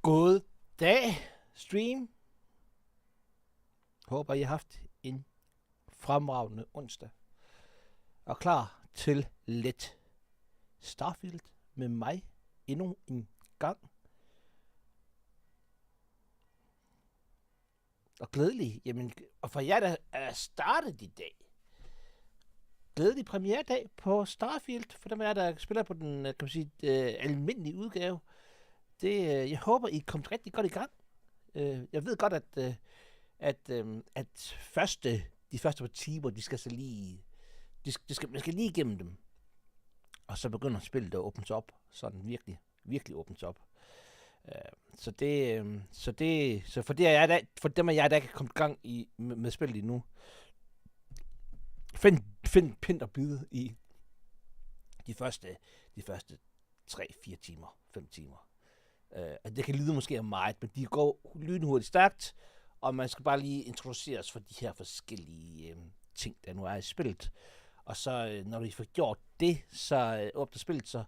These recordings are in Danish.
God dag, stream. Håber, I har haft en fremragende onsdag. Og klar til lidt Starfield med mig endnu en gang. Og glædelig, jamen, og for jer, der er startet i dag. Glædelig premieredag på Starfield, for dem af jer, der spiller på den, kan man sige, almindelige udgave. Jeg håber, I kom rigtig godt i gang. Jeg ved godt, at de første par timer, de skal så lige, man skal lige igennem dem. Og så begynder spillet at åbnes op, sådan virkelig åbnes op. Så for dem af jer, der ikke er kommet i gang med spillet endnu, find pind og bide i de første 3-4 timer, 5 timer. Det kan lyde måske meget, men de går lynhurtigt stærkt, og man skal bare lige introduceres for de her forskellige ting, der nu er i spillet. Og så, når vi får gjort det, så åbner spillet så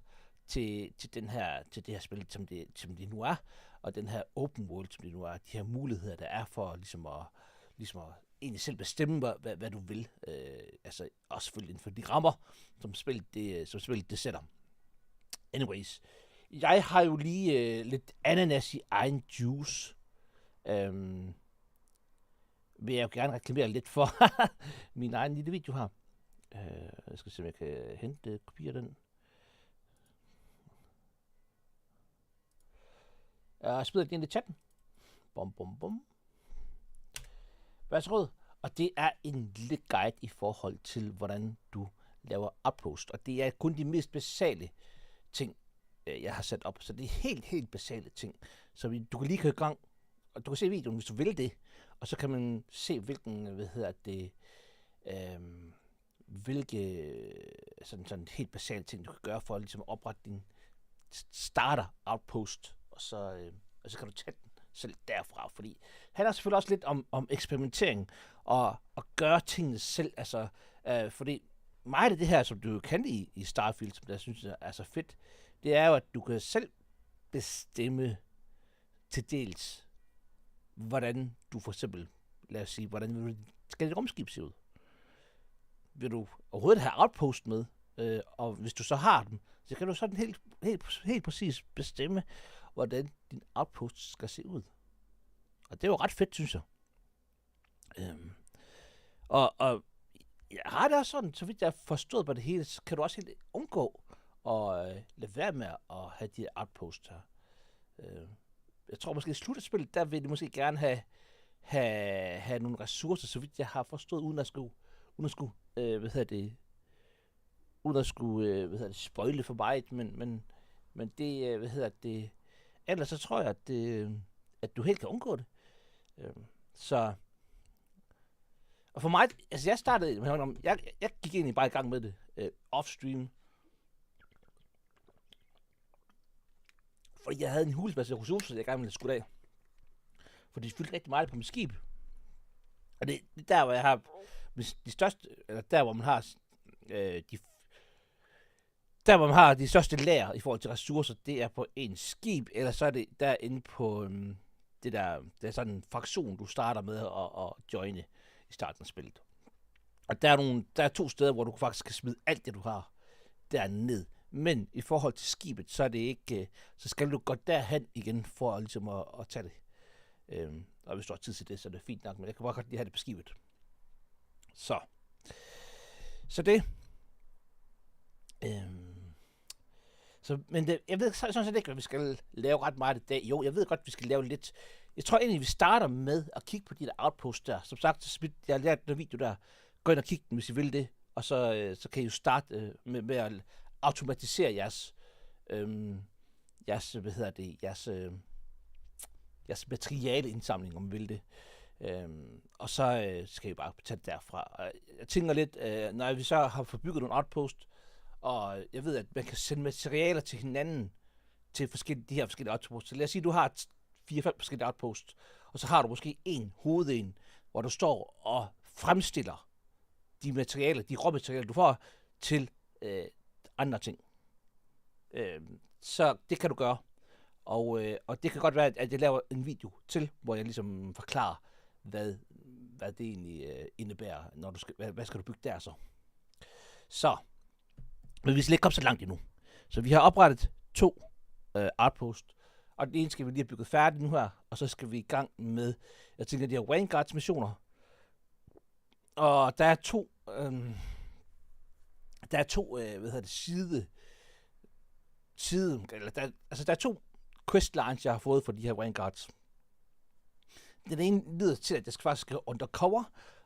til det her spil, som det nu er, og den her open world, som det nu er, de her muligheder, der er for ligesom at egentlig selv bestemme, hvad du vil. Altså også selvfølgelig inden for de rammer, som spillet det sætter. Anyways, jeg har jo lige lidt ananas i egen juice. Vil jeg jo gerne reklamere lidt for min egen lille video her. Jeg skal se, om jeg kan hente kopi af den. Jeg smider den ind i chatten. Bum. Værsgo. Og det er en lille guide i forhold til, hvordan du laver outposts. Og det er kun de mest basale ting, jeg har sat op. Så det er helt basale ting. Så du kan lige køre i gang, og du kan se videoen, hvis du vil det. Og så kan man se, hvilke sådan helt basale ting, du kan gøre for ligesom at oprette din starter outpost. Og så kan du tage den selv derfra. Fordi han er selvfølgelig også lidt om eksperimentering og gøre tingene selv. Altså, fordi meget af det her, som du kan i Starfield, som jeg synes er så fedt, det er jo, at du kan selv bestemme til dels, hvordan du for eksempel, lad os sige, hvordan skal dit rumskib se ud? Vil du overhovedet have outpost med? Og hvis du så har dem, så kan du sådan helt præcis bestemme, hvordan din outpost skal se ud. Og det er jo ret fedt, synes jeg. Og jeg har det også sådan, så vidt jeg har forstået på det hele, så kan du også helt undgå at lade være med at have de outposts her. Jeg tror måske i slut af spillet, der vil de måske gerne have nogle ressourcer, så vidt jeg har forstået, uden at skulle spoile for meget, men det, ellers så tror jeg, at du helt kan undgå det. Så, og for mig, altså jeg startede, jeg gik egentlig bare i gang med det, off-stream, fordi jeg havde en hulsmasse ressourcer, jeg gerne ville skudt af. For det fyldte rigtig meget på mit skib. Og det er der, hvor jeg har de største, eller der, hvor man har de største lager i forhold til ressourcer, det er på en skib, eller så er det derinde på det er sådan en fraktion, du starter med at joine i starten af spillet. Og der er 2 steder, hvor du faktisk kan smide alt det, du har derned. Men i forhold til skibet, så er det ikke, så skal du gå derhen igen for ligesom at tage det. Og hvis du har tid til det, så er det fint nok, men jeg kan bare godt lige have det på skibet. Så det. Men jeg ved sådan set ikke, hvad vi skal lave ret meget i dag. Jo, jeg ved godt, vi skal lave lidt. Jeg tror egentlig, vi starter med at kigge på de der outposts der. Som sagt, jeg har lært den video der. Gå ind og kig den, hvis I vil det. Og så kan I jo starte med at automatisere jeres materialeindsamling, om I vil det. Og så skal I bare tage det derfra. Jeg tænker lidt, når vi så har forbygget nogle outposts, og jeg ved, at man kan sende materialer til hinanden til de her forskellige outposts. Så lad os sige, at du har 4-5 forskellige outposts, og så har du måske en hoveden, hvor du står og fremstiller de råmaterialer, du får til andre ting. Så det kan du gøre. Og det kan godt være, at jeg laver en video til, hvor jeg ligesom forklarer, hvad det egentlig indebærer, når du skal, hvad skal du bygge der så. Så, men vi skal ikke komme så langt endnu. Så vi har oprettet 2 outposts, og den ene skal vi lige have bygget færdigt nu her, og så skal vi i gang med, jeg tænker, de her Vanguards missioner. Og der er to, der er 2 questlines, jeg har fået for de her Vanguards. Den ene lyder til, at jeg skal faktisk skrive undercover,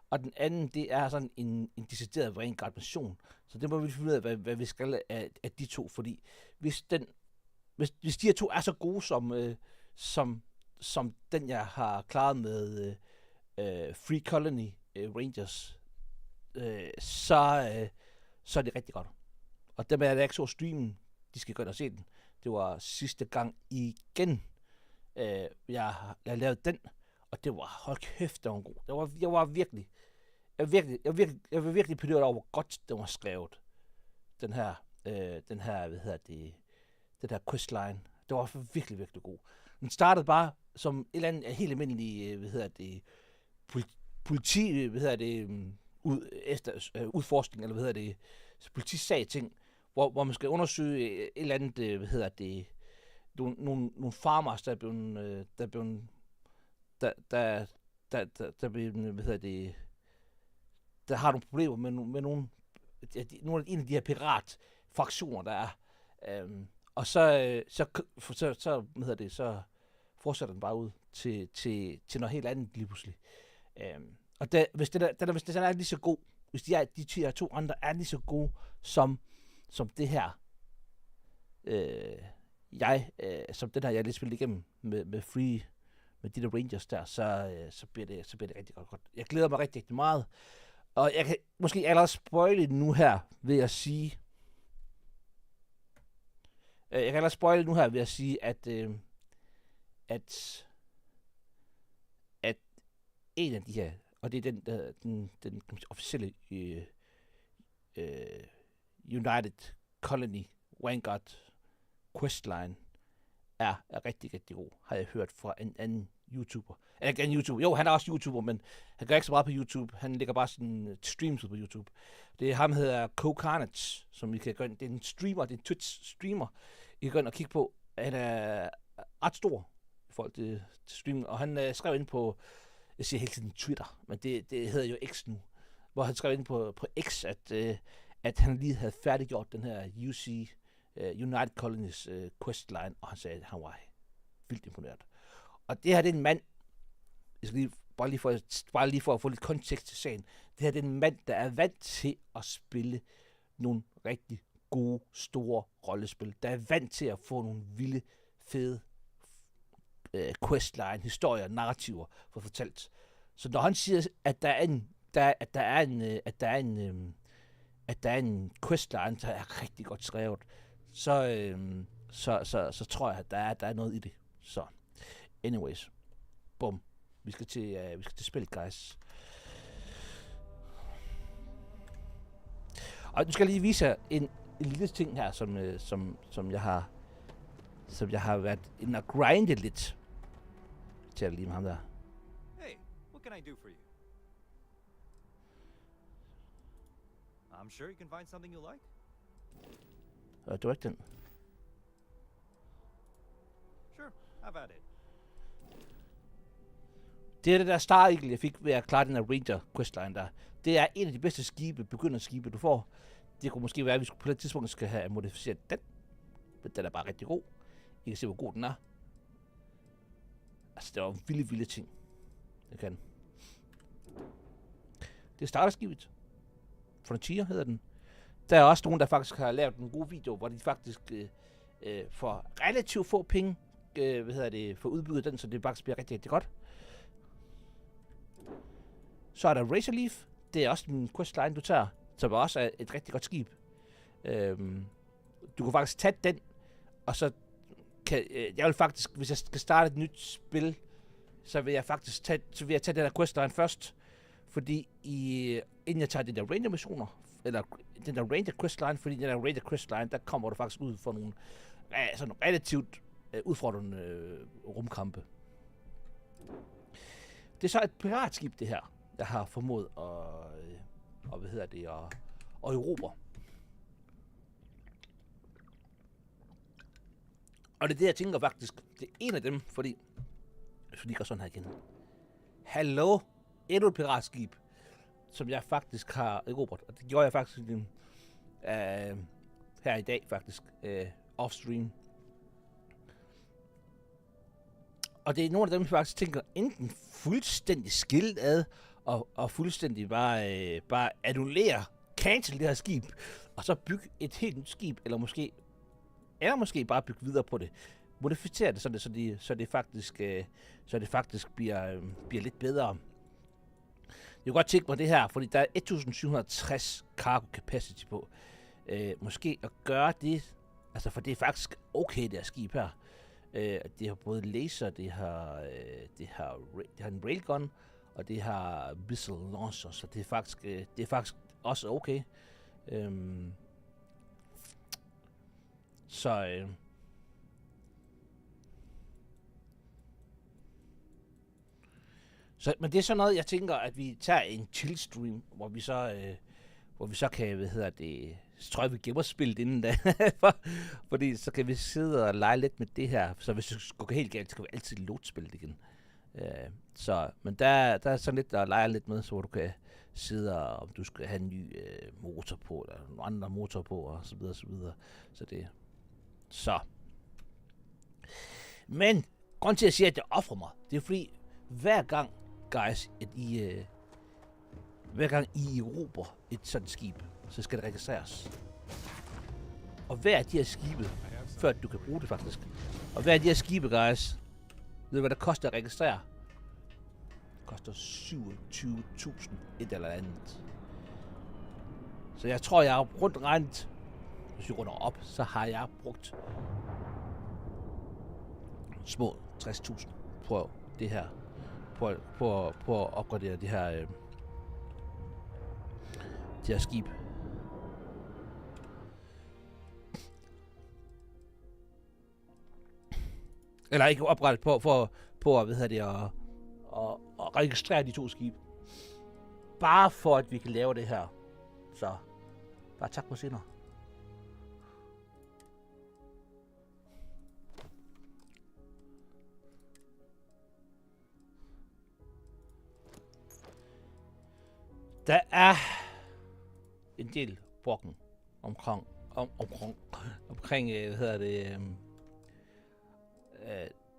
og den anden, det er sådan en decideret Vanguard-mission. Så det må vi finde ud af, hvad vi skal af de 2, fordi hvis de her 2 er så gode som den, jeg har klaret med Free Colony Rangers, så er det rigtig godt. Og dem er der ikke så streamen, de skal gå ind og se den. Det var sidste gang igen, jeg lavede den, og det var, hold kæft, det var god. Jeg var virkelig pæderet over, hvor godt det var skrevet. Den her, den her questline. Det var virkelig, virkelig god. Den startede bare som et eller andet helt almindelig, politi, udforskning, eller politisag ting, hvor man skal undersøge et eller andet, nogle farmers, der har nogle problemer med nogle af de her piratfraktioner, der er. Og så fortsætter den bare ud til noget helt andet lige pludselig. Og hvis den er lige så god, hvis de 2 andre er lige så gode som det her, som den her, jeg lige spillet igennem med Free, med de der Rangers der, så bliver det rigtig godt. Jeg glæder mig rigtig, rigtig meget. Og jeg kan måske allerede spoile nu her ved at sige, at en af de her, og det er den officielle United Colony Vanguard questline, er rigtig, rigtig god, har jeg hørt fra en anden YouTuber. Eller ikke en YouTuber, jo, han er også YouTuber, men han gør ikke så meget på YouTube. Han lægger bare sådan streams ud på YouTube. Det er ham, der hedder Carnage, som I kan gå ind. Det er en streamer, det er en Twitch-streamer. I kan gå ind og kigge på. Han er ret stor i forhold til streaming, og han skrev ind på, jeg siger hele tiden Twitter, men det hedder jo X nu, hvor han skrev ind på X, at han lige havde færdiggjort den her United Colonies questline, og han sagde, at han var vildt imponeret. Og det her, det er en mand, jeg skal bare lige for at få lidt kontekst til sagen, det her, det er en mand, der er vant til at spille nogle rigtig gode, store rollespil, der er vant til at få nogle vilde, fede questline, historier, narrativer for fortalt. Så når han siger, at der er en questline, der er rigtig godt skrevet, så tror jeg, at der er noget i det. Så, anyways, bum. Vi skal til spillet, guys. Og nu skal jeg lige vise jer en lille ting her, som jeg har været inde og grinde lidt. Til lige med ham der. Hey, what can I do for you? I'm sure you can find something you like. Det var ikke den. Sure, have at it. Det er det der Star Eagle, jeg fik ved at klare den her Ranger questline der. Det er en af de bedste skibe, begynderskibe, du får. Det kunne måske være, at vi på et tidspunkt skal have modificeret den. Men den er bare rigtig god. I kan se, hvor god den er. Altså, det var en vilde ting. Det kan. Det er starterskibet. Frontier hedder den. Der er også nogen, der faktisk har lavet en god video, hvor de faktisk får relativt få penge, for udbygget den, så det faktisk bliver rigtig, rigtig godt. Så er der Razor Leaf. Det er også en questline, du tager, som også er et rigtig godt skib. Du kan faktisk tage den, og så jeg vil faktisk, hvis jeg skal starte et nyt spil, så vil jeg faktisk tage den der questline først, fordi inden jeg tager de der Ranger missioner, eller den der Ranger questline, fordi den der Ranger questline, der kommer du faktisk ud for nogle sådan relativt udfordrende rumkampe. Det er så et piratskib, det her, der har formået at erobre. Og det er det, jeg tænker faktisk, det er en af dem, fordi, hvis vi lige går sådan her igen. Hallo, endnu et piratskib, som jeg faktisk har erobret. Og det gjorde jeg faktisk her i dag, faktisk, off-stream. Og det er nogle af dem, jeg faktisk tænker, enten fuldstændig skilt ad, og fuldstændig bare annullere, cancel det her skib, og så bygge et helt nyt skib, eller måske bare bygge videre på det. Modificere det, så det faktisk bliver lidt bedre. Jeg kan godt tænke mig det her, fordi der er 1760 cargo capacity på. Måske at gøre det, altså for det er faktisk okay, det her skib her. Det har både laser, det har en railgun, og det har missile launcher, så det er faktisk også okay. Men det er sådan noget, jeg tænker, at vi tager en chill stream, hvor vi så kan, strøge vi gemmerspillet inden da. Fordi så kan vi sidde og lege lidt med det her. Så hvis det går helt galt, så kan vi altid load-spillet igen. Men der er sådan lidt, der leger lidt med, så hvor du kan sidde og, om du skal have en ny motor på, eller nogle andre motorer på, og så videre, så videre. Så. Men, grund til at sige, at jeg offrer mig, det er fordi, hver gang, guys, hver gang I erobrer et sådan skib, så skal det registreres. Og hver af de her skibe, før du kan bruge det faktisk, og hver af de her skibe, guys, ved du hvad det koster at registrere? Det koster 27.000 et eller andet. Så jeg tror, jeg har rundt regnet, hvis vi runder op, så har jeg brugt små 60.000 på det her. På at opgradere de her skib. Eller ikke oprettet på at registrere de to skibe. Bare for at vi kan lave det her. Så bare tak på senere. Der er en del brokken omkring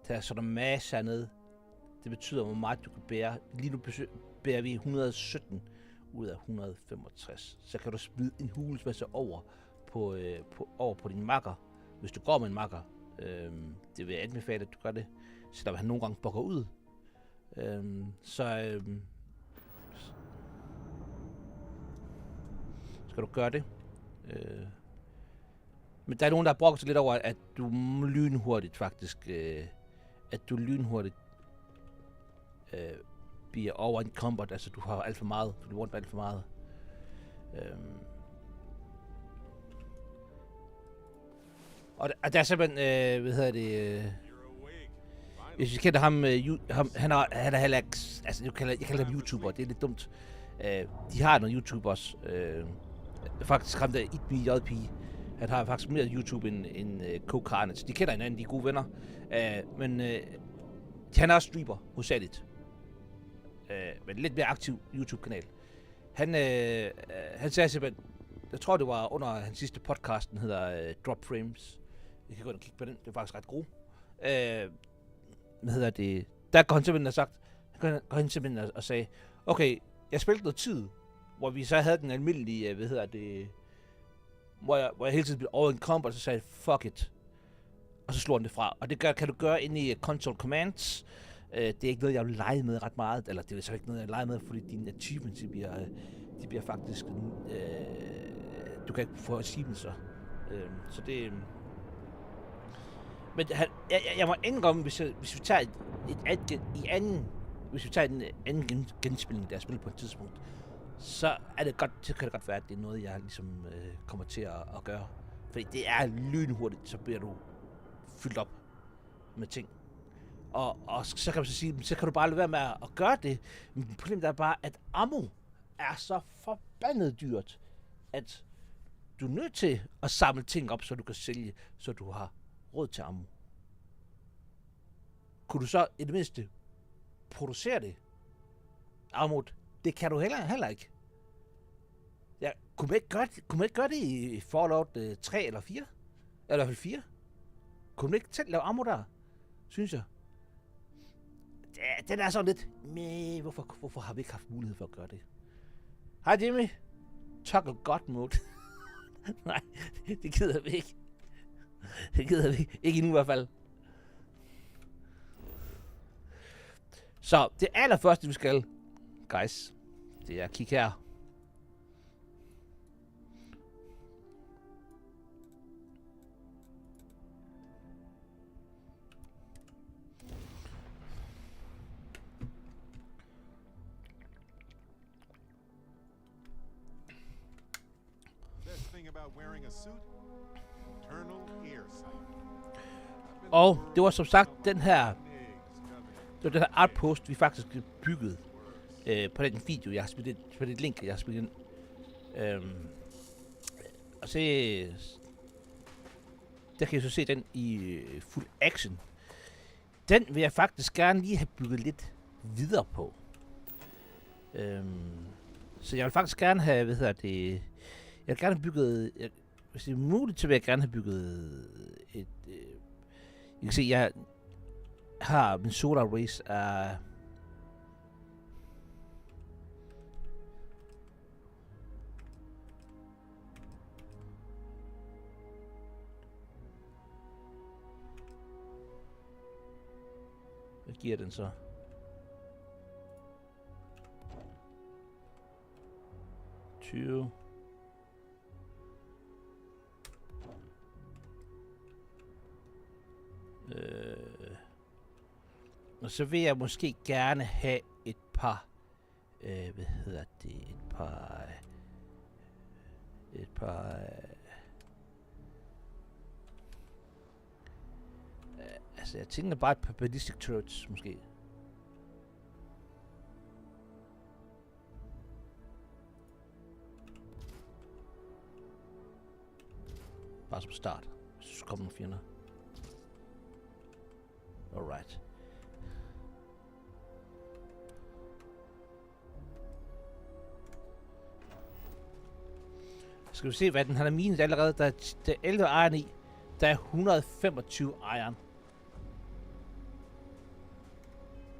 der er sådan en masse hernede. Det betyder, hvor meget du kan bære. Lige nu bærer vi 117 ud af 165. Så kan du smide en hulsmasse over på din makker, hvis du går med en makker. Det vil jeg anbefale, at du gør det, selvom han nogle gange bokker ud. Skal du gøre det. Men der er nogen, der har brokket sig lidt over, at du lynhurtigt faktisk, bliver over en combat, altså du har alt for meget, du bliver rundt alt for meget. Og der er simpelthen, hvis vi kender ham, han er heller ikke, altså jeg kalder ham YouTuber, det er lidt dumt. De har noget YouTube også. Faktisk ham der JP, han har faktisk mere YouTube end Carnage. De kender hinanden, de er gode venner. Men han er også streamer, hovedsageligt. Men lidt mere aktiv YouTube-kanal. Han sagde simpelthen, jeg tror det var under hans sidste podcast, den hedder Drop Frames. Jeg kan gå ind og kigge på den, det er faktisk ret god. Der går han simpelthen og sagde, okay, jeg spillede noget tid, hvor vi så havde den almindelige, hvor jeg hele tiden blev over en combat, og så sagde fuck it. Og så slår den det fra. Og det kan du gøre inde i console commands. Det er ikke noget, jeg vil lege med ret meget. Eller det er så ikke noget, jeg leger med, fordi dine achievements, de bliver faktisk... du kan ikke få achievements så. Så det... Men jeg må indrømme, hvis vi tager hvis vi tager en anden genspilning, der er spillet på et tidspunkt, så kan det godt være, at det er noget, jeg ligesom kommer til at gøre. Fordi det er lynhurtigt, så bliver du fyldt op. med ting. Og så kan man så sige, så kan du bare lade være med at gøre det. Men problemet er bare, at ammo er så forbandet dyrt, at du er nødt til at samle ting op, så du kan sælge, så du har råd til ammo. Kunne du så i det mindste producere det? Ammo, det kan du heller ikke. Ja, kunne man ikke gøre det i Fallout 3 eller 4? Eller i hvert fald 4? Kunne man ikke selv lave ammo der? Synes jeg. Den er sådan lidt, men hvorfor har vi ikke haft mulighed for at gøre det? Hej Jimmy. Toggle God mode. Nej, det gider vi ikke. Det gider vi ikke. Ikke endnu i hvert fald. Så det allerførste vi skal, guys, det er at kigge her. Og det var som sagt den her outpost, vi faktisk byggede på den video, jeg har spillet på det link, jeg har spillet ind. Og se, der kan I så se den i fuld action. Den vil jeg faktisk gerne lige have bygget lidt videre på. Så jeg vil faktisk gerne have, jeg vil gerne have bygget, hvis det er muligt, så vil jeg gerne have bygget et, I kan se, jeg har min solar race er hvad giver den så? $20. Og så vil jeg måske gerne have et par, altså jeg tænker bare et par ballistic turrets måske. Bare som start, hvis der kommer nogle fjender. Alright. Skal vi se, hvad den har minet allerede. Der er 11 iron i. Der er 125 iron.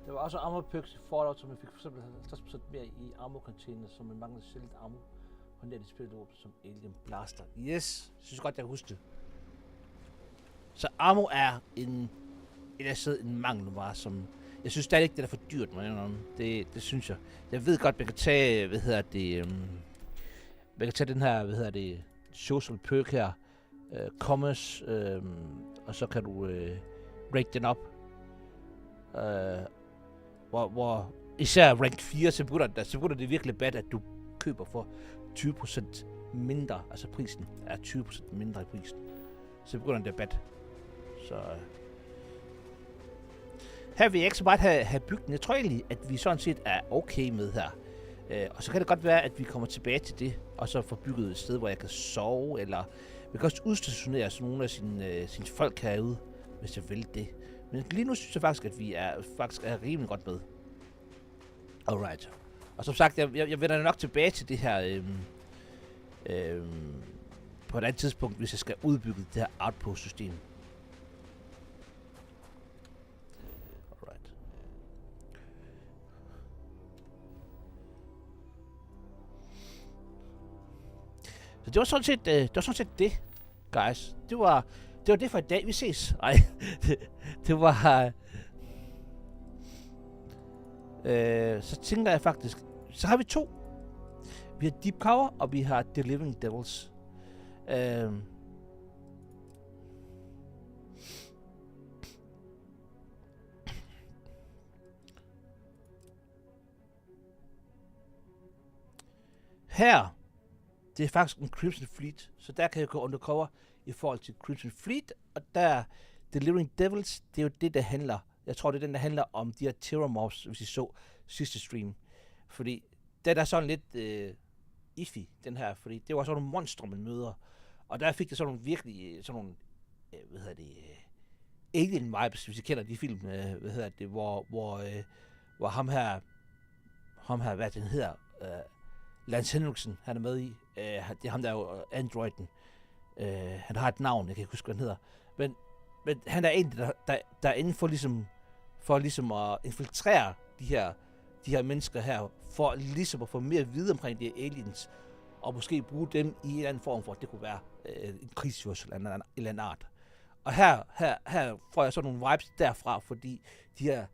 Der var også armor perks i Fallout, som jeg fik for eksempel 50% mere i armor container, som man manglede sjældent armor. Og net i spillet op som Alien Blaster. Yes, jeg synes godt, jeg kan huske det. Så armor er en mangelvare, som jeg synes stadig ikke, det er for dyrt, det synes jeg. Jeg ved godt, man kan tage, man kan tage den her, social perk her, commerce, og så kan du rate den op. Hvor især rank 4, så begynder det virkelig bad, at du køber for 20% mindre, altså prisen er 20% mindre i prisen. Så begynder det bad. Så her vil jeg ikke så meget have bygden. Jeg tror egentlig, at vi sådan set er okay med her. Og så kan det godt være, at vi kommer tilbage til det, og så får bygget et sted, hvor jeg kan sove, eller vi kan også udstationere sådan nogle af sine folk herude, hvis jeg vil det. Men lige nu synes jeg faktisk, at vi er rimelig godt med. Alright. Og som sagt, jeg vender nok tilbage til det her på et andet tidspunkt, hvis jeg skal udbygge det her outpost-system. Alright. Så det var sådan set det, guys. Det var det for i dag. Vi ses. Ej, det var... så tænker jeg faktisk... Så har vi to. Vi har Deep Cover, og vi har The Living Devils. Her, det er faktisk en Crimson Fleet, så der kan jeg gå undercover i forhold til Crimson Fleet, og der Delivering Devils, det er jo det, der handler. Jeg tror, det er den, der handler om de her terrormorphs, hvis I så sidste stream. Fordi det er sådan lidt iffy, den her, fordi det var sådan nogle monstre, man møder. Og der fik det sådan nogle virkelig, sådan nogle, alien vibes, hvis I kender de film, hvor ham her, hvad den hedder, Lance Henriksen, han er med i. Det er ham, der er jo androiden. Han har et navn, jeg kan ikke huske, hvad han hedder. Men han er en, der er inde for ligesom at infiltrere de her mennesker her, for ligesom at få mere at vide omkring de aliens, og måske bruge dem i en eller anden form for, at det kunne være en krigssituation eller en eller anden art. Og her får jeg sådan nogle vibes derfra, fordi de her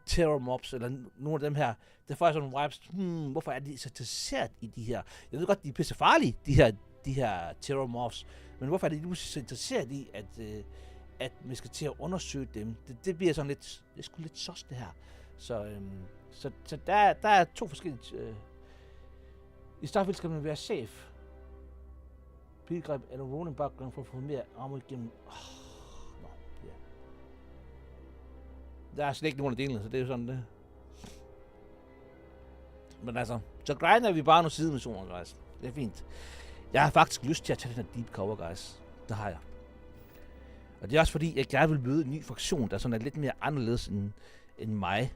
terrormorphs, eller nogle af dem her, der får jeg sådan nogle vibes, hvorfor er de så interesseret i de her? Jeg ved godt, de er pisse farlige, de her terrormorphs, men hvorfor er de så interesseret i, at man skal til at undersøge dem? Det bliver sådan lidt, det er sgu lidt sos, det her. Så der er to forskellige... I Starfield skal man være chef. Pilgrim eller rolling background for at få mere armor igennem. Der er slet ikke nogen af delene, så det er jo sådan det. Men altså, så grinder vi bare nogle sidemissioner, guys. Det er fint. Jeg har faktisk lyst til at tage den her deep cover, guys. Det har jeg. Og det er også fordi, jeg gerne vil møde en ny fraktion, der sådan er lidt mere anderledes end mig.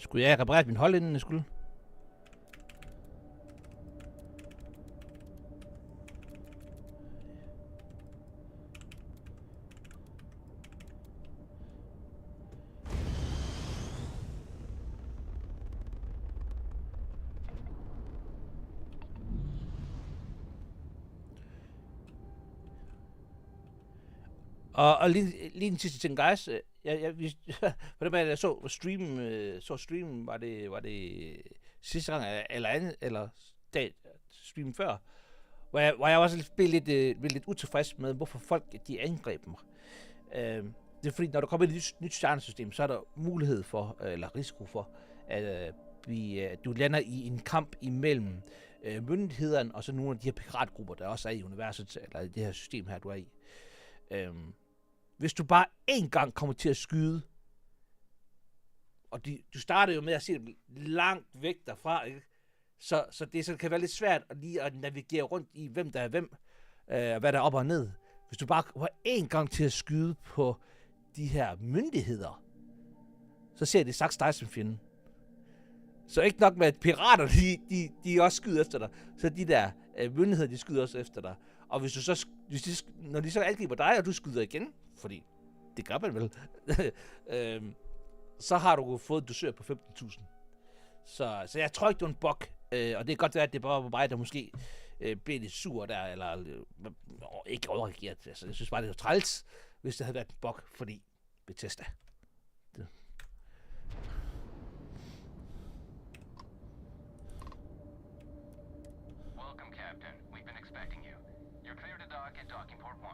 Skulle jeg reparere min hold, inden jeg skulle? Og lige en sidste ting, guys. For det jeg så streamen, var det sidste gang, eller streamen før, hvor jeg også blev lidt utilfreds med, hvorfor folk de angreb mig. Det er fordi, når der kommer et nyt stjernesystem, så er der mulighed for, eller risiko for, at du lander i en kamp imellem myndighederne og så nogle af de her piratgrupper, der også er i universet, eller i det her system her, du er i. Hvis du bare én gang kommer til at skyde, og du starter jo med at se dem langt væk derfra, ikke? Så det kan være lidt svært at navigere rundt i, hvem der er hvem, hvad der er op og ned. Hvis du bare kommer én gang til at skyde på de her myndigheder, så ser de straks dig som fjende. Så ikke nok med, at pirater, de også skyder efter dig, så de der myndigheder, de skyder også efter dig. Og hvis du så, når de så angriber dig, og du skyder igen, fordi det gør man vel, så har du fået et dosør på 15.000. Så jeg tror ikke, det er en bug. Og det kan godt være, at det bare var mig, der måske blev lidt sur der, eller ikke overreageret. Altså, jeg synes bare, det var træls, hvis det havde været en bug, fordi Bethesda. Welcome, Captain. We've been expecting you. You're clear to dock at docking port 1.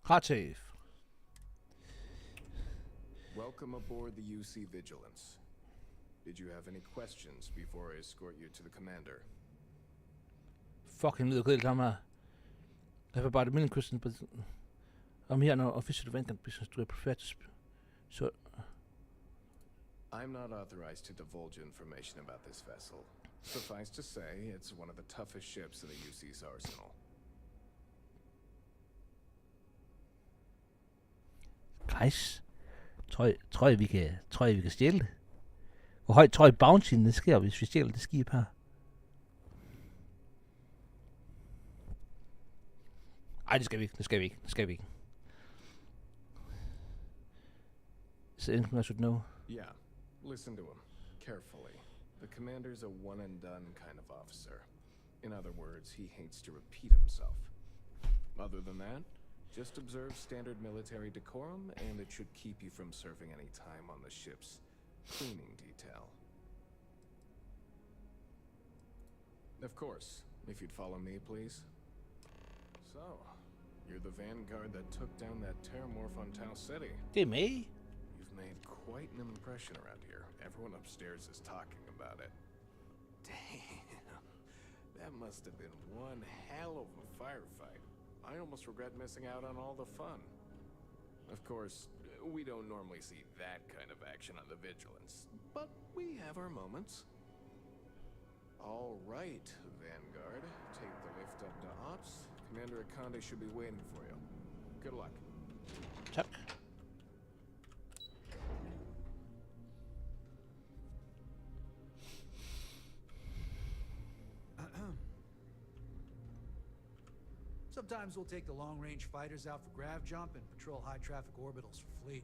Hartave. Welcome aboard the UC Vigilance. Did you have any questions before I escort you to the commander? Fucking lyder kedeligt ham her. Jeg får bare det mellemkysten på... I'm here on official Vanguard business. Do I prefer to so I'm not authorized to divulge information about this vessel. Suffice to say, it's one of the toughest ships in the UC's arsenal. Guys, tror jeg, vi kan stjæle det. Hvor højt tror jeg bouncyen det sker, hvis vi stjæler det skib her? Ej, det skal vi ikke. Is there anything I should know? Yeah, listen to him carefully. The commander's a one-and-done kind of officer. In other words, he hates to repeat himself. Other than that, just observe standard military decorum, and it should keep you from serving any time on the ship's cleaning detail. Of course, if you'd follow me, please. So, you're the Vanguard that took down that terrormorph on Tau City. Det er mig. You've made quite an impression around here. Everyone upstairs is talking about it. Damn. That must have been one hell of a firefight. I almost regret missing out on all the fun. Of course, we don't normally see that kind of action on the Vigilance, but we have our moments. All right, Vanguard. Take the lift up to Ops. Commander Akande should be waiting for you. Good luck. Tak. Sometimes we'll take the long-range fighters out for grav jump and patrol high-traffic orbitals for fleet.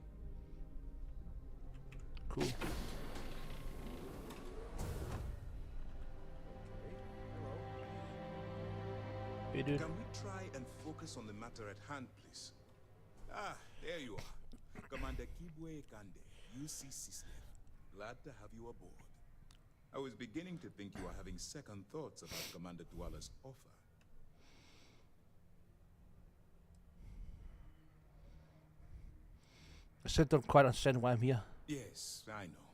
Cool. Hey, dude. Can we try and focus on the matter at hand, please? Ah, there you are. Commander Kibwe Kande, UC Cisnev. Glad to have you aboard. I was beginning to think you were having second thoughts about Commander Tuala's offer. I still don't quite understand why I'm here. Yes, I know.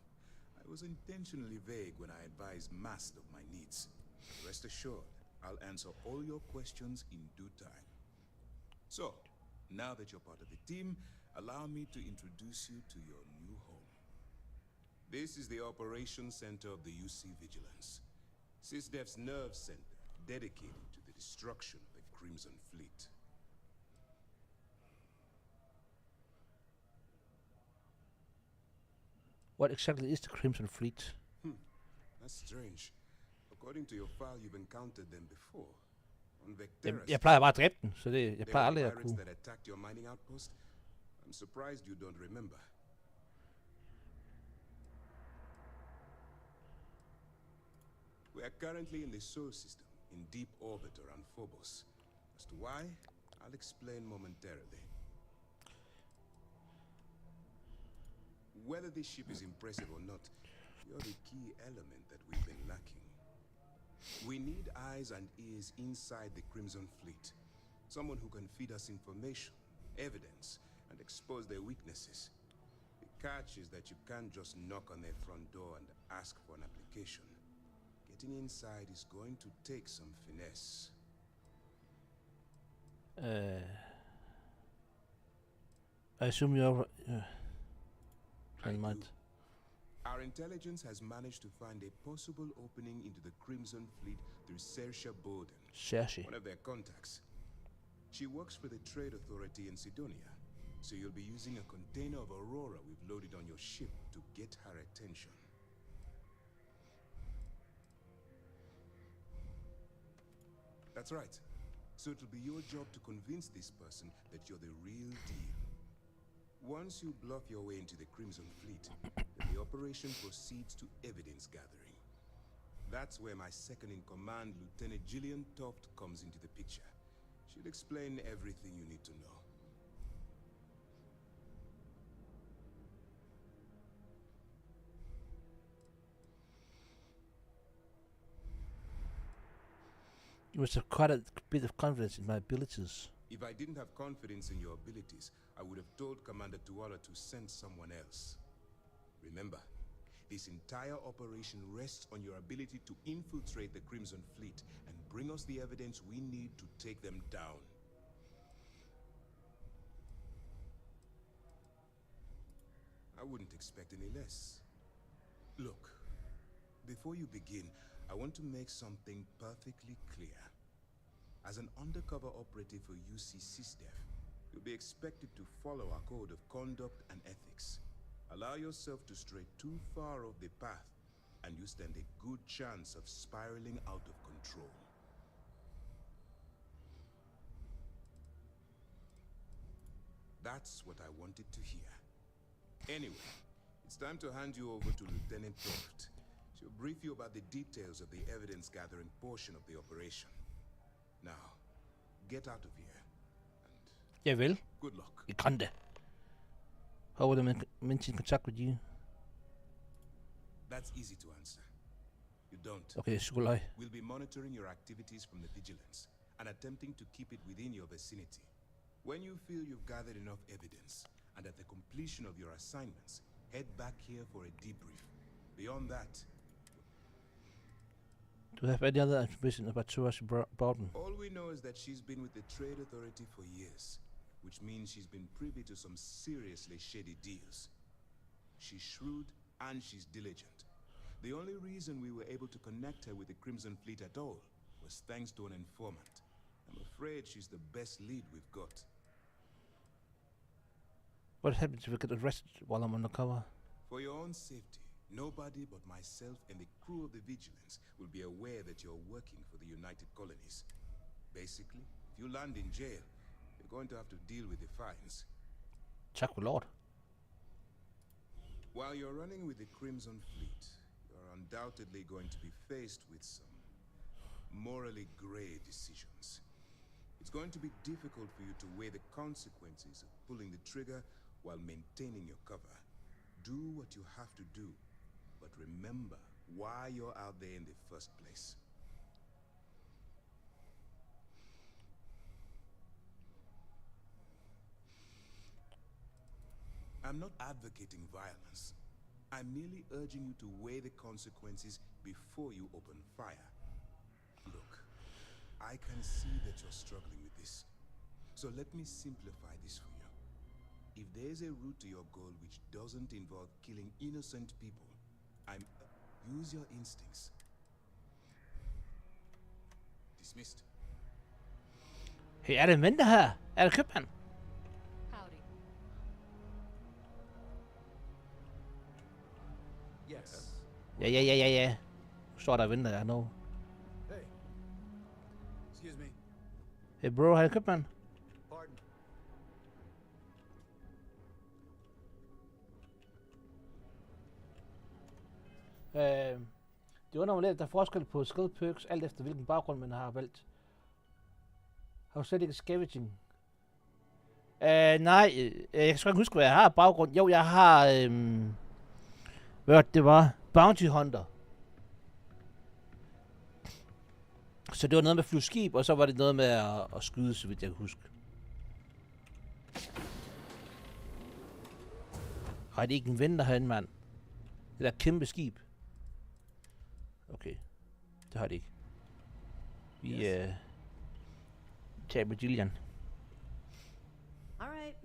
I was intentionally vague when I advised Mast of my needs. Rest assured, I'll answer all your questions in due time. So, now that you're part of the team, allow me to introduce you to your new home. This is the Operations Center of the UC Vigilance. SysDef's nerve center, dedicated to the destruction of the Crimson Fleet. What exactly is the Crimson Fleet? That's strange. According to your file, you've encountered them before. On Vecteris. Jeg plejer bare at dræbe den, så det, jeg They plejer were aldrig at pirates kunne. that attacked your mining outpost. I'm surprised you don't remember. We are currently in the Sol system, in deep orbit around Phobos. As to why, I'll explain momentarily. Whether this ship is impressive or not, you're the key element that we've been lacking. We need eyes and ears inside the Crimson Fleet. Someone who can feed us information, evidence, and expose their weaknesses. The catch is that you can't just knock on their front door and ask for an application. Getting inside is going to take some finesse. I assume you're... I Never do. mind. Our intelligence has managed to find a possible opening into the Crimson Fleet through Sersha Bowden, Sergi. one of their contacts. She works for the Trade Authority in Sidonia, so you'll be using a container of Aurora we've loaded on your ship to get her attention. That's right. So it'll be your job to convince this person that you're the real deal. Once you bluff your way into the Crimson Fleet, then the operation proceeds to evidence gathering. That's where my second-in-command, Lieutenant Gillian Toft, comes into the picture. She'll explain everything you need to know. You must have quite a bit of confidence in my abilities. If I didn't have confidence in your abilities, I would have told Commander Tuala to send someone else. Remember, this entire operation rests on your ability to infiltrate the Crimson Fleet and bring us the evidence we need to take them down. I wouldn't expect any less. Look, before you begin, I want to make something perfectly clear. As an undercover operative for UC SysDef, you'll be expected to follow our code of conduct and ethics. Allow yourself to stray too far off the path, and you stand a good chance of spiraling out of control. That's what I wanted to hear. Anyway, it's time to hand you over to Lieutenant Toft. She'll brief you about the details of the evidence-gathering portion of the operation. Now, get out of here, and Jeg vil. good luck. Jeg kan det. How will I maintain contact with you? That's easy to answer. You don't. Okay, skulle jeg. We'll be monitoring your activities from the vigilance and attempting to keep it within your vicinity. When you feel you've gathered enough evidence, and at the completion of your assignments, head back here for a debrief. Beyond that, Do you have any other information about Tourist Bowden? all we know is that she's been with the Trade Authority for years, which means she's been privy to some seriously shady deals. She's shrewd and she's diligent. The only reason we were able to connect her with the Crimson Fleet at all was thanks to an informant. I'm afraid she's the best lead we've got. What happens if I get arrested while I'm undercover? For your own safety, nobody but myself and the crew of the Vigilance will be aware that you're working for the United Colonies. Basically, if you land in jail, you're going to have to deal with the fines. Tak for lord. While you're running with the Crimson Fleet, you're undoubtedly going to be faced with some morally grey decisions. It's going to be difficult for you to weigh the consequences of pulling the trigger while maintaining your cover. Do what you have to do, but remember why you're out there in the first place. I'm not advocating violence. I'm merely urging you to weigh the consequences before you open fire. Look, I can see that you're struggling with this. So let me simplify this for you. If there's a route to your goal which doesn't involve killing innocent people, use your instincts. Dismissed. Hey, er det en venter her? Er det købmand? Howdy. Yes. Ja. Nu står der og venter, jeg know. Hey. Excuse me. Hey bro, er det købmand? Pardon. Det undrer mig lidt, at der er forskel på skill perks, alt efter hvilken baggrund man har valgt. Har du slet ikke scavenging? Nej, jeg kan sgu ikke huske, hvad jeg har af baggrund. Jo, jeg har, hvad det var? Bounty Hunter. Så det var noget med at flyve skib, og så var det noget med at skyde, så vidt jeg kan huske. Har de ikke en ven, der herinde, mand? Det der kæmpe skib. Okay, det har de ikke. Vi tager med Jillian. All right.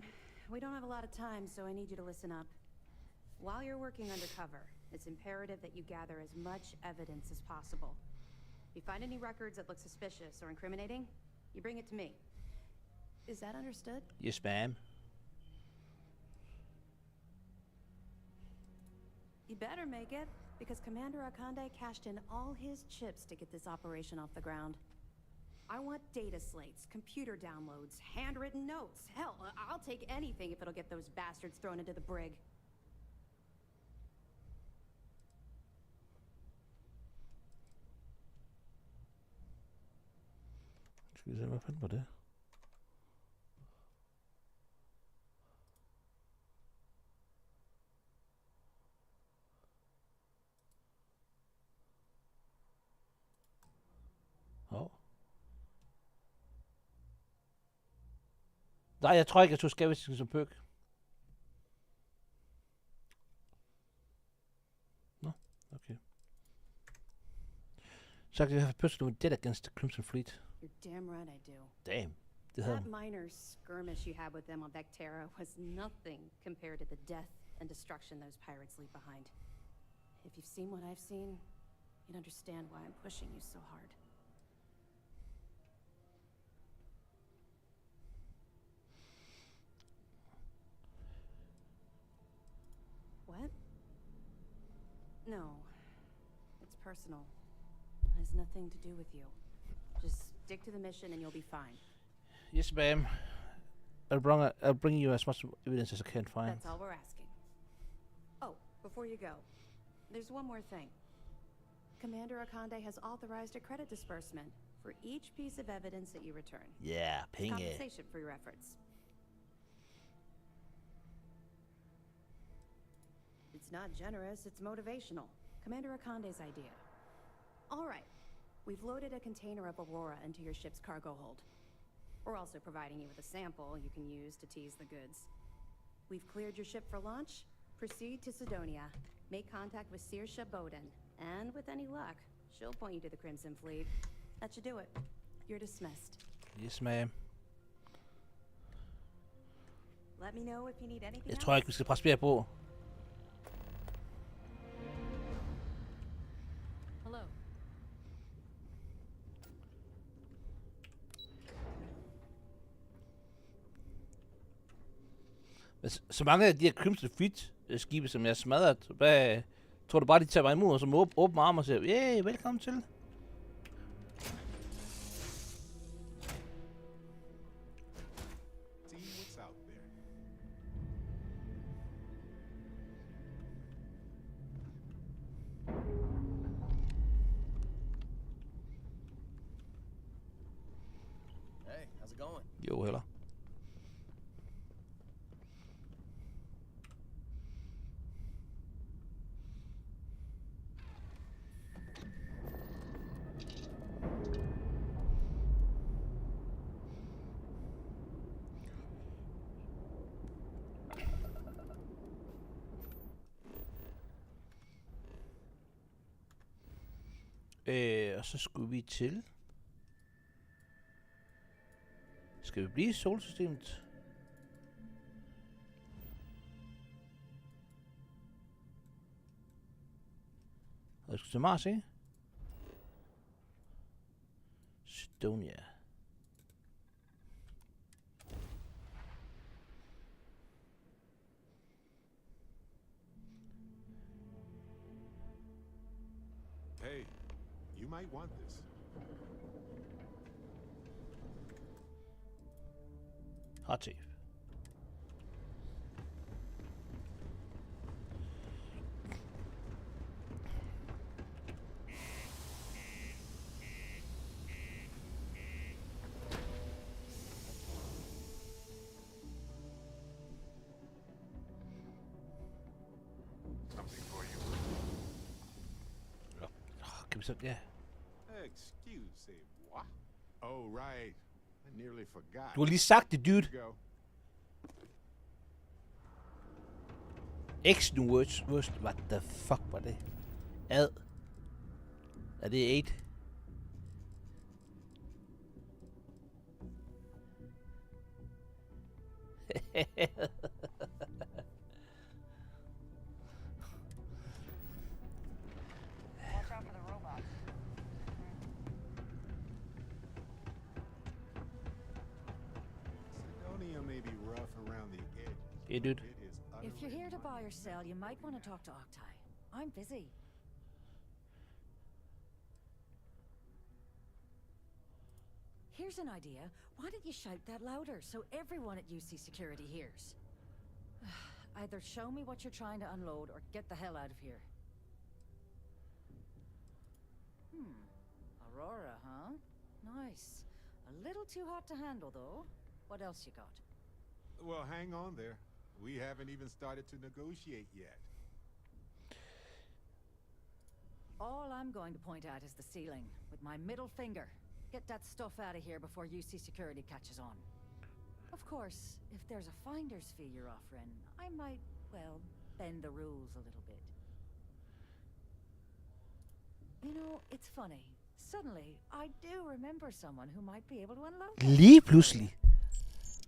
We don't have a lot of time, so I need you to listen up. While you're working undercover, it's imperative that you gather as much evidence as possible. If you find any records that look suspicious or incriminating, you bring it to me. Is that understood? Yes, ma'am. You better make it, because Commander Akande cashed in all his chips to get this operation off the ground. I want data slates, computer downloads, handwritten notes. Hell, I'll take anything if it'll get those bastards thrown into the brig. Skal vi se, hvad fanden var det? Nej, jeg tror ikke, jeg tog scavenging som perk. Nå, okay. Så kan vi have personal dead against the Crimson Fleet. You're damn right I do. Damn. Det havde That minor skirmish you had with them on Vectera was nothing compared to the death and destruction those pirates leave behind. If you've seen what I've seen, you'd understand why I'm pushing you so hard. What? No. It's personal. It has nothing to do with you. Just stick to the mission and you'll be fine. Yes, ma'am. I'll bring you as much evidence as I can find. That's all we're asking. Oh, before you go, there's one more thing. Commander Akande has authorized a credit disbursement for each piece of evidence that you return. Yeah, penge. Compensation for your efforts. It's not generous, it's motivational. Commander Akande's idea. All right. We've loaded a container of Aurora into your ship's cargo hold. We're also providing you with a sample you can use to tease the goods. We've cleared your ship for launch. Proceed to Sidonia. Make contact with Saoirse Bowden. And with any luck, she'll point you to the Crimson Fleet. That should do it. You're dismissed. Yes, ma'am. Let me know if you need anything Jeg else. tror ikke, vi skal presse mere på. Hello. Men så mange af de her Crimson Fleet skibe, som jeg har smadret, hvad tror du bare, de tager mig imod, og så må åbne arme og siger, yeah, velkommen til. See what's out there. Hey, how's it going? Jo, heller. Og så skulle vi til... Skal vi blive i solsystemet? Og jeg skal til Mars, ikke? Sidonia. Hey, you might want this. Hot tape. Something for you. Kan vi så... Ja. Excusez-moi. Oh, right. I nearly forgot. Du har lige sagt det, dude. Go. X nu worst. What the fuck var det? Ad. Er det 8? Watch out for the robots. Sidonia may be rough around the edges. Yeah, dude. It is If you're utterly here to buy or sell, you might want to talk to Octai. I'm busy. Here's an idea. Why don't you shout that louder so everyone at UC Security hears? Either show me what you're trying to unload or get the hell out of here. Aurora, huh? Nice. A little too hot to handle, though. What else you got? Well, hang on there. We haven't even started to negotiate yet. All I'm going to point at is the ceiling, with my middle finger. Get that stuff out of here before UC Security catches on. Of course, if there's a finder's fee you're offering, I might, well, bend the rules a little bit. You know, it's funny. Suddenly, I do remember someone who might be able to unload. Lige pludselig.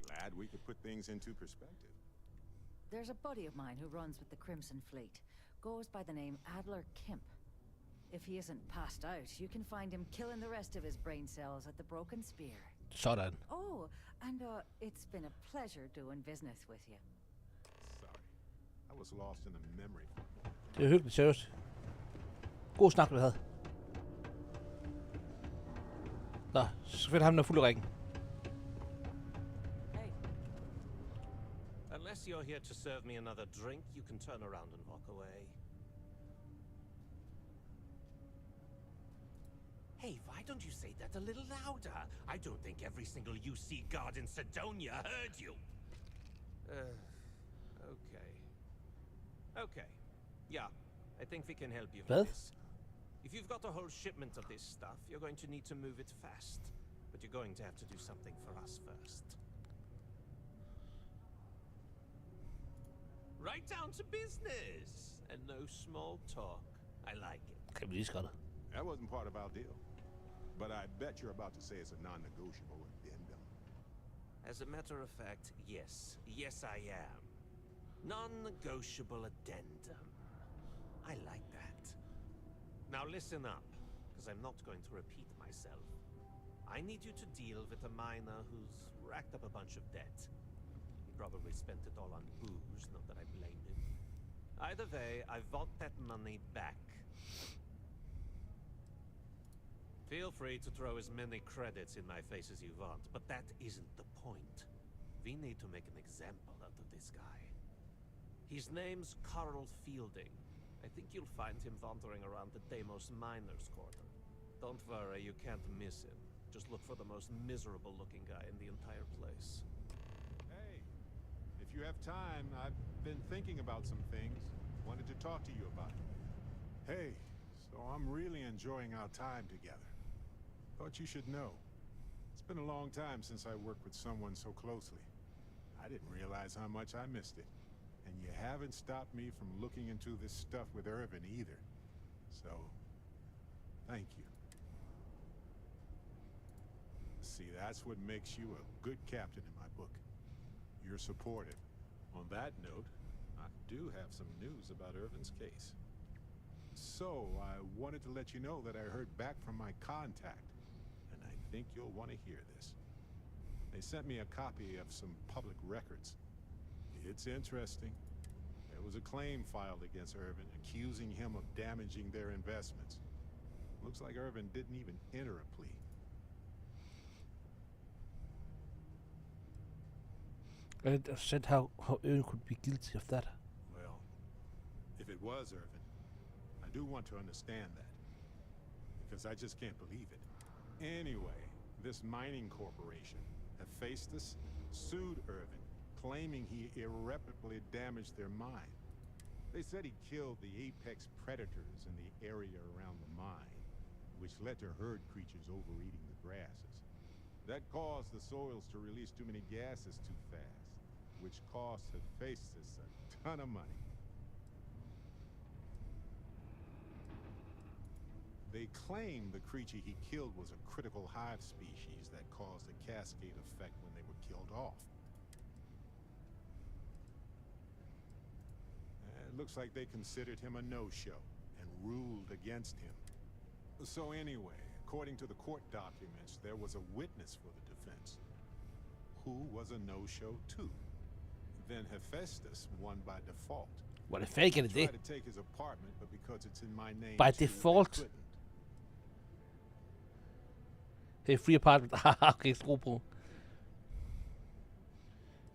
Glad we could put things into perspective. There's a buddy of mine who runs with the Crimson Fleet. Goes by the name Adler Kemp. If he isn't passed out, you can find him killing the rest of his brain cells at the Broken Spear. Sådan. Oh, and it's been a pleasure doing business with you. Sorry. I was lost in the memory. Det er hyggeligt, seriøst. God snak, vi havde. Nå, så finder ham der fuld af rækken. Hey. Unless you're here to serve me another drink, you can turn around and walk away. Hey, why don't you say that a little louder? I don't think every single UC guard in Sidonia heard you. Okay. Okay. Yeah, I think we can help you with this. If you've got a whole shipment of this stuff, you're going to need to move it fast. But you're going to have to do something for us first. Right down to business! And no small talk. I like it. Kan vi lige skrive det? That wasn't part of our deal. But I bet you're about to say it's a non-negotiable addendum. As a matter of fact, yes. Yes, I am. Non-negotiable addendum. I like that. Now listen up, because I'm not going to repeat myself. I need you to deal with a miner who's racked up a bunch of debt. He probably spent it all on booze, not that I blame him. Either way, I want that money back. Feel free to throw as many credits in my face as you want, but that isn't the point. We need to make an example out of this guy. His name's Carl Fielding. I think you'll find him wandering around the Deimos Miners' Quarter. Don't worry, you can't miss him. Just look for the most miserable-looking guy in the entire place. Hey, if you have time, I've been thinking about some things. Wanted to talk to you about it. Hey, so I'm really enjoying our time together. Thought you should know. It's been a long time since I worked with someone so closely. I didn't realize how much I missed it. And you haven't stopped me from looking into this stuff with Irvin either. So, thank you. See, that's what makes you a good captain in my book. You're supportive. On that note, I do have some news about Irvin's case. So, I wanted to let you know that I heard back from my contact. And I think you'll want to hear this. They sent me a copy of some public records. It's interesting. There was a claim filed against Irvin, accusing him of damaging their investments. Looks like Irvin didn't even enter a plea. And said how Irvin could be guilty of that. Well, if it was Irvin, I do want to understand that. Because I just can't believe it. Anyway, this mining corporation, Hephaestus, sued Irvin, claiming he irreparably damaged their mine. They said he killed the apex predators in the area around the mine, which led to herd creatures overeating the grasses. That caused the soils to release too many gases too fast, which cost Hephaestus a ton of money. They claim the creature he killed was a critical hive species that caused a cascade effect when they were killed off. It looks like they considered him a no-show and ruled against him. So anyway, according to the court documents, there was a witness for the defense, who was a no-show too. Then Hephaestus won by default. Hvor det fanden er det? Tried to take his apartment, but because it's in my name, By too, they default? couldn't. Det er free apartment. Okay, tro på.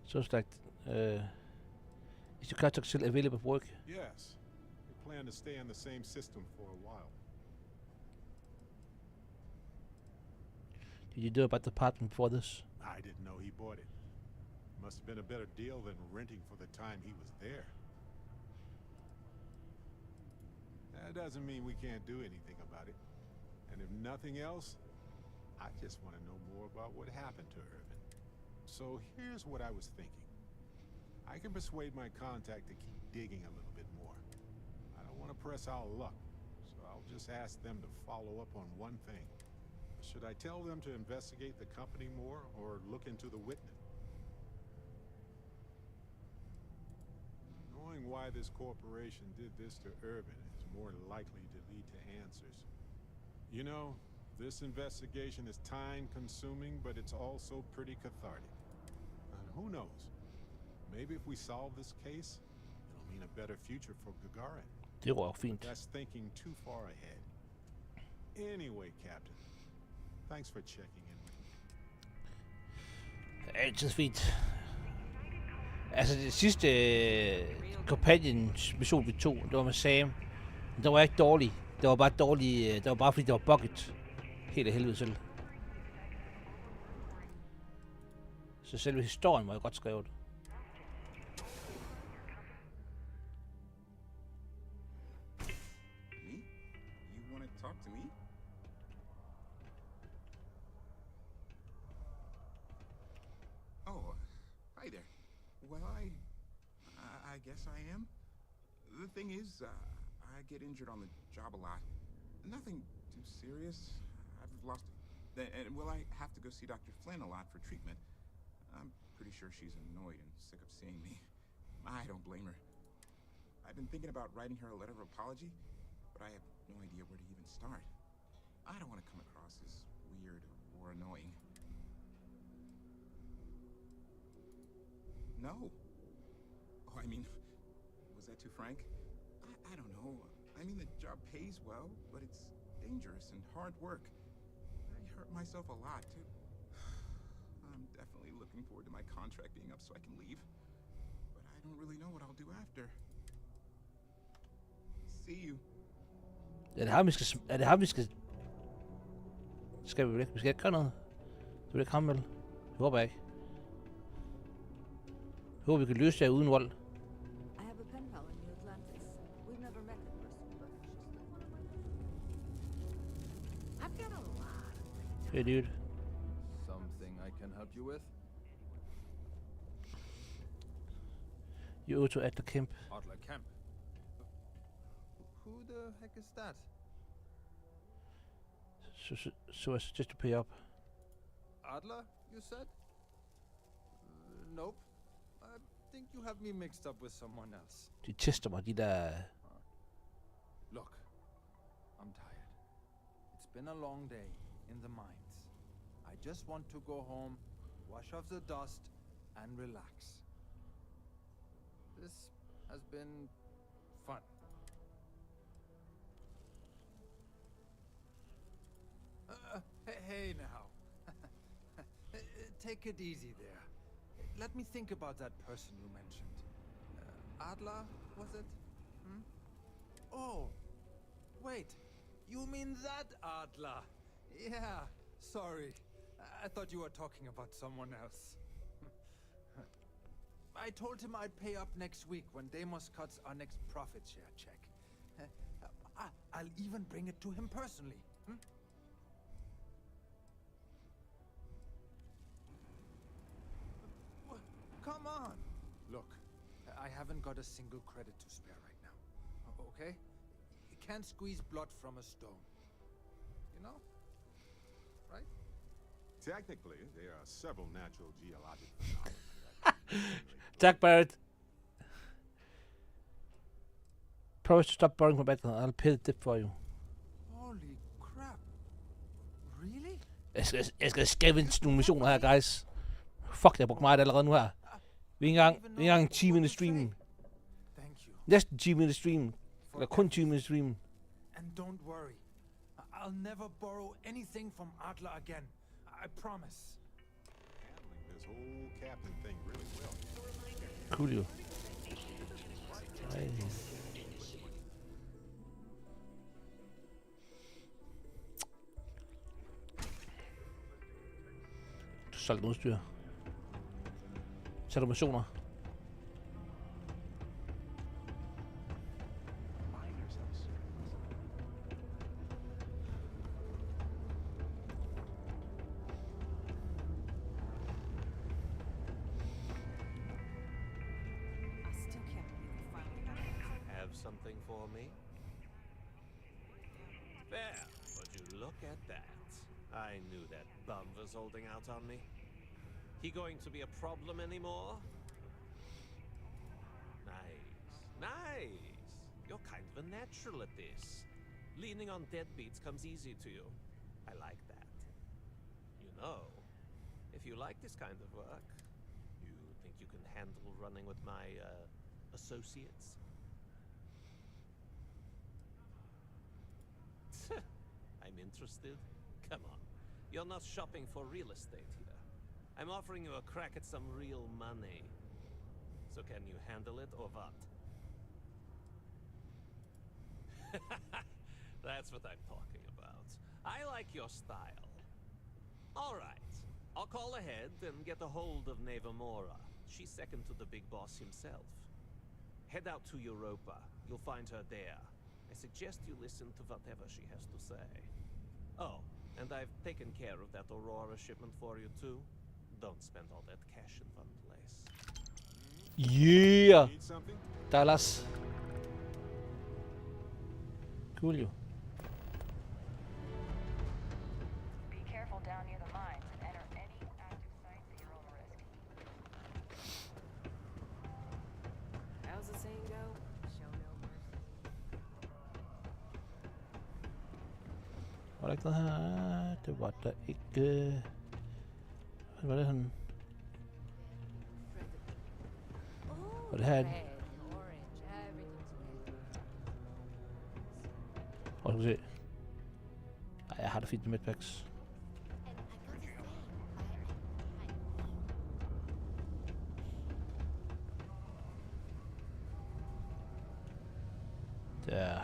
Suspect. Is your contract still available for work? Yes. We plan to stay in the same system for a while. Did you know about the apartment before this? I didn't know he bought it. Must have been a better deal than renting for the time he was there. That doesn't mean we can't do anything about it. And if nothing else, I just want to know more about what happened to Irvin. So here's what I was thinking. I can persuade my contact to keep digging a little bit more. I don't want to press our luck, so I'll just ask them to follow up on one thing. Should I tell them to investigate the company more or look into the witness? why this corporation did this to Urban is more likely to lead to answers. You know, this investigation is time-consuming, but it's also pretty cathartic. And who knows? Maybe if we solve this case, it'll mean a better future for Gagarin. Det var fint. That's thinking too far ahead. Anyway, Captain, thanks for checking in with me. Altid fint. Altså det sidste companions mission vi tog, det var med Sam. Det var ikke dårligt. Det var bare dårligt. Det var bare fordi det var bugget. Helt af helvede selv. Så selve historien var jo godt skrevet. Me? You want to talk to me? Oh, hi there. Well, I guess I am. The thing is, I get injured on the job a lot. Nothing too serious. I've lost it. And, well, I have to go see Dr. Flynn a lot for treatment. I'm pretty sure she's annoyed and sick of seeing me. I don't blame her. I've been thinking about writing her a letter of apology, but I have no idea where to even start. I don't want to come across as weird or annoying. No. Oh, I mean, was that too frank? I don't know. I mean, the job pays well, but it's dangerous and hard work. I hurt myself a lot, too. I'm definitely looking forward to my contract being up so I can leave. But I don't really know what I'll do after. See you. Er det ham, vi skal... Skal vi ikke? Vi skal ikke gøre noget. Det vil ikke ham, vel? Det håber jeg ikke. Jeg håber, vi kan løse det uden vold. I have a pen pal in New Atlantis. We've never met in person, but she's still one of my favorites. I've got a lot of free time. Hey, dude. Something I can help you with? You auto at the camp. Adler Camp. Who the heck is that? So I suggest to pay up. Adler, you said? Nope. I think you have me mixed up with someone else. De tester mig, de der... Look, I'm tired. It's been a long day in the mines. I just want to go home, wash off the dust, and relax. This has been fun. Hey now. Take it easy there. Let me think about that person you mentioned. Adler, was it? Hmm? Oh, wait. You mean that Adler? Yeah, sorry. I thought you were talking about someone else. I told him I'd pay up next week when Deimos cuts our next profit share check. I'll even bring it to him personally. Hmm? Come on! Look, I haven't got a single credit to spare right now. Okay? You can't squeeze blood from a stone. You know? Right? Technically, there are several natural geologic phenomena. Tak, Barrett. Promise to stop borrowing from Batman. I'll pay the tip for you. Holy crap. Really? Jeg skal scavenge nogle missioner her, guys. Fuck, jeg har brugt meget allerede nu her. Vi er ikke engang en time in the stream. Næsten en time in the stream. Eller kun en time in the stream. And don't worry. I'll never borrow anything from Adler again. I promise. Handling this whole captain thing really well. Cool, jo. Ej. Du solgte udstyr. Tager du missioner? Something for me? There, would you look at that? I knew that bum was holding out on me. He going to be a problem anymore? Nice. a natural at this. Leaning on deadbeats comes easy to you. I like that. You know, if you like this kind of work, you think you can handle running with my, associates? I'm interested. Come on. You're not shopping for real estate here. I'm offering you a crack at some real money. So can you handle it or what? That's what I'm talking about. I like your style. All right. I'll call ahead and get a hold of Nevamora. She's second to the big boss himself. Head out to Europa. You'll find her there. I suggest you listen to whatever she has to say. Oh, and I've taken care of that Aurora shipment for you too. Don't spend all that cash in one place. Yeah! Need something? Dallas. Cool jo. Be careful down near the mines and enter any active sites at your own risk. How's the saying go? Show no mercy. Var der ikke noget her? Det var der ikke. Hvad var det han? Var det her? Red, orange, everything's red. Skal vi se. Nej, jeg har det fint med medpacks. Der.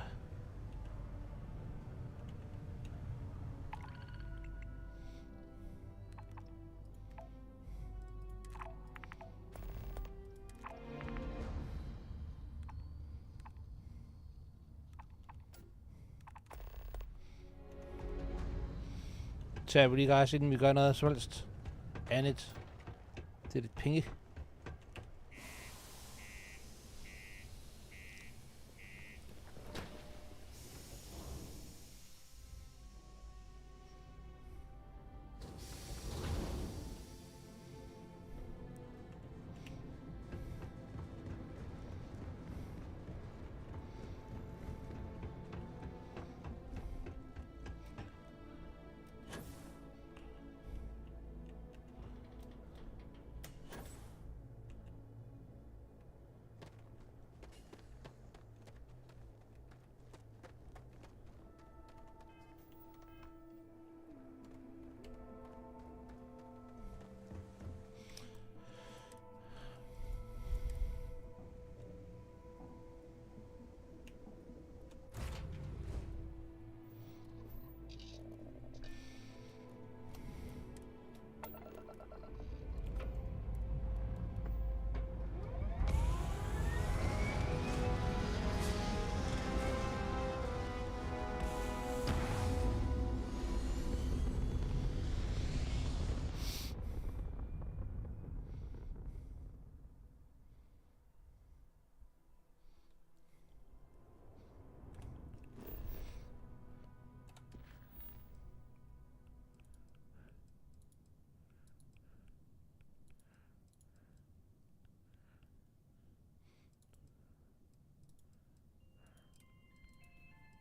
Tager vi lige guys, inden vi gør noget som helst andet. Det er lidt penge.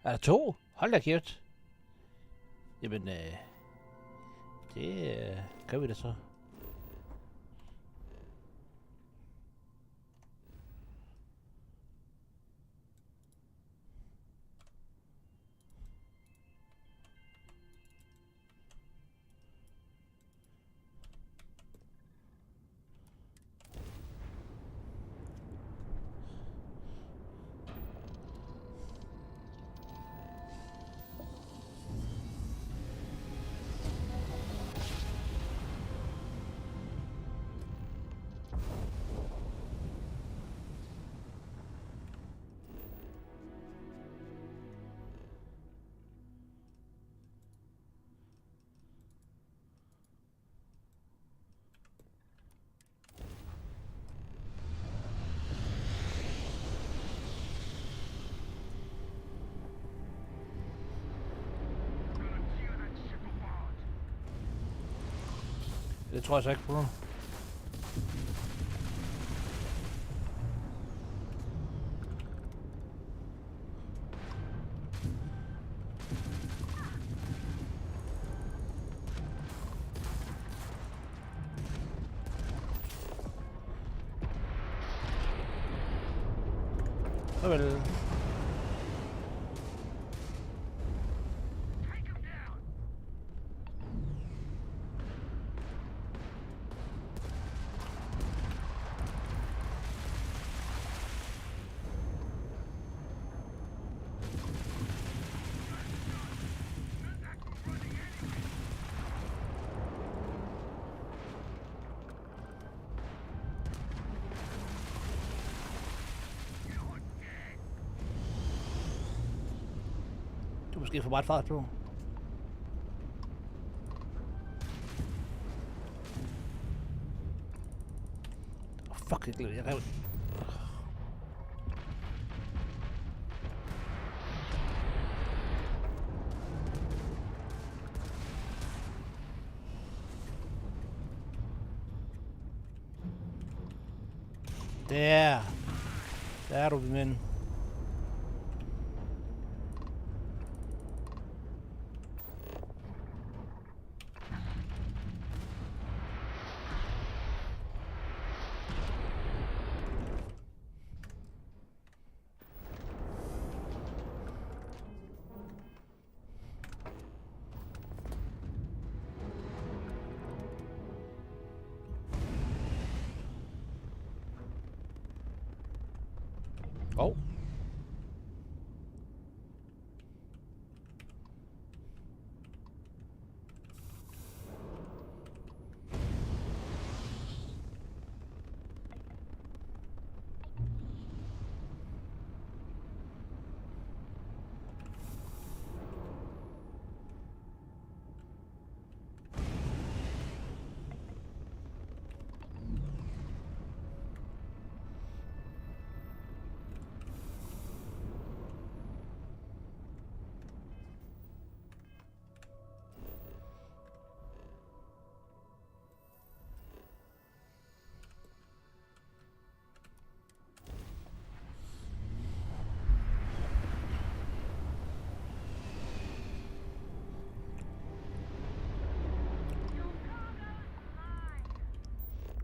Er der 2? Hold da kæft. Jamen, det gør vi da så. Det tror jeg så ikke på. Farvel. Du måske for meget fart på. Fuck, jeg rev. Der er du, men. Oh.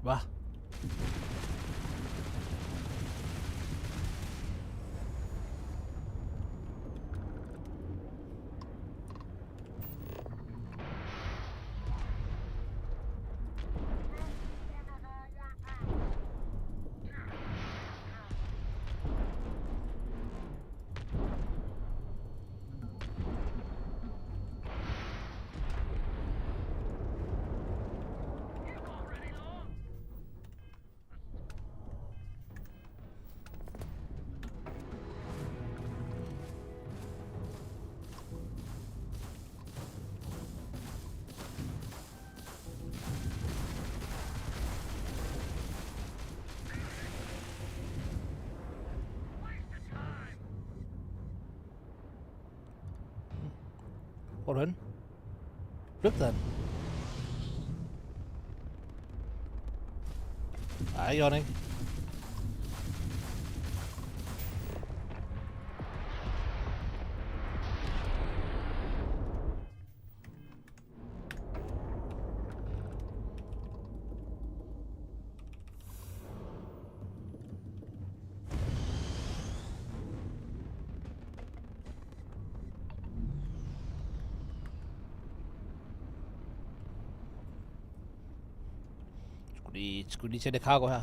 Hvad? Hvor er du henne? Løb den. Nej, jeg gjorde den ikke. Skulle lige til det cargo her.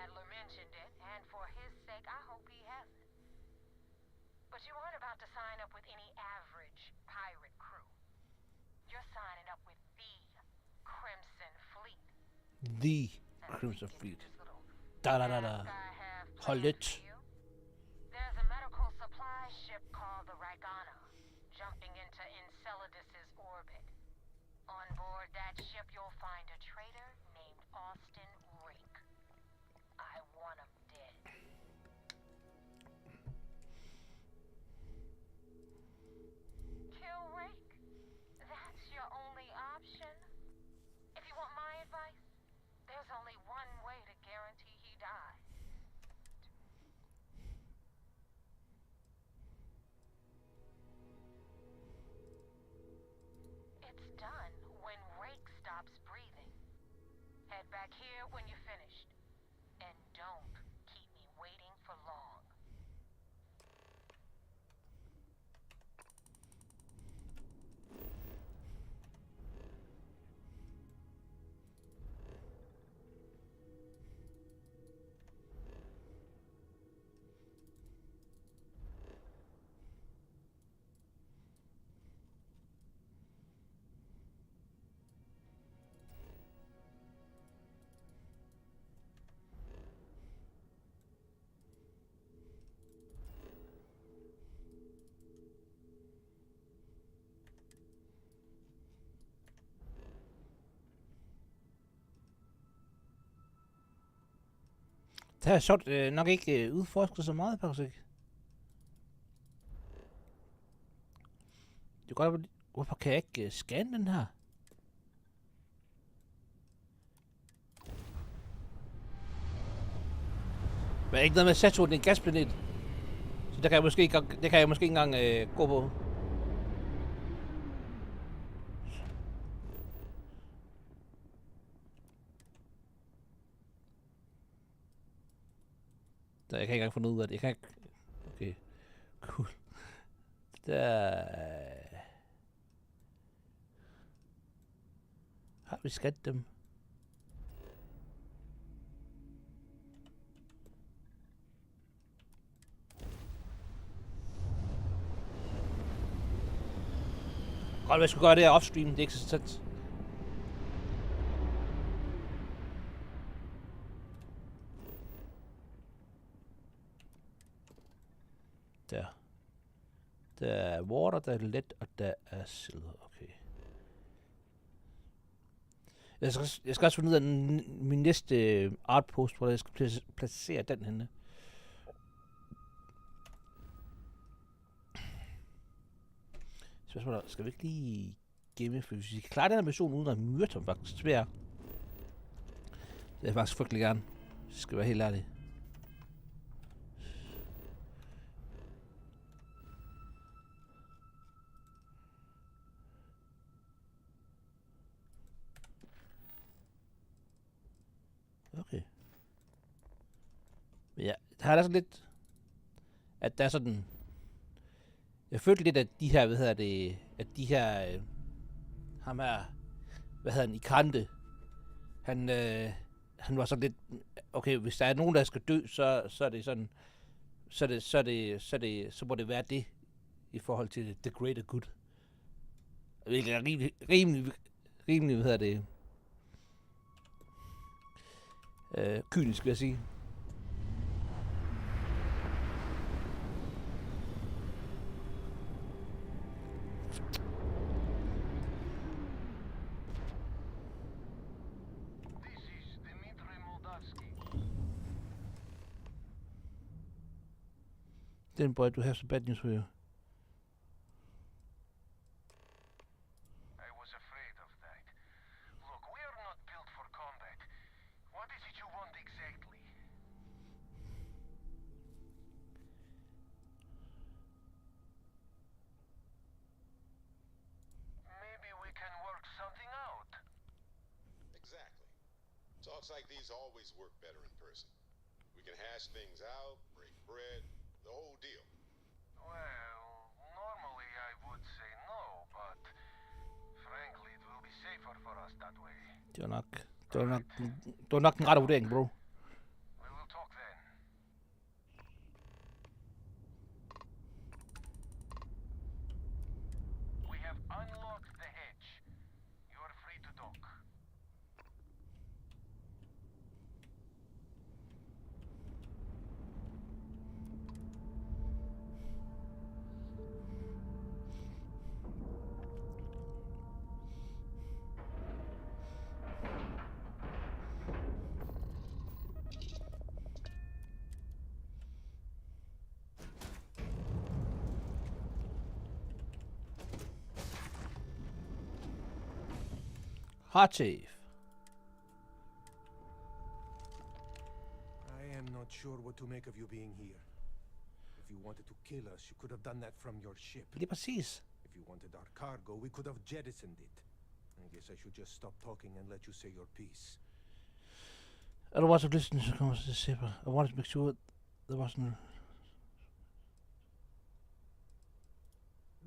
Adler mentioned it, and for his sake, I hope he hasn't. But you aren't about to sign up with any average pirate crew. You're signing up with the Crimson Fleet. The Crimson Fleet. Da. Hold it. There's a medical supply ship called the Ragana, jumping into Enceladus's orbit. On board that ship, you'll find a traitor named Austin Rake. I want him dead. Kill Rake? That's your only option? If you want my advice, there's only one way to guarantee he dies. It's done when Rake stops breathing. Head back here when you're finished. And don't keep me waiting for long. Det her er sjovt, nok ikke udforsket så meget, faktisk. Det er godt, hvorfor kan jeg ikke scanne den her? Men ikke noget med Saturn, det er en gasplanet. Så der kan jeg måske ikke engang gå på. Der, jeg kan ikke engang finde ud af det. Jeg kan ikke... Okay. Cool. Der... Har vi scannet dem? Godt, hvad skulle gøre det her off-stream, det er ikke så tæt. Der. Der er water, der er let, og der er silver. Okay. Jeg skal også finde ud af min næste outpost, hvor jeg skal placere den henne. Spørgsmålet, skal vi ikke lige gemme, for hvis vi kan klare den her mission uden at myrde ham faktisk svært. Det er faktisk frygtelig gerne. Det skal være helt ærlig. Okay. Ja, der er sådan lidt, at der er sådan, jeg følte lidt, at de her, at de her, ham her, Ikante, han var sådan lidt, okay, hvis der er nogen, der skal dø, så er det sådan, så må det være det, i forhold til the greater good. Det er rimelig, kynisk, vil jeg sige. Then, boy, do have some bad news for you. I was afraid of that. Look, we are not built for combat. What is it you want exactly? Maybe we can work something out. Exactly. Talks like these always work better in person. We can hash things out, break bread, the whole deal. Well, normally I would say no, but frankly it will be safer for us that way. Det var nok en ret vurdering, bro. We'll Party. I am not sure what to make of you being here. If you wanted to kill us, you could have done that from your ship. Lige præcis. If you wanted our cargo, we could have jettisoned it. I guess I should just stop talking and let you say your piece. I don't want to listen to the ship. I wanted to make sure there wasn't...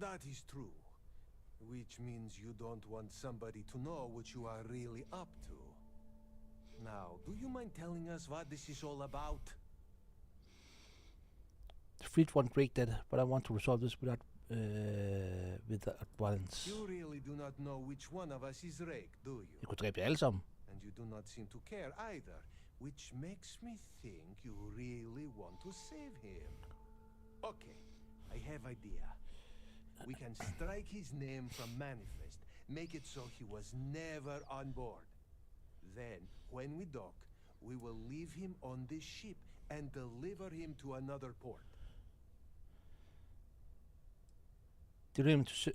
That is true. Which means you don't want somebody to know what you are really up to. Now, do you mind telling us what this is all about? The fleet won't break that, but I want to resolve this without violence. You really do not know which one of us is Rake, do you? Jeg kunne dræbe jer alle sammen. And you do not seem to care either, which makes me think you really want to save him. Okay, I have idea. We can strike his name from Manifest, make it so he was never on board. Then, when we dock, we will leave him on this ship and deliver him to another port. Deliver him to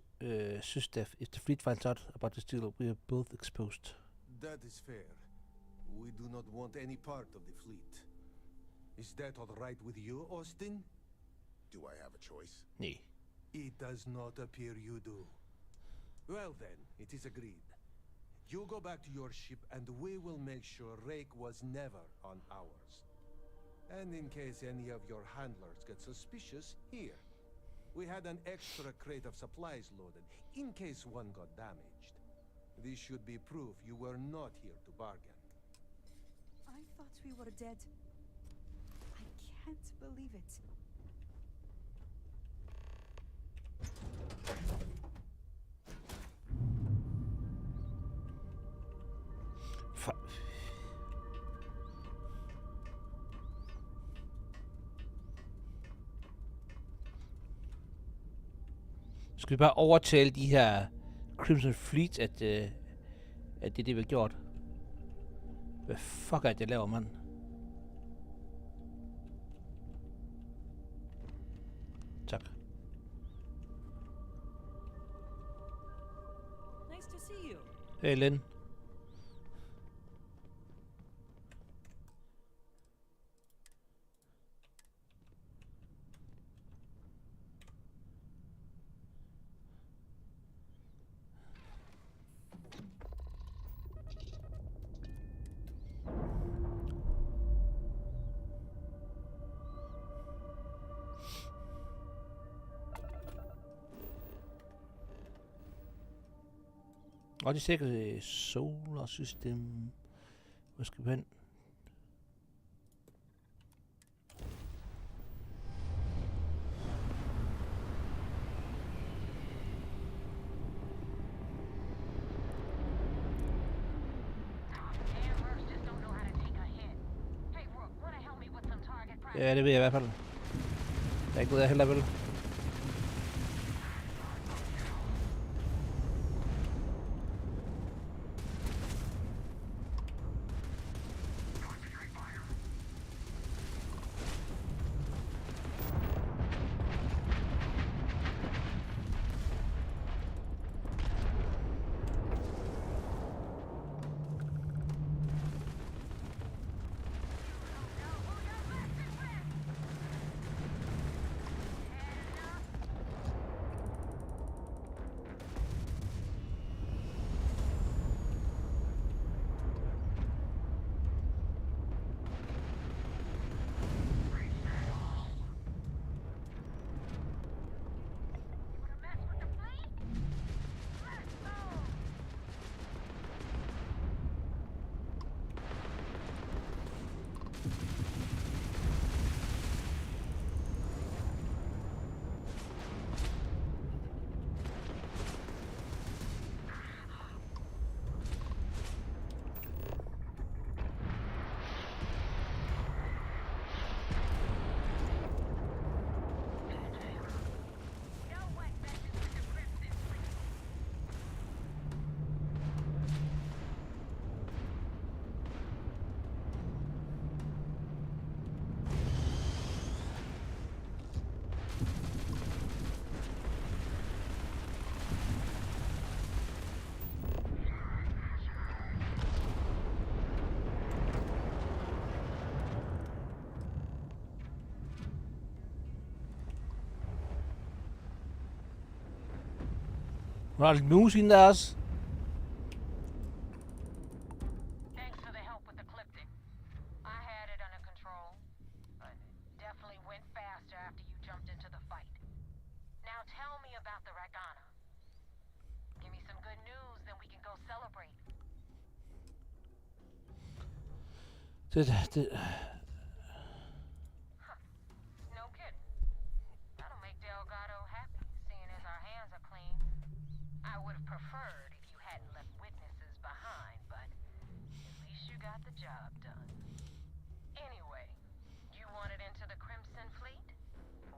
Systef. If the fleet finds out about this deal, we are both exposed. That is fair. We do not want any part of the fleet. Is that all right with you, Austin? Do I have a choice? Nee. It does not appear you do. Well then, it is agreed. You go back to your ship and we will make sure Rake was never on ours. And in case any of your handlers get suspicious, here. We had an extra crate of supplies loaded, in case one got damaged. This should be proof you were not here to bargain. I thought we were dead. I can't believe it. Skal vi bare overtale de her Crimson Fleet, at det er det, vi har gjort? Hvad fuck er det, jeg laver, mand? Tak. Nice to see you. Hey, Lynn. Og det er sikkert solar system. Hvor skal vi hen? Ja, det ved jeg i hvert fald. Der er ikke noget, jeg heller vil. Hun har lidt mus inde der også. Thanks for the help with the cryptic. I had it under control, but it definitely went faster after you jumped into the fight. Now tell me about the Ragana. Give me some good news, then we can go celebrate. Det. No kidding. That'll make Delgado happy, seeing as our hands are clean. I would have preferred if you hadn't left witnesses behind, but at least you got the job done. Anyway, you wanted into the Crimson Fleet?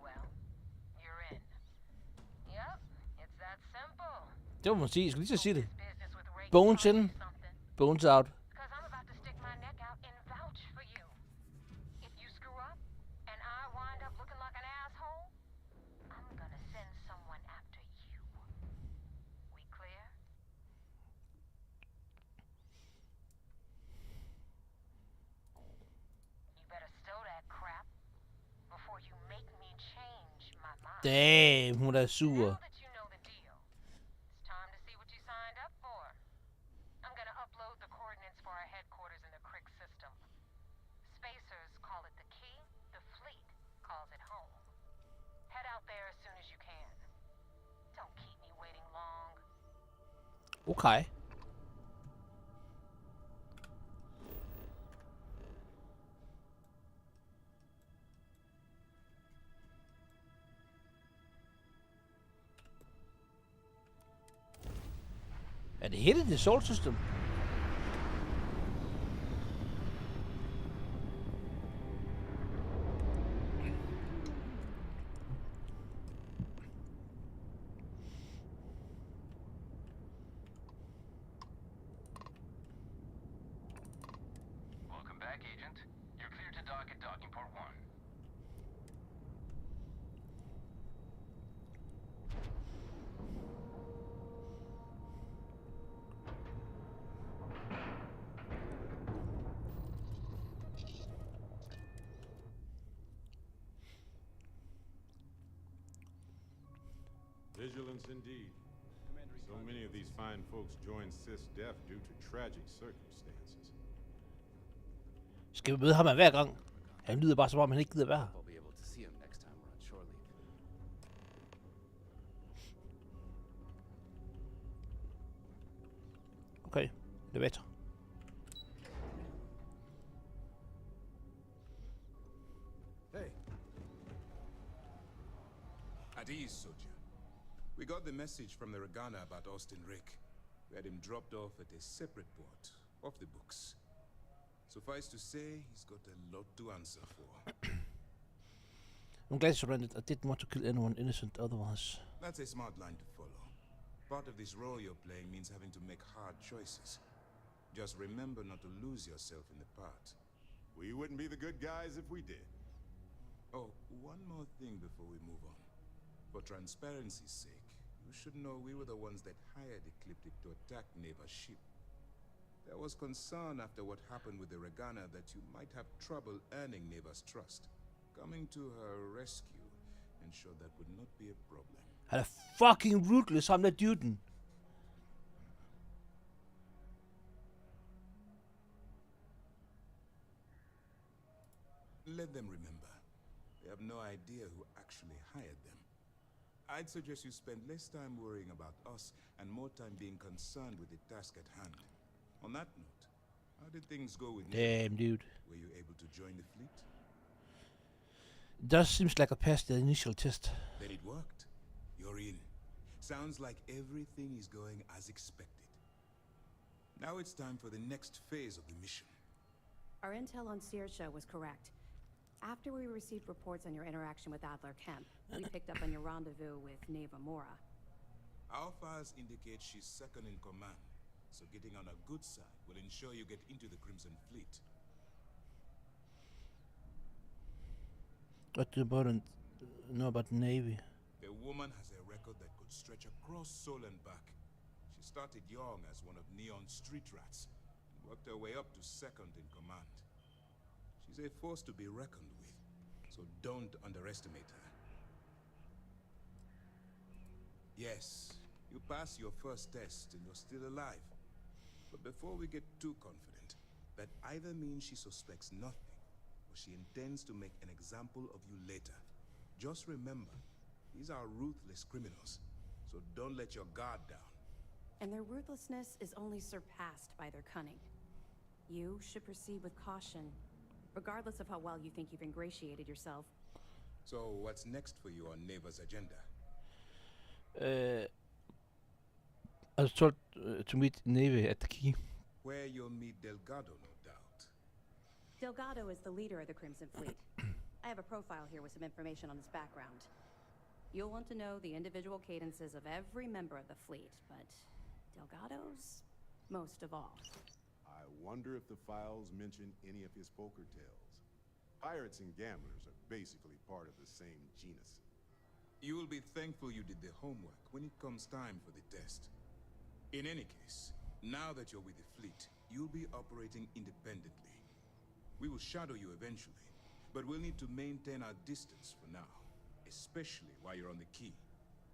Well, you're in. Yep, it's that simple. Det må man sige. Jeg skulle lige til at sige det. Bones in. Bones out. Because I'm about to stick my neck out and vouch for you. If you screw up, and I wind up looking like an asshole, I'm gonna send someone after you. We clear? You better stow that crap before you make me change my mind. Damn, hun er sur. Now that you know the deal, it's time to see what you signed up for. I'm gonna upload the coordinates for our headquarters in the Crick system. Spacers call it the key, the fleet calls it home. Head out there as soon as you can. Don't keep me waiting long. Okay. Er det hele det Sol System? Welcome back, Agent. You're clear to dock at docking port 1. Vigilance indeed. So many of these fine folks joined Sys-Def due to tragic circumstances. Skal vi møde ham hver gang? Han lyder bare som om han ikke gider være her. We'll be able to see him next time we're on shore leave. Okay, det vet jeg. Hey. At ease, soldier. We got the message from the Ragana about Austin Rick. We had him dropped off at a separate port, off the books. Suffice to say, he's got a lot to answer for. I'm glad you surrendered. I didn't want to kill anyone innocent otherwise. That's a smart line to follow. Part of this role you're playing means having to make hard choices. Just remember not to lose yourself in the part. We wouldn't be the good guys if we did. Oh, one more thing before we move on. For transparency's sake, you should know we were the ones that hired Ecliptic to attack Neva's ship. There was concern after what happened with the Ragana that you might have trouble earning Neva's trust. Coming to her rescue ensured that would not be a problem. Han er fucking ruthless, ham der duden. Let them remember. They have no idea who actually hired them. I'd suggest you spend less time worrying about us and more time being concerned with the task at hand. On that note, how did things go with Damn, dude. Were you able to join the fleet? It does seems like I passed the initial test. Then it worked. You're in. Sounds like everything is going as expected. Now it's time for the next phase of the mission. Our intel on Saoirse was correct. After we received reports on your interaction with Adler Kemp, we picked up on your rendezvous with Neva Mora. Our files indicate she's second in command, so getting on a good side will ensure you get into the Crimson Fleet. What do you know about the Navy? The woman has a record that could stretch across Sol and back. She started young as one of Neon's street rats, and worked her way up to second in command. She's a force to be reckoned with, so don't underestimate her. Yes, You pass your first test and you're still alive. But before we get too confident, that either means she suspects nothing, or she intends to make an example of you later. Just remember, these are ruthless criminals, so don't let your guard down. And their ruthlessness is only surpassed by their cunning. You should proceed with caution, regardless of how well you think you've ingratiated yourself. So what's next for you on Neva's agenda? I was told to meet Neve at the key. Where you'll meet Delgado, no doubt. Delgado is the leader of the Crimson Fleet. I have a profile here with some information on his background. You'll want to know the individual cadences of every member of the fleet, but Delgado's most of all. I wonder if the files mention any of his poker tales. Pirates and gamblers are basically part of the same genus. You will be thankful you did the homework when it comes time for the test. In any case, now that you're with the fleet, you'll be operating independently. We will shadow you eventually, but we'll need to maintain our distance for now, especially while you're on the key.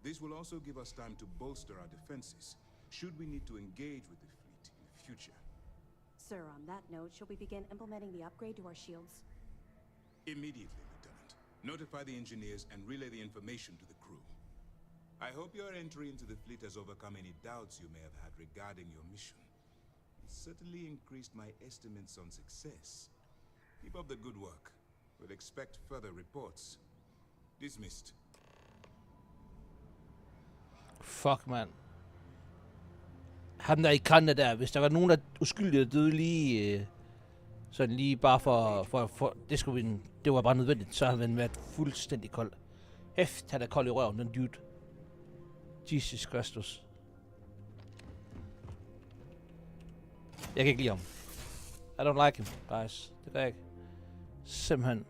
This will also give us time to bolster our defenses, should we need to engage with the fleet in the future. Sir, on that note, shall we begin implementing the upgrade to our shields? Immediately, Lieutenant. Notify the engineers and relay the information to the crew. I hope your entry into the fleet has overcome any doubts you may have had regarding your mission. It certainly increased my estimates on success. Keep up the good work. We'll expect further reports. Dismissed. Fuck, mand. Ham der i kanten der, hvis der var nogen, der uskyldige døde lige... sådan lige bare for det var bare nødvendigt, så havde han været fuldstændig kold. Hæft, han er kold i røven, den dude. Jesus Christus. Jeg kan ikke lide ham. I don't like him, guys. Det gør jeg ikke. Simpelthen.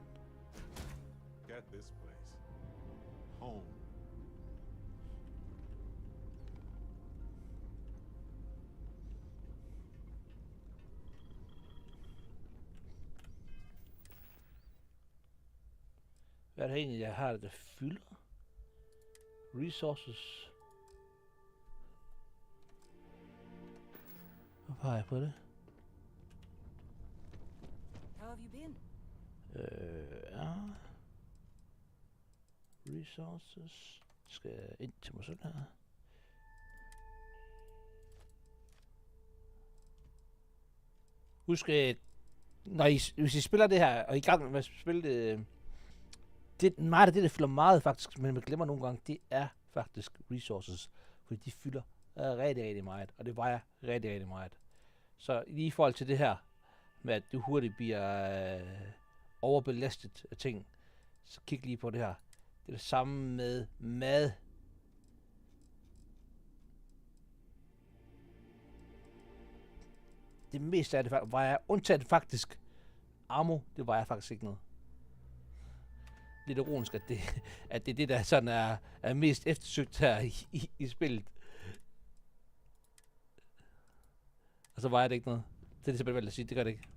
Get this place. Home. Hvad er det egentlig, jeg har, der fylder? Resources. Hvor peger jeg på det? How have you been? Ja. Resources. Skal jeg ind til mig selv her? Husk, hvis I spiller det her, og I er i gang med at spille det, det meget af det, der fylder meget faktisk, men man glemmer nogle gange, det er faktisk resources, fordi de fylder rigtig, rigtig meget, og det vejer rigtig, rigtig meget. Så lige i forhold til det her, med at du hurtigt bliver overbelastet af ting, så kig lige på det her. Det er det samme med mad. Det meste af det vejer, undtaget faktisk ammo, det vejer faktisk ikke noget. Lidt ironisk, at det er det, der sådan er mest eftersøgt her i spillet. Og så vejer det ikke noget. Det er det simpelthen valgt at sige, det gør det ikke.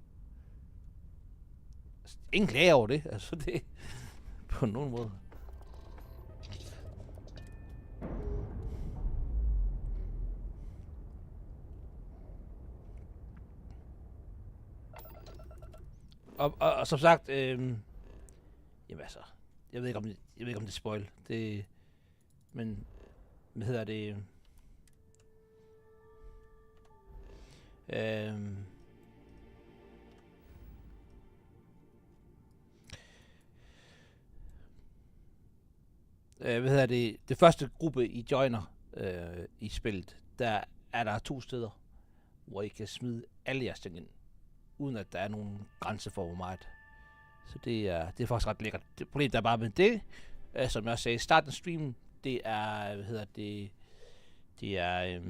Ingen klager over det, altså det på nogen måde. Og som sagt, jamen altså, jeg ved ikke om det er spoil. Det, men hvad hedder det? Hvad hedder det? Det første gruppe I joiner i spillet, der er der 2 steder, hvor I kan smide alle jeres ting ind, uden at der er nogen grænse for hvor meget. Så det er faktisk ret lækkert. Det problem der er bare med det, som jeg også sagde i starten af streamen, det er, hvad hedder det, det er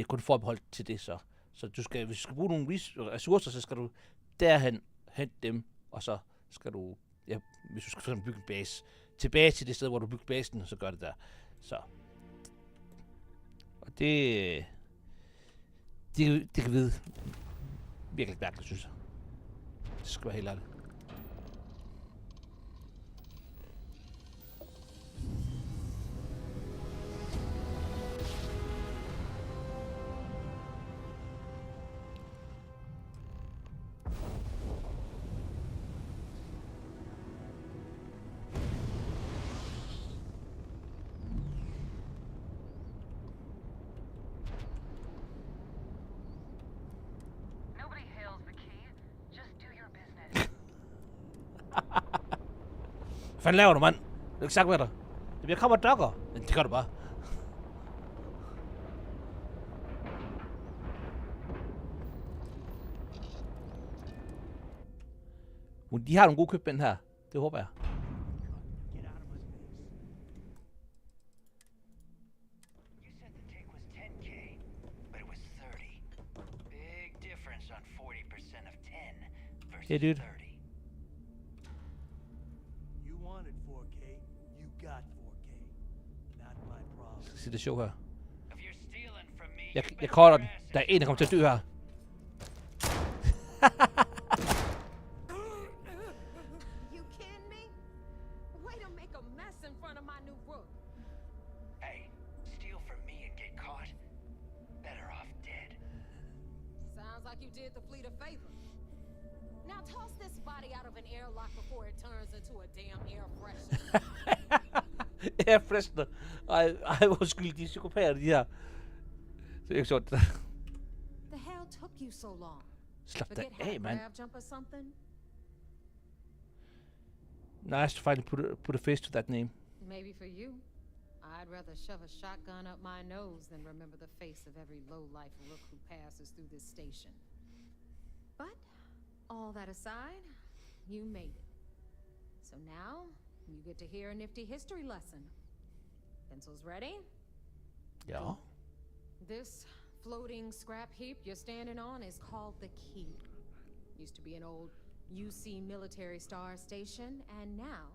kun forbeholdt til det så. Så hvis du skal bruge nogle ressourcer, så skal du derhen hente dem, og så skal du, ja, hvis du skal for eksempel bygge en base, tilbage til det sted, hvor du bygger basen, så gør det der. Så. Og det kan vide virkelig mærkeligt, synes jeg. Det skal være helt ærligt. Hvad fanden laver du, mand? Det er ikke sagt med dig. Det bliver kommer og dukker. Men det gør du bare. Men de har nogle gode købmænd her. Det håber jeg. Hey, dude. You wanted 4K, you got 4K. Not my problem. Se det show her. Jeg korter den. Der er en, der kommer til at dø her. You kidding me? Way to make a mess in front of my new rook. Hey, steal from me and get caught. Better off dead. Sounds like you did the fleet a favor. Now toss this body out of an airlock before it turns into a damn air freshener. Air freshener. Ej, hvor skyld, de psykopater, de her. Så det er ikke sjovt. The hell took you so long? Slap dig Forget how af, to man. grav jump or something? Nice to finally put a face to that name. Maybe for you. I'd rather shove a shotgun up my nose than remember the face of every low-life rook who passes through this station. But, all that aside, you made it. So now, you get to hear a nifty history lesson. Pencils ready? Ja. This floating scrap heap you're standing on is called the Key. Used to be an old UC military star station, and now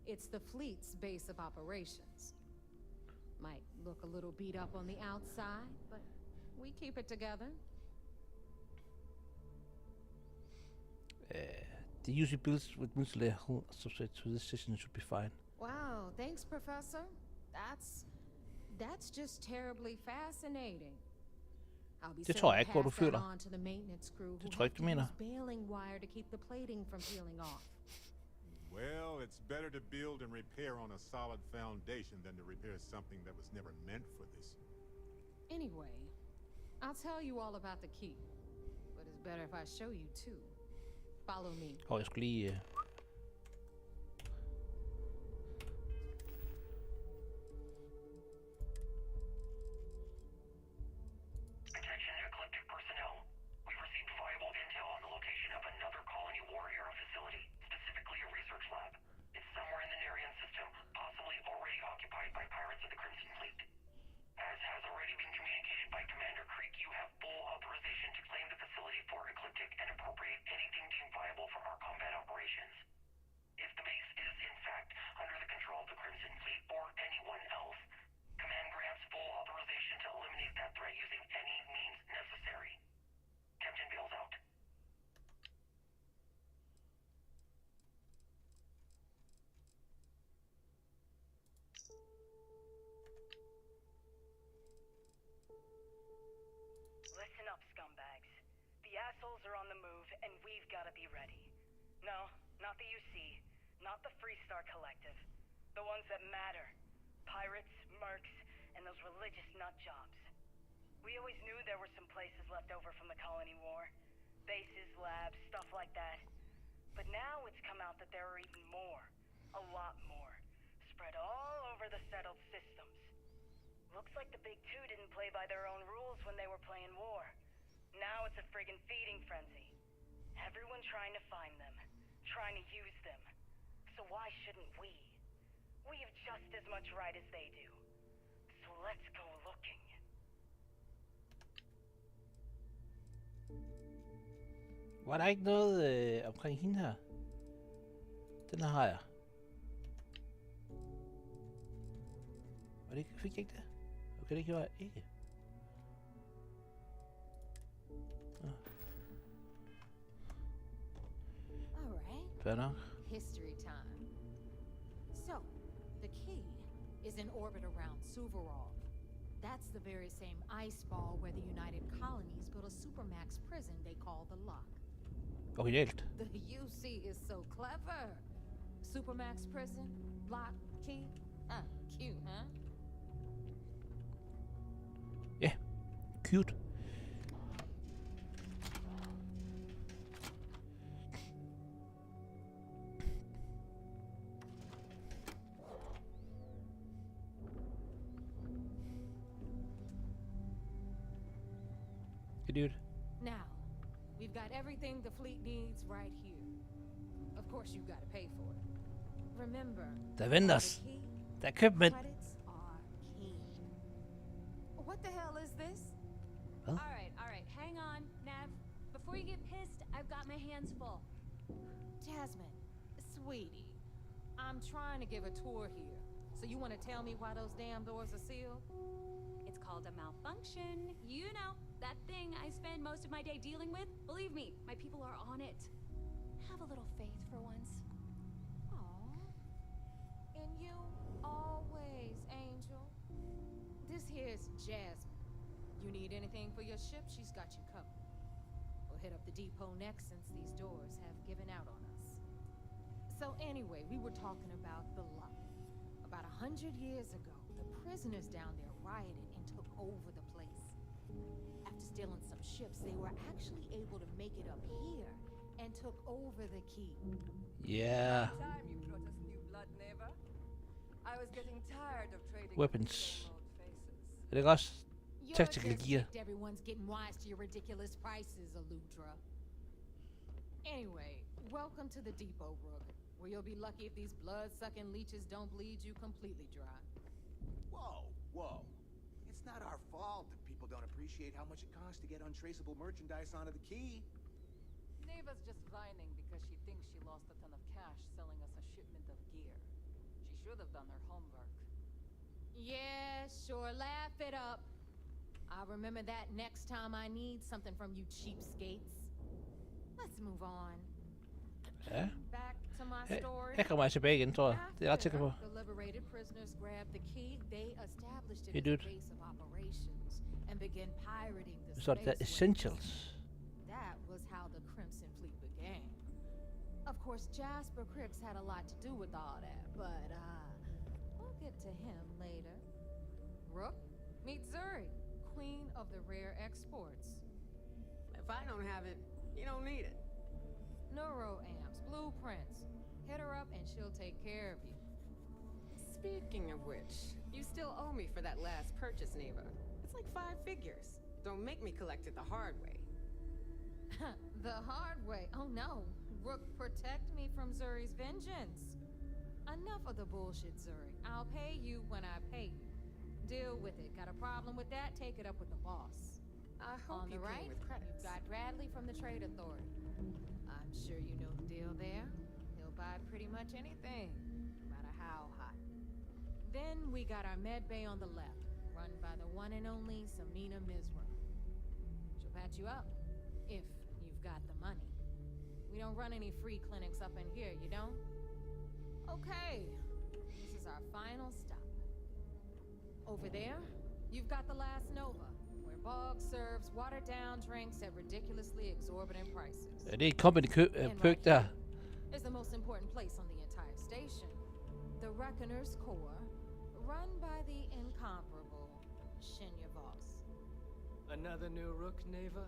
it's the fleet's base of operations. Might look a little beat up on the outside, but we keep it together. The usually builds with multi-layer hull substrate to this system should be fine. Wow, thanks, Professor. That's just terribly fascinating. I'll be Det tror jeg ikke, hvor du pass that føler. on to the maintenance crew Det who tror jeg ikke, du have to mener. use baling wire to keep the plating from peeling off. Well, it's better to build and repair on a solid foundation than to repair something that was never meant for this. Anyway, I'll tell you all about the key, but it's better if I show you too. Follow me. Jeg skulle lige... Attention Ecliptic personnel. We've received viable intel on the location of another colony war era facility, specifically a research lab. It's somewhere in the Nerian system, possibly already occupied by pirates of the Crimson Fleet. As has already been communicated by Commander Creek, you have full authorization to claim the facility for Ecliptic and appropriate anything deemed viable for our combat operations. If the base is, in fact, under the control of the Crimson Fleet or anyone else, Command grants full authorization to eliminate that threat using any means necessary. Captain Bale's out. Listen up, scumbags. The assholes are on the move, and we've got to be ready. No, not the UC, not the Freestar Collective. The ones that matter. Pirates, mercs, and those religious nut jobs. We always knew there were some places left over from the colony war. Bases, labs, stuff like that. But now it's come out that there are even more. A lot more. Spread all over the settled systems. Looks like the Big Two didn't play by their own rules when they were playing war. Now it's a friggin' feeding frenzy. Everyone trying to find them. Trying to use them. So why shouldn't we? We have just as much right as they do. So let's go looking. Var der ikke noget omkring hende her? Den her har jeg. Var det ikke, fik jeg ikke det? Okay, det gjorde jeg ikke. All right. Fair nok. History time. So, the key is in orbit around Suvorov. That's the very same ice ball where the United Colonies built a supermax prison they call the Lock. Originalt. The UC is so clever. Supermax prison, lock, key. Cute, huh? Ja, cute. Hey, dude. Now, we've got everything the fleet needs right here. Of course, you gotta pay for it. Remember, Der venter os. Der er købmænd. credits are king. What the hell is this? Hvad? All right, hang on, Nav. Before you get pissed, I've got my hands full. Jasmine, sweetie, I'm trying to give a tour here. So you want to tell me why those damn doors are sealed? It's called a malfunction. You know, that thing I spend most of my day dealing with. Believe me, my people are on it. Have a little faith for once. Aw. And you always, Angel. This here's Jasmine. You need anything for your ship, she's got you covered. We'll hit up the depot next since these doors have given out on us. So anyway, we were talking about the lot. About 100 years ago, the prisoners down there rioted and took over the place. After stealing some ships, they were actually able to make it up here and took over the key. Yeah. Time you brought us new blood, Neva. I was getting tired of trading Weapons. with the same old faces. Er det ikke også tactical gear? Everyone's getting wise to your ridiculous prices, Aludra. Anyway, welcome to the depot, Rook, where you'll be lucky if these blood-sucking leeches don't bleed you completely dry. Whoa. It's not our fault that people don't appreciate how much it costs to get untraceable merchandise onto the key. Neva's just whining because she thinks she lost a ton of cash selling us a shipment of gear. She should have done her homework. Yeah, sure, laugh it up. I'll remember that next time I need something from you cheapskates. Let's move on. Ja. Back to my story. Her kommer jeg tilbage igen, tror jeg. Det er jeg ret sikker på. The liberated prisoners grabbed the key. They established it Hey, as dude. a base of operations and began pirating the Så er det der space essentials. That was how the Crimson Fleet began. Of course, Jasper Cricks had a lot to do with all that, but we'll get to him later. Rook, meet Zuri, queen of the rare exports. If I don't have it, you don't need it. Neuroamps, blueprints. Hit her up and she'll take care of you. Speaking of which, you still owe me for that last purchase, Neva. It's like 5 figures. Don't make me collect it the hard way. The hard way? Oh no. Rook, protect me from Zuri's vengeance. Enough of the bullshit, Zuri. I'll pay you when I pay you. Deal with it. Got a problem with that? Take it up with the boss. I hope On the you pay right, with credits. you've got Bradley from the Trade Authority. I'm sure you know the deal there. He'll buy pretty much anything, no matter how hot. Then we got our med bay on the left, run by the one and only Samina Mizra. She'll patch you up, if you've got the money. We don't run any free clinics up in here, you don't? Okay, this is our final stop. Over there, you've got the last Nova, where Bog serves watered-down drinks at ridiculously exorbitant prices. Er det en company perk der? Is the most important place on the entire station. The Reckoner's Core, run by the incomparable Shinya Voss. Another new Rook, Neva?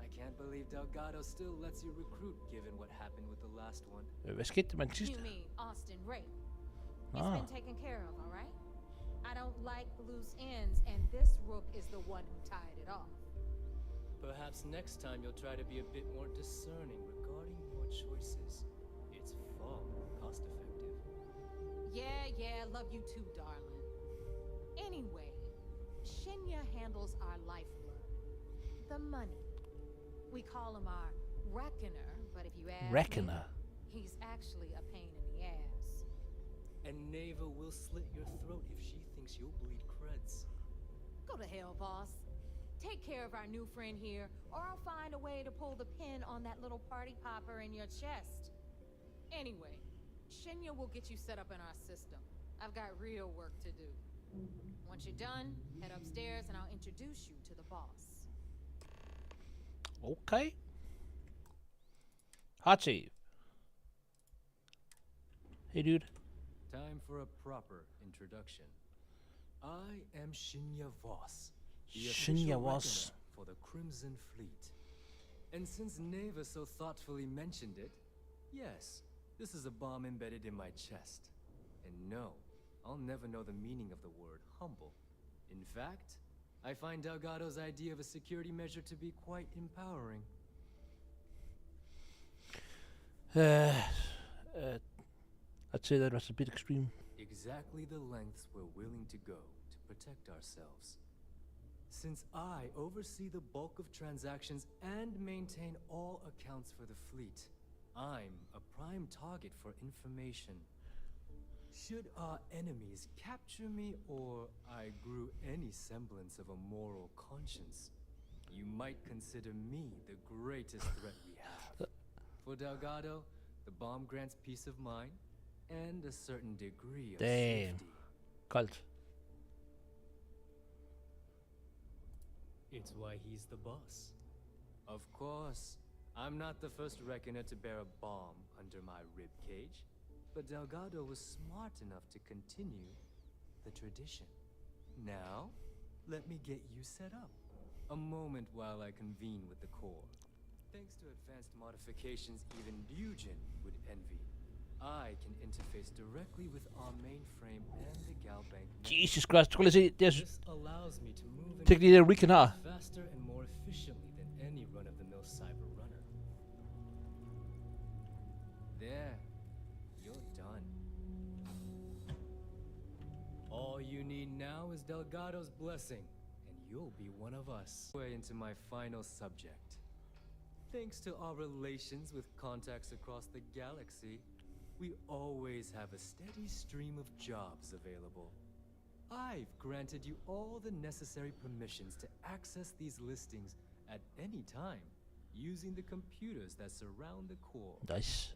I can't believe Delgado still lets you recruit, given what happened with the last one. Hvad skete der med den sidste? You mean Austin Ray? It's been taken care of, all right? I don't like loose ends, and this Rook is the one who tied it off. Perhaps next time you'll try to be a bit more discerning regarding your choices. It's far more cost-effective. Yeah, love you too, darling. Anyway, Shinya handles our lifeblood. The money. We call him our Reckoner, but if you ask Reckoner. me, he's actually a pain in the ass. And Neva will slit your throat if she thinks you'll bleed creds. Go to hell, boss. Take care of our new friend here, or I'll find a way to pull the pin on that little party popper in your chest. Anyway, Shinya will get you set up in our system. I've got real work to do. Once you're done, head upstairs and I'll introduce you to the boss. Okay. Hot save. Hey, dude. Time for a proper introduction. I am Shinya Voss, the Shinya official Voss. reckoner for the Crimson Fleet. And since Neva so thoughtfully mentioned it, yes, this is a bomb embedded in my chest. And no, I'll never know the meaning of the word humble. In fact, I find Delgado's idea of a security measure to be quite empowering. I'd say that was a bit extreme. Exactly the lengths we're willing to go to protect ourselves. Since I oversee the bulk of transactions and maintain all accounts for the fleet, I'm a prime target for information. Should our enemies capture me or I grew any semblance of a moral conscience, you might consider me the greatest threat we have. For Delgado, the bomb grants peace of mind and a certain degree of safety. Koldt. It's why he's the boss. Of course, I'm not the first reckoner to bear a bomb under my ribcage, but Delgado was smart enough to continue the tradition. Now, let me get you set up. A moment while I convene with the core. Thanks to advanced modifications even Ryujin would envy, I can interface directly with our mainframe and the Galbank. Jesus Christ, du kan lige se, det er This allows me to move det er lige det Rick har. faster and more efficiently than any run-of-the-mill cyber runner. There, you're done. All you need now is Delgado's blessing, and you'll be one of us. Way into my final subject. Thanks to our relations with contacts across the galaxy, we always have a steady stream of jobs available. I've granted you all the necessary permissions to access these listings at any time, using the computers that surround the core. Nice.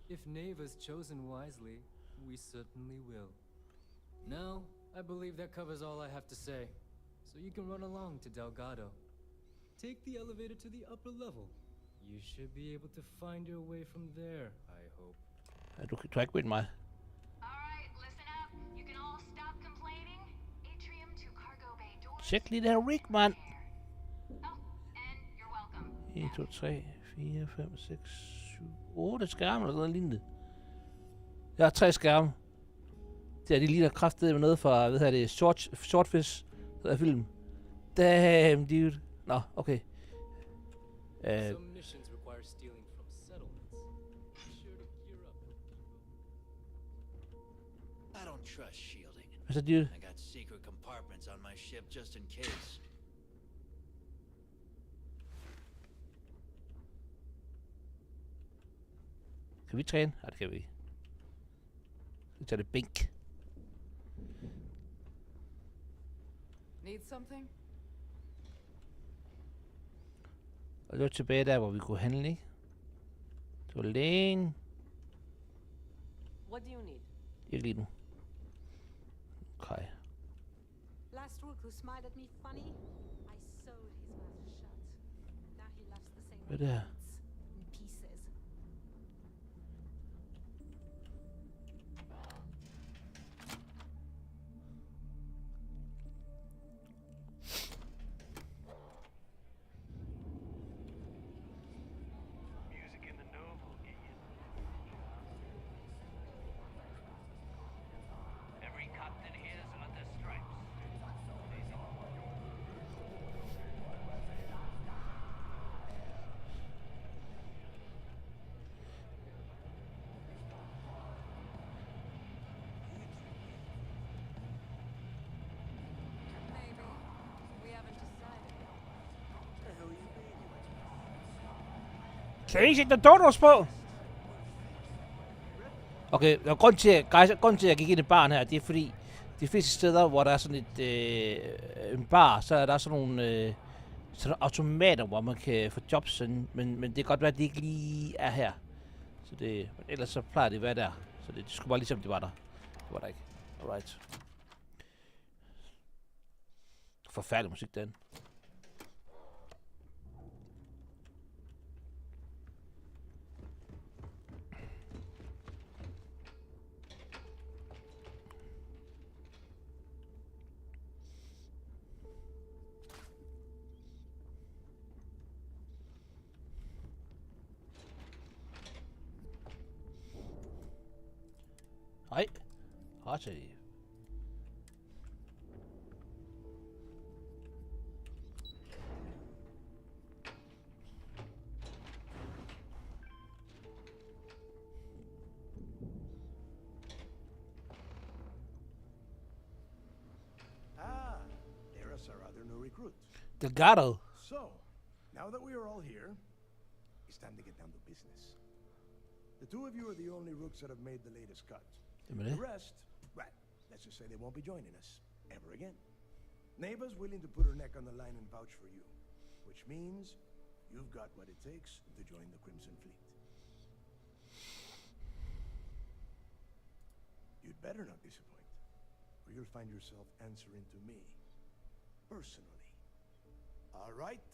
If Neva's chosen wisely, we certainly will. Now, I believe that covers all I have to say, so you can run along to Delgado. Take the elevator to the upper level. You should be able to find your way from there, I hope. Du har ikke bedt mig. Alright, listen up. You can all stop complaining. Atrium to cargo bay doors. Tjek lige det her Rick, mand. Oh, and you're welcome. 1, 2, 3, 4, 5, 6, 7, 8 skærme eller noget lignende. Jeg har 3 skærme. Det er de ligner kraftedet med noget fra, hvad hedder det, Swordfish, hedder film. Damn, dude. Nå, okay. Some missions require stealing from settlements. Be sure to gear up. I don't trust shielding. Hvad så, dude? I got secret compartments on my ship just in case. Kan vi træne? Nej, det kan vi ikke. Vi tager det bink. Need something? Og det var tilbage der, hvor vi kunne handle, ikke? Det var lægen. What do you need? Ikke lige nu. Okay. Last rook who smiled at me funny, I sewed his mouth shut. Now he laughs the same Hvad er det her? in pieces. Every captain here is under stripes. Maybe. We haven't decided. Kan I ikke sætte der dodos på? Okay, og grunden til, at jeg gik ind i baren her, det er fordi, de fleste steder, hvor der er sådan en bar, så er der sådan nogle automater, hvor man kan få jobs, men det kan godt være, at det ikke lige er her. Så det, men ellers så plejer det at være der. Så det skulle bare ligesom, det var der. Det var der ikke. Alright. Forfærdelig musik, den. Nej. Hot save. recruit. Delgado. So, now that we are all here, it's time to get down to business. The two of you are the only rooks that have made the latest cut. The rest, well, let's just say they won't be joining us ever again. Neva's willing to put her neck on the line and vouch for you, which means you've got what it takes to join the Crimson Fleet. You'd better not disappoint, or you'll find yourself answering to me, personally. All right,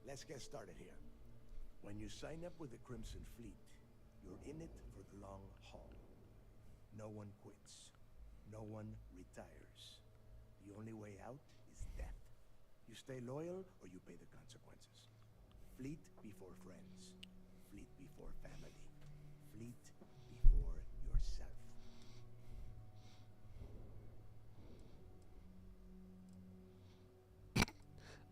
let's get started here. When you sign up with the Crimson Fleet, you're in it for the long haul. No one quits. No one retires. The only way out is death. You stay loyal or you pay the consequences. Fleet before friends. Fleet before family. Fleet before yourself.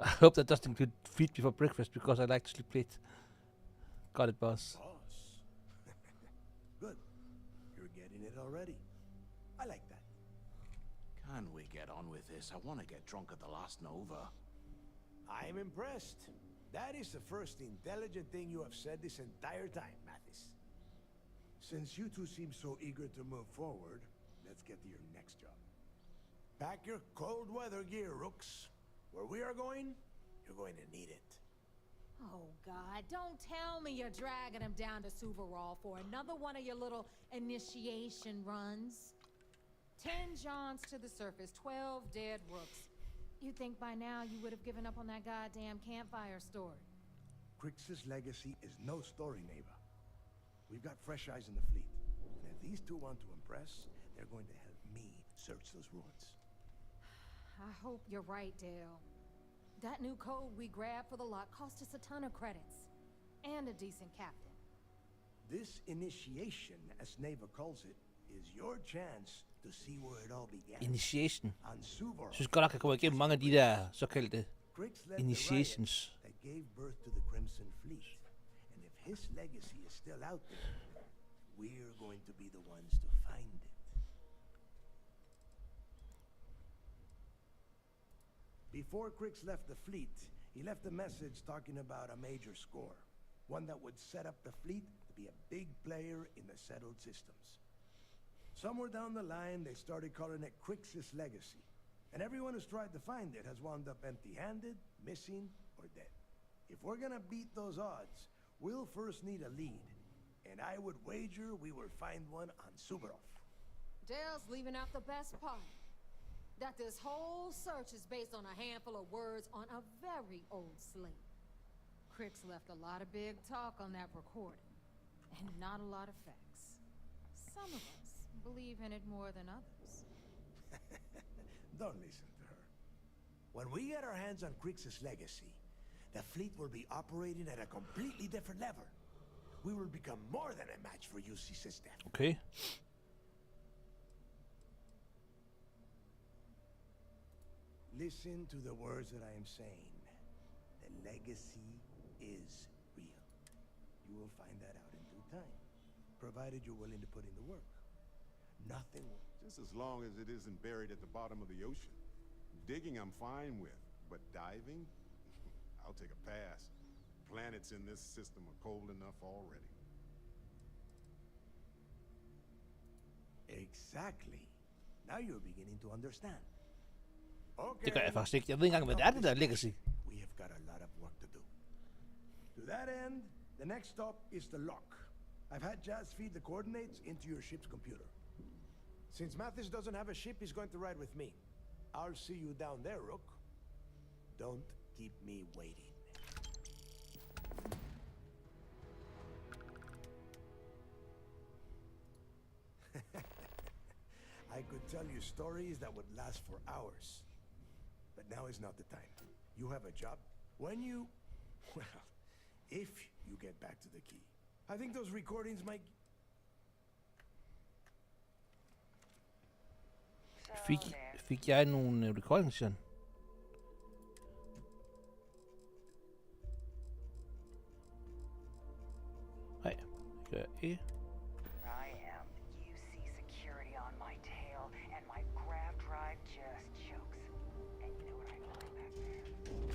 I hope that doesn't include feed before breakfast because I like to sleep late. Got it, boss. Good. You're getting it already. I like that. Can we get on with this? I want to get drunk at the last Nova. I'm impressed. That is the first intelligent thing you have said this entire time, Mathis. Since you two seem so eager to move forward, let's get to your next job. Pack your cold weather gear, Rooks. Where we are going, you're going to need it. Oh, God, don't tell me you're dragging him down to Suvarol for another one of your little initiation runs. 10 Johns to the surface, 12 dead rooks. You'd think by now you would have given up on that goddamn campfire story. Crix's legacy is no story, Neva. We've got fresh eyes in the fleet. And if these two want to impress, they're going to help me search those ruins. I hope you're right, Dale. That new code we grabbed for the lot cost us a ton of credits. And a decent captain. This initiation, as Neva calls it, is your chance to see where it all began. Initiation. On Suvarol. Jeg synes godt nok, jeg kommer igennem mange af de der såkaldte initiations. That gave birth to the Crimson Fleet. And if his legacy is still out there, we're going to be the ones to find it. Before Crix left the fleet, he left a message talking about a major score. One that would set up the fleet to be a big player in the settled systems. Somewhere down the line, they started calling it Crix's legacy. And everyone who's tried to find it has wound up empty-handed, missing, or dead. If we're gonna beat those odds, we'll first need a lead. And I would wager we will find one on Suvarol. Dale's leaving out the best part. That this whole search is based on a handful of words on a very old slate. Crix left a lot of big talk on that recording, and not a lot of facts. Some of us believe in it more than others. Don't listen to her. When we get our hands on Crix's legacy, the fleet will be operating at a completely different level. We will become more than a match for UC system. Okay. Listen to the words that I am saying. The legacy is real. You will find that out in due time, provided you're willing to put in the work. Nothing will. Just as long as it isn't buried at the bottom of the ocean. Digging I'm fine with, but diving? I'll take a pass. Planets in this system are cold enough already. Exactly. Now you're beginning to understand. Okay. Det gør jeg faktisk ikke. Jeg ved ikke engang, hvad det er, det der legacy. We have got a lot of work to do. To that end, the next stop is the lock. I've had Jazz feed the coordinates into your ship's computer. Since Mathis doesn't have a ship, he's going to ride with me. I'll see you down there, Rook. Don't keep me waiting. I could tell you stories that would last for hours. But now is not the time. You have a job. When you... Well, if you get back to the key. I think those recordings might... Fik jeg nogle recordings, Jan? Nej, gør jeg ikke. I am UC security on my tail, and my grav drive just chokes. And you know what I call back there?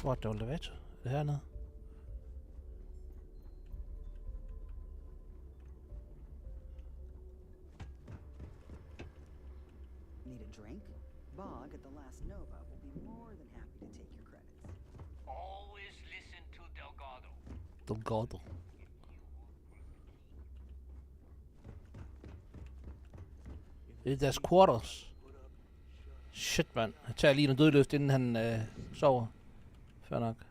Hvor er det elevator? Er det hernede? Need a drink? Bog at the last Nova will be more than happy to take your credits. Always listen to Delgado. Delgado. Det er deres quarters. Shit, mand. Han tager lige noget dødløft, inden han sover. Fair nok.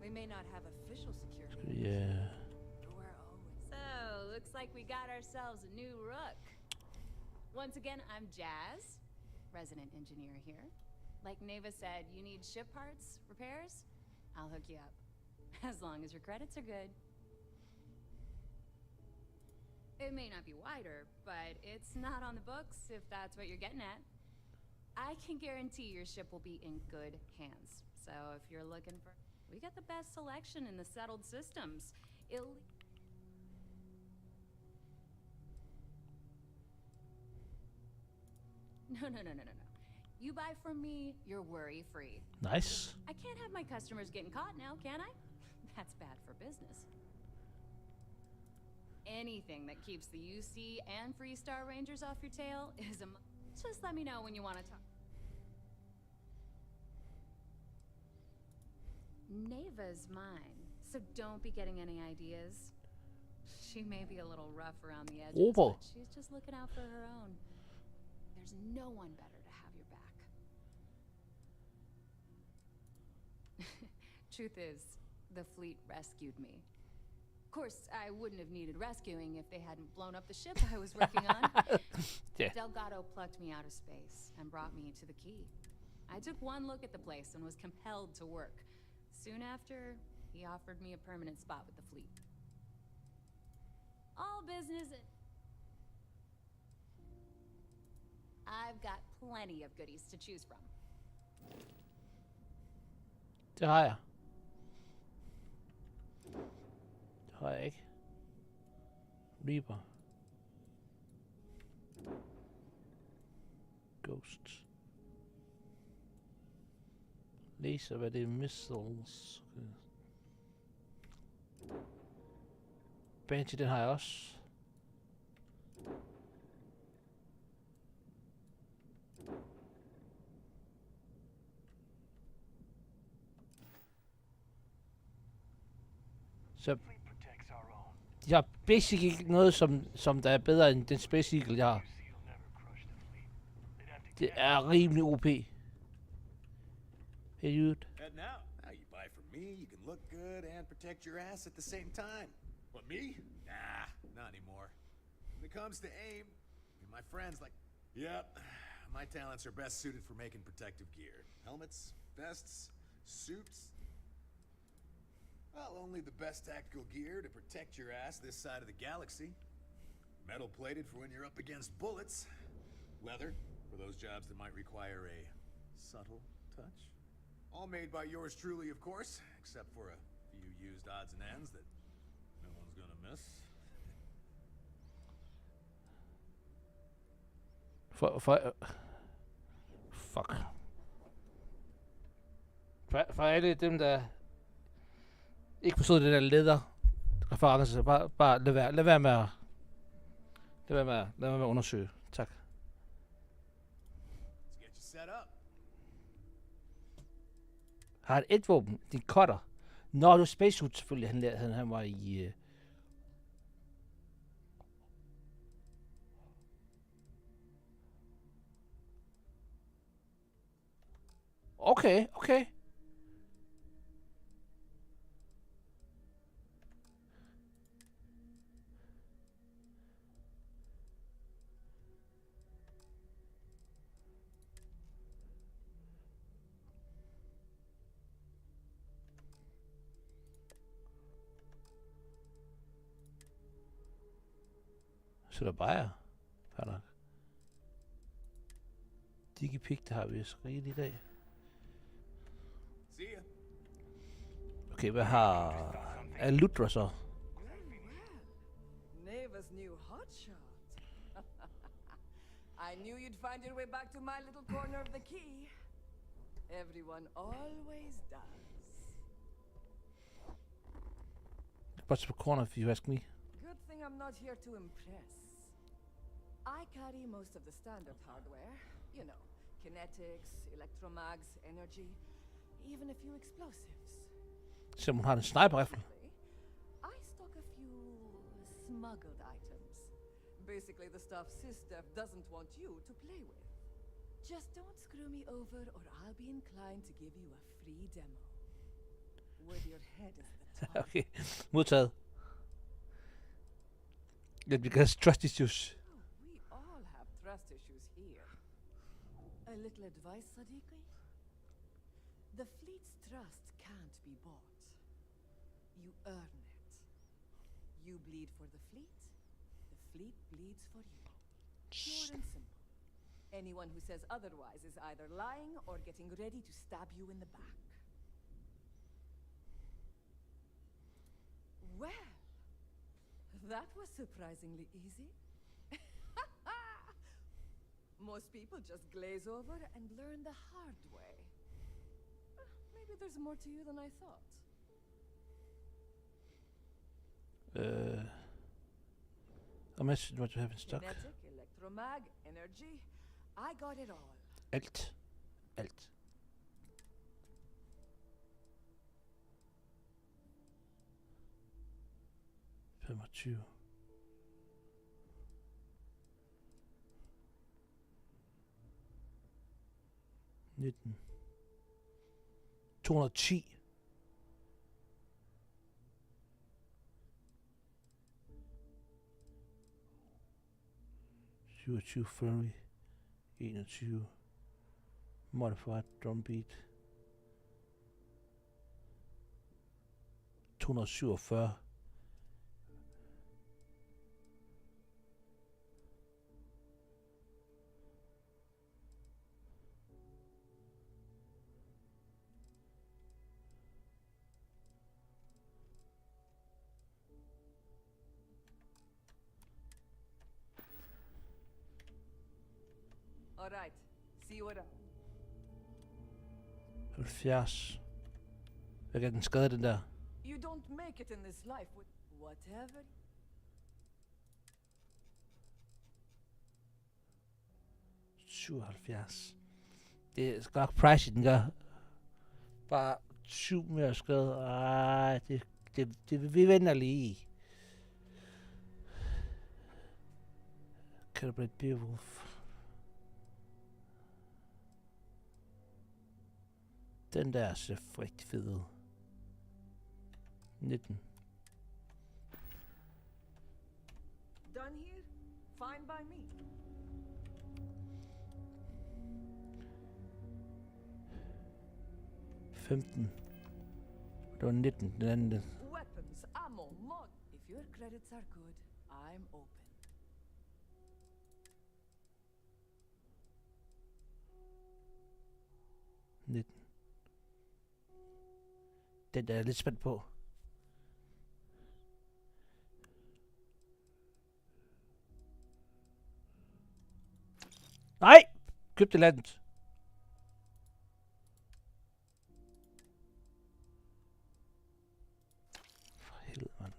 We may not have official security. Yeah. So, looks like we got ourselves a new rook. Once again, I'm Jazz, resident engineer here. Like Neva said, you need ship parts, repairs? I'll hook you up. As long as your credits are good. It may not be wider, but it's not on the books if that's what you're getting at. I can guarantee your ship will be in good hands. So if you're looking for... We got the best selection in the settled systems. No. You buy from me, you're worry-free. Nice. I can't have my customers getting caught now, can I? That's bad for business. Anything that keeps the UC and Freestar Rangers off your tail is a... Just let me know when you want to talk. Neva's mine, so don't be getting any ideas. She may be a little rough around the edges, but she's just looking out for her own. There's no one better to have your back. Truth is, the fleet rescued me. Of course, I wouldn't have needed rescuing if they hadn't blown up the ship I was working on. Yeah. Delgado plucked me out of space and brought me to the key. I took one look at the place and was compelled to work. Soon after, he offered me a permanent spot with the fleet. All business and... I've got plenty of goodies to choose from. Det har jeg. Det har jeg ikke. Reaper. Ghost. Laser, hvad det er? Missiles. Banshee, den har jeg også. Så jeg har basic ikke noget, som der er bedre end den Space Eagle, jeg har. Det er rimelig OP. Hey, dude. And now you buy from me, you can look good and protect your ass at the same time. But me? Nah, not anymore. When it comes to aim, my friends like, yep, my talents are best suited for making protective gear. Helmets, vests, suits. Well, only the best tactical gear to protect your ass this side of the galaxy. Metal plated for when you're up against bullets. Leather for those jobs that might require a subtle touch. All made by yours truly, of course, except for a few used odds and ends that no one's gonna miss. Fuck. For alle dem, der ikke forstod det der leder-reference, bare lad være med at undersøge. Tak. Let's get you set up. Har han et våben? Din cutter. Nå, det var spacesuit selvfølgelig, han var i... Okay, okay. Så der bare er. Fair nok. Digipik, det har vi så rigeligt i dag. Okay, hvad har Aludra så? Neva's new hotshot. I knew you'd find your way back to my little corner of the key. Everyone always does. What's the corner if you ask me? Good thing I'm not here to impress. I carry most of the standard hardware. You know, kinetics, electromags, energy, even a few explosives. Så hun har en sniper rifle. I stock a few smuggled items. Basically the stuff SysDef doesn't want you to play with. Just don't screw me over or I'll be inclined to give you a free demo. Where your head is the top. Okay, modtaget. Yeah, because trust issues. We all have trust issues here. A little advice, Sadiqi? The fleet's trust can't be bought. You earn it. You bleed for the fleet bleeds for you. Pure and simple. Anyone who says otherwise is either lying or getting ready to stab you in the back. Well, that was surprisingly easy. Most people just glaze over and learn the hard way. Maybe there's more to you than I thought. A message what you have in stock. Kinetic, electromag, energy. I got it all. Alt. 25. Nitten. 210. Furry. 21. Modified drum beat. 247. All right. See you around. 70. Jeg kan den skade, den der. You don't make it in this life with whatever. Det er nok pricey, den gør. Bare 7 mere skade. Ej, vi vender lige. Calibrate Beowulf. Den der ser rigtig fed ud. 19. Done here? Fine by me. Det var 19, den anden. Weapons, ammo, mod. If your credits are good, I'm open. Den der er jeg lidt spændt på. Nej! Køb det landet. For helvede, mand.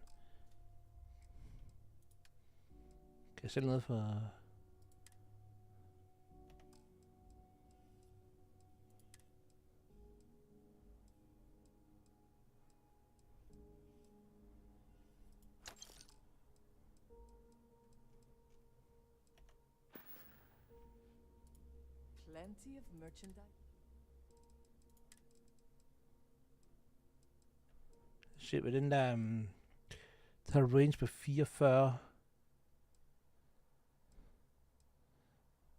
Kan jeg sælge noget for... plenty of merchandise. Se hvad den der... der har range på 44.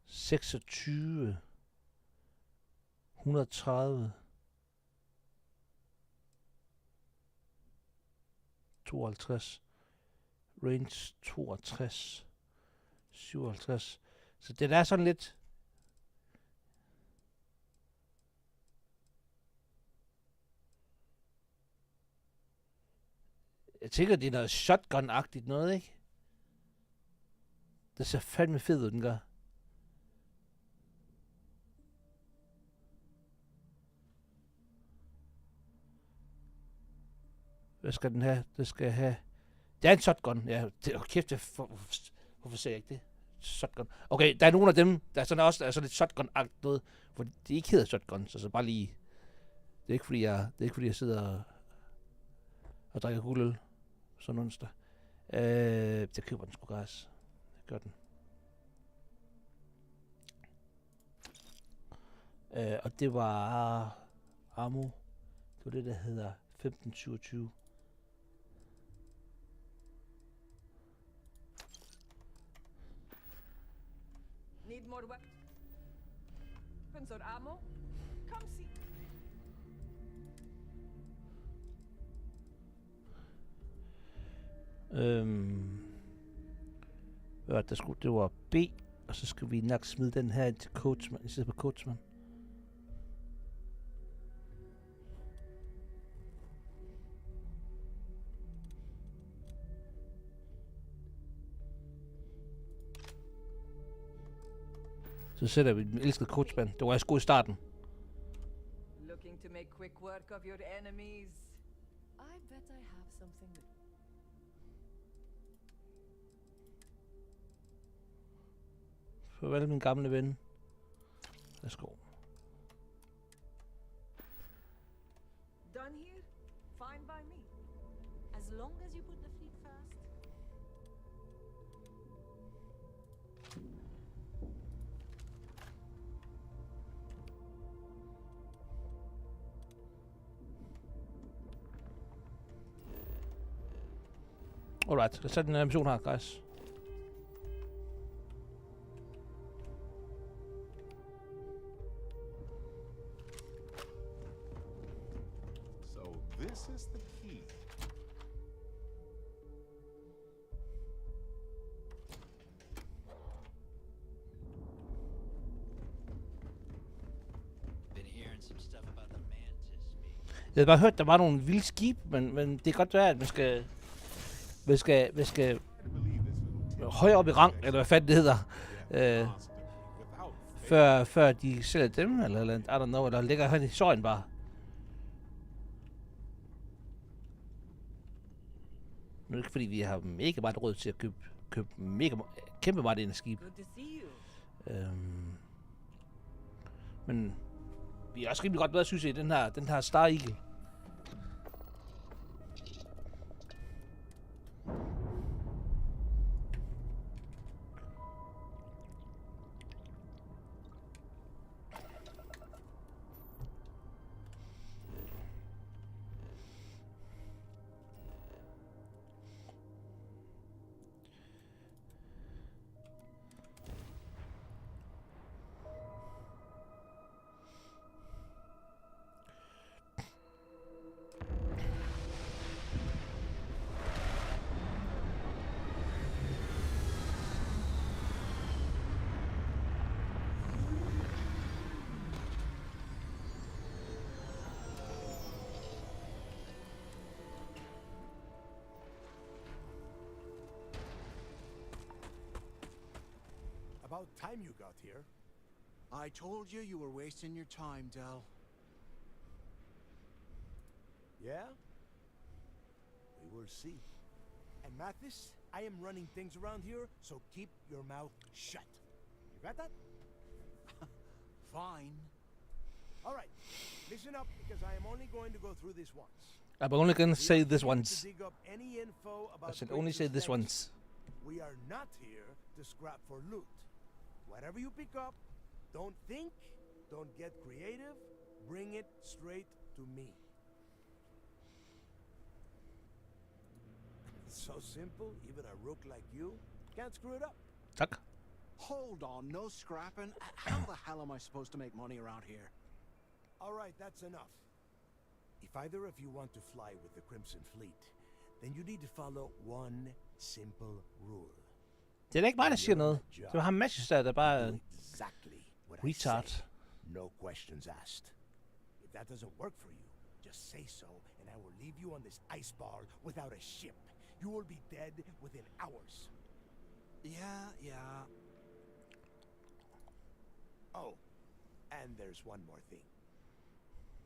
26. 130. 52. Range 62. 57. Så det der er sådan lidt... Jeg tænker, det er noget shotgun-agtigt noget, ikke? Det ser fandme fedt ud, den gør. Hvad skal den have? Det skal have... Det er en shotgun. Ja, det er kæft, hvorfor siger jeg ikke det? Shotgun. Okay, der er nogle af dem, der er sådan også der er sådan lidt shotgun-agtigt noget, hvor de ikke hedder shotgun, så bare lige... Det er ikke fordi jeg sidder og drikker guldøl sådan onsdag. Jeg køber den sgu græs. Jeg gør den. Og det var ammo. Det var det, der hedder 1527. Need more weapons or ammo? Come see. Hvad var det, det var B, og så skal vi nok smide den her ind til coachman, i stedet på coachman. Så sætter vi den elskede coachman. Det var jeg sgu i starten. Looking to make quick work of your enemies. I bet I have something that... Farvel, min gamle ven. Værsgo. Done here? Fine by me. As long as you put the fleet first. Alright, lad os tage den her mission her, guys. This is the key. Been hearing some stuff about the mantis. Jeg havde bare hørt, der var nogle vilde skib, men det kan godt være, at man skal højere op i rang, eller hvad fanden det hedder, før de sælger dem, eller I don't know, eller ligger hen i søjen bare. Nu er det ikke fordi, vi har mega meget råd til at købe kæmpe meget ind af skib. Men vi er også rimelig godt med, synes jeg, i den her Star Eagle. About time you got here. I told you you were wasting your time, Del. Yeah? We will see. And Mathis, I am running things around here, so keep your mouth shut. You got that? Fine. All right, listen up, because I am only going to go through this once. I'm only going to say this once. Dig up any info about I should only say this once. We are not here to scrap for loot. Whatever you pick up, Don't think, don't get creative, bring it straight to me. It's so simple, even a rook like you can't screw it up. Tak. Hold on, no scrapping. How the hell am I supposed to make money around here? All right, that's enough. If either of you want to fly with the Crimson Fleet, then you need to follow one simple rule. Det er da ikke mig, der siger noget. Det var ham Matches der bare Exactly what I retard. say. No questions asked. If that doesn't work for you, just say so, and I will leave you on this ice ball without a ship. You will be dead within hours. Yeah. Oh, and there's one more thing.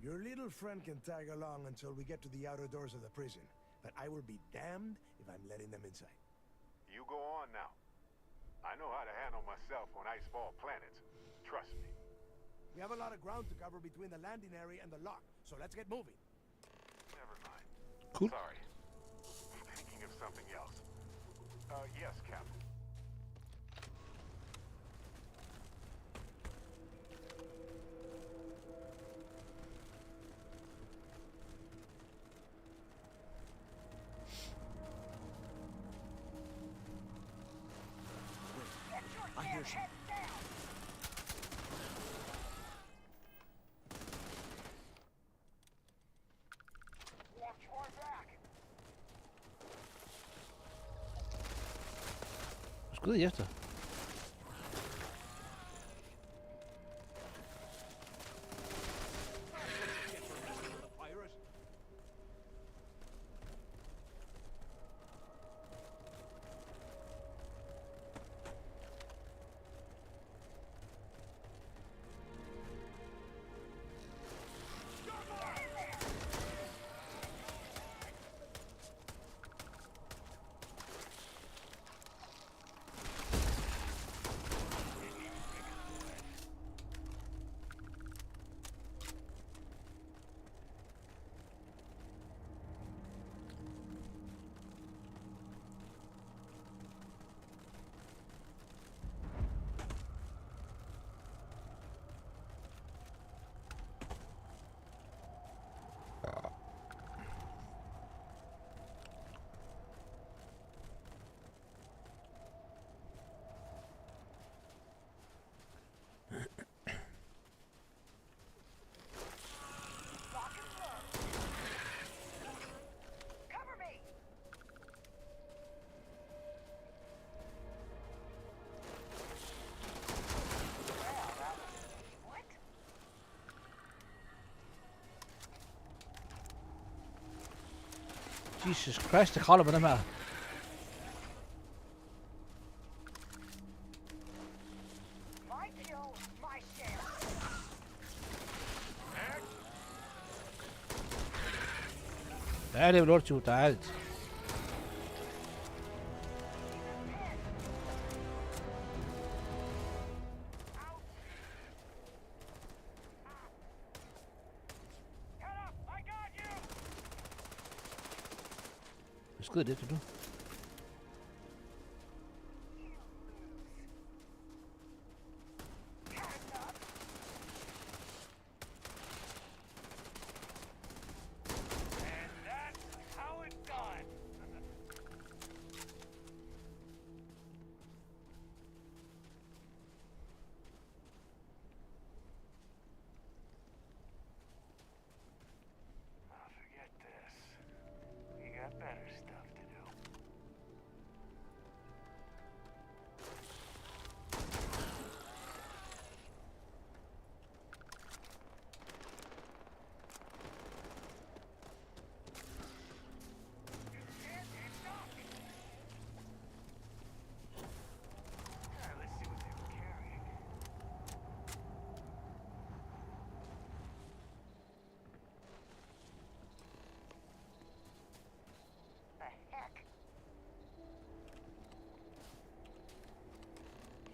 Your little friend can tag along until we get to the outer doors of the prison, but I will be damned if I'm letting them inside. You go on now. I know how to handle myself on iceball planets. Trust me. We have a lot of ground to cover between the landing area and the lock, so let's get moving. Never mind. Cool. Sorry. Thinking of something else. Yes, Captain. I hear some. Watch my back. Skud i efter. Jesus Christ, det kravler på dem her. Ja, det er jo 28, der er alt. Hvad skød det til du?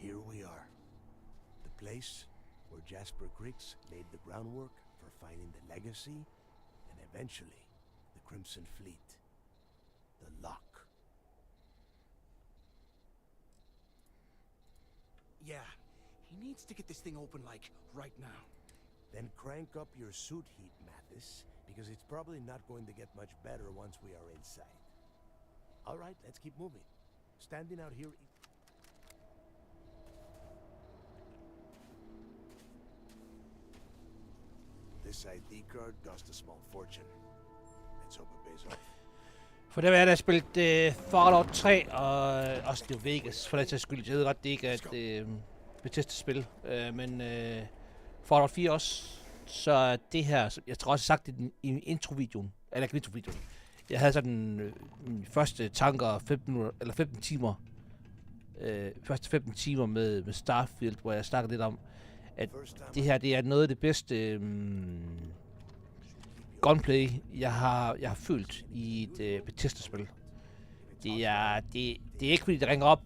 Here we are. The place where Jasper Griggs laid the groundwork for finding the legacy and eventually the Crimson Fleet. The lock. Yeah, He needs to get this thing open, like, right now. Then crank up your suit heat, Mathis, because it's probably not going to get much better once we are inside. All right, let's keep moving. Standing out here... This ID card cost a small fortune. Let's hope it pays off. For det var jeg spillet Fallout 3 og også New Vegas, for den sags skyld. Jeg ved godt, det ikke er et Bethesda-spil, men Fallout 4 også. Så det her, jeg tror også, jeg har sagt det i introvideoen, eller ikke introvideoen. Jeg havde sådan mine første tanker 15 timer, første 15 timer med Starfield, hvor jeg snakkede lidt om, at det her, det er noget af det bedste gunplay, jeg har følt i et Bethesda-spil. Det er ikke fordi, det ringer op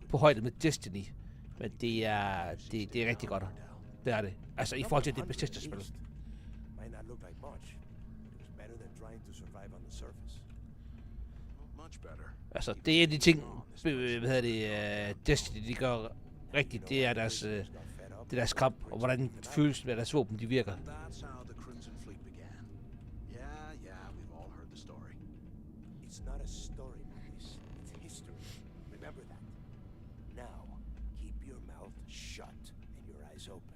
på højde med Destiny, men det er rigtig godt. Det er det. Altså i forhold til det Bethesda-spil. Altså det er de ting, Destiny de gør rigtigt. Det er deres kamp, og hvordan følelsen af deres våben, de virker. It's not a story, Mathis. It's history. Remember that. Now, keep your mouth shut and your eyes open.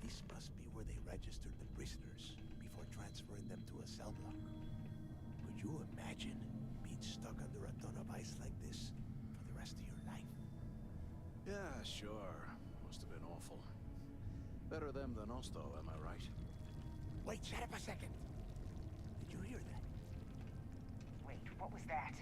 This must be where they registered the prisoners before transferring them to a cell block. Could you imagine being stuck under a ton of ice like this for the rest of your life? Yeah, sure. Must have been awful. Better them than us, though, am I right? Wait, shut up a second. Did you hear that? Wait, what was that?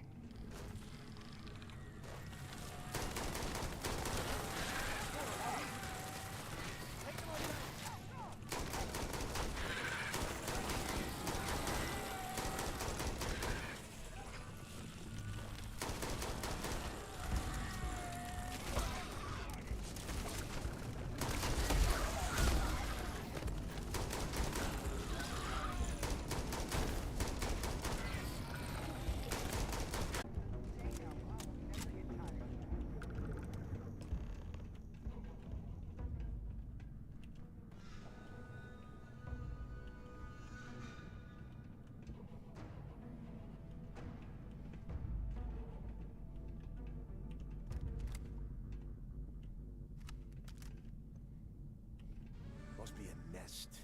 Must be a nest.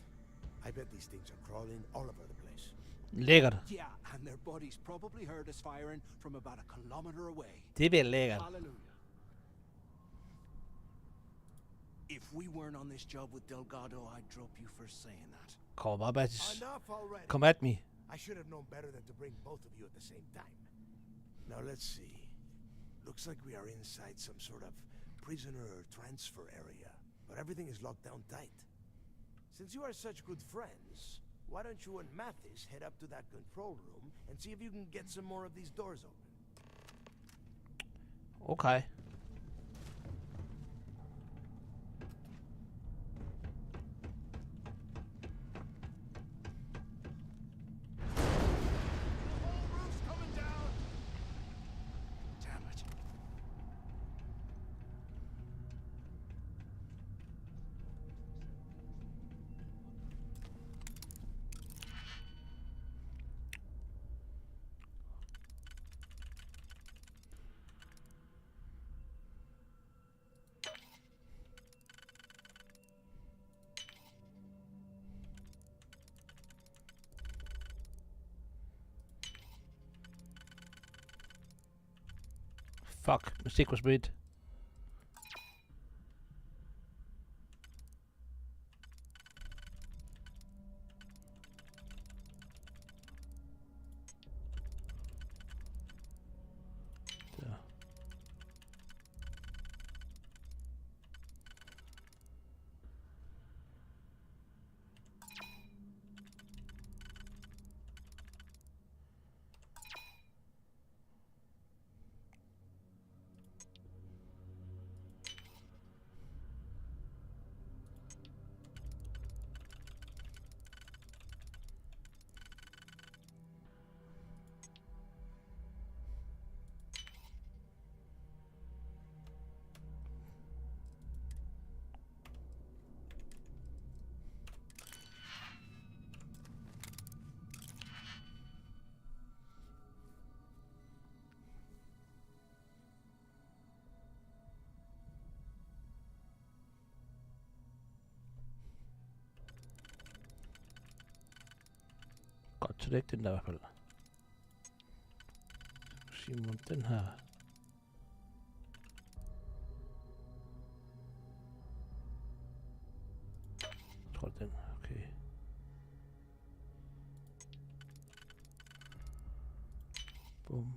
I bet these things are crawling all over the place. Lækkert. Yeah, and their buddies probably heard us firing from about a kilometer away. Det bliver lækkert. Hallelujah. If we weren't on this job with Delgado, I'd drop you for saying that. Kom bare, Mathis. Enough already. Come at me. I should have known better than to bring both of you at the same time. Now let's see. Looks like we are inside some sort of prisoner transfer area, but everything is locked down tight. Since you are such good friends, why don't you and Mathis head up to that control room and see if you can get some more of these doors open? Okay. Fuck, mistake was made. Godt, så det er ikke den der i hvert fald. Simon, den her. Jeg tror den, okay. Bum.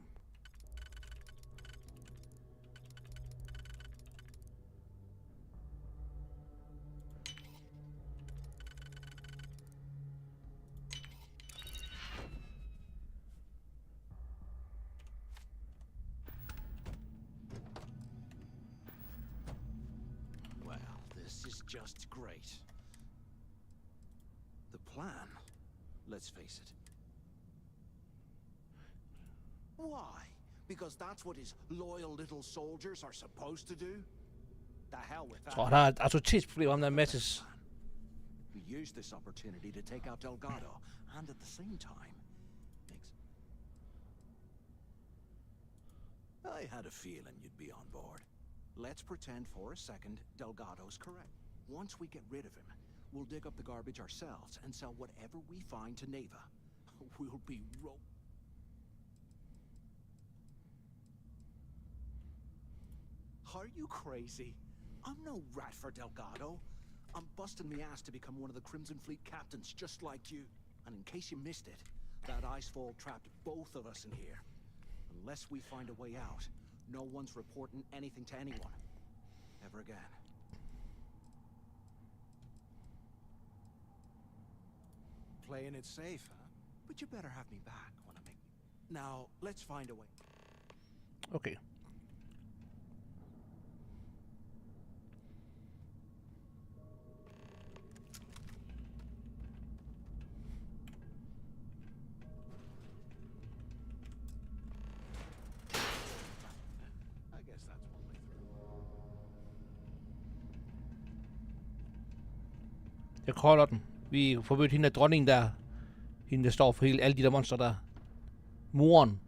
This is just great. The plan, let's face it. Why? Because that's what his loyal little soldiers are supposed to do? The hell with Jeg that. tror, han har et autoritetsproblem om der Mattis. We use this opportunity to take out Delgado, and at the same time, I had a feeling you'd be on board. Let's pretend for a second Delgado's correct. Once we get rid of him, we'll dig up the garbage ourselves and sell whatever we find to Neva. We'll be Are you crazy? I'm no rat for Delgado. I'm busting my ass to become one of the Crimson Fleet captains just like you. And in case you missed it, that icefall trapped both of us in here. Unless we find a way out, no one's reporting anything to anyone. Ever again. Playing it safe, huh? But you better have me back when I make... Now, let's find a way. Okay. I guess that's one way through. Jeg kolder den. Vi får mødt hende af dronningen der. Hende, der står for alle de der monster der. Moren.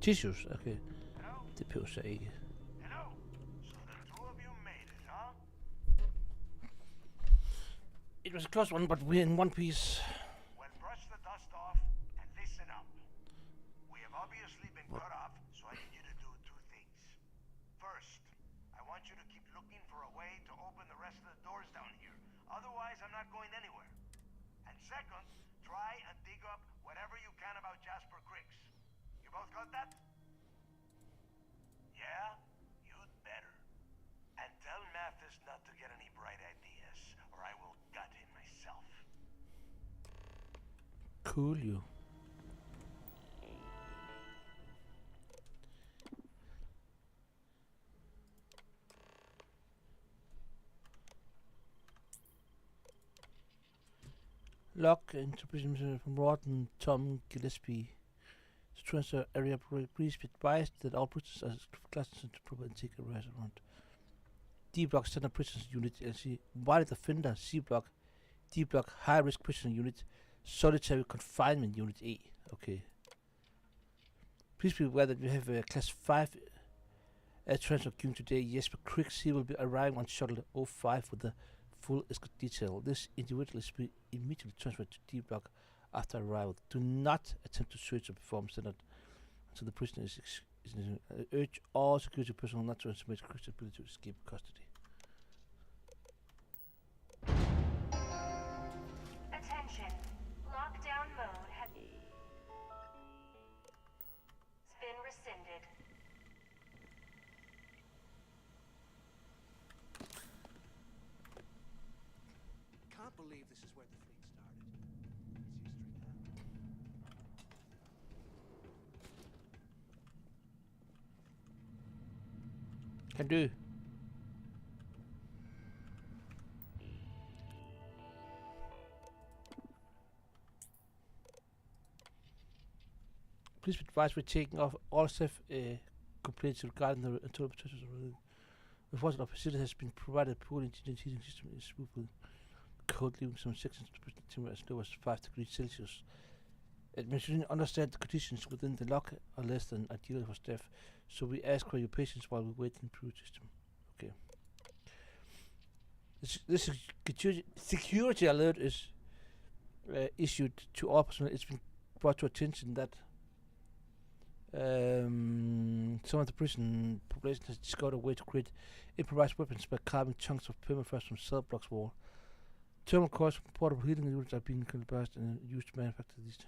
Tissues, okay. Det behøver jeg ikke. It was a close one, but we're in one piece. Well, brush the dust off and listen up. We have obviously been cut off, so I need you to do two things. First, I want you to keep looking for a way to open the rest of the doors down here. Otherwise, I'm not going anywhere. And second, try and dig up whatever you can about Jasper Cricks. You both got that? Yeah? You'd better. And tell Mathis not to get any bright ideas, or I will gut him myself. Cool, you. Log into prison from Rotten Tom Gillespie. To transfer area agrees with advice that all prisoners are classed into proper and take a restaurant. D block standard prisons unit LC. Violent offender C block. D block high risk prison unit. Solitary confinement unit A. Okay. Please be aware that we have a class 5 transfer queuing today. Yes, but Cricks he will be arriving on shuttle 05 with the full escort detail. This individual is be immediately transferred to D block after arrival. Do not attempt to search or perform standard until the prisoner is urge all security personnel not to submit Cricks' ability to escape custody. Attention. Lockdown mode has been rescinded. Can't believe this is where the fleet started. Can do. Please advise we're taking off all staff complaints regarding the internal processes. The force of facility has been provided poorly to the heating system is with code leaving some sections to temperature as low as 5 degrees Celsius. Administration understand the conditions within the lock are less than ideal for staff, so we ask for your patience while we wait in the improve system. Okay. This security alert is issued to all personnel. It's been brought to attention that some of the prison population has discovered a way to create improvised weapons by carving chunks of permafrost from cell blocks wall. Thermal cores from portable heating units are being combusted and used to manufacture these.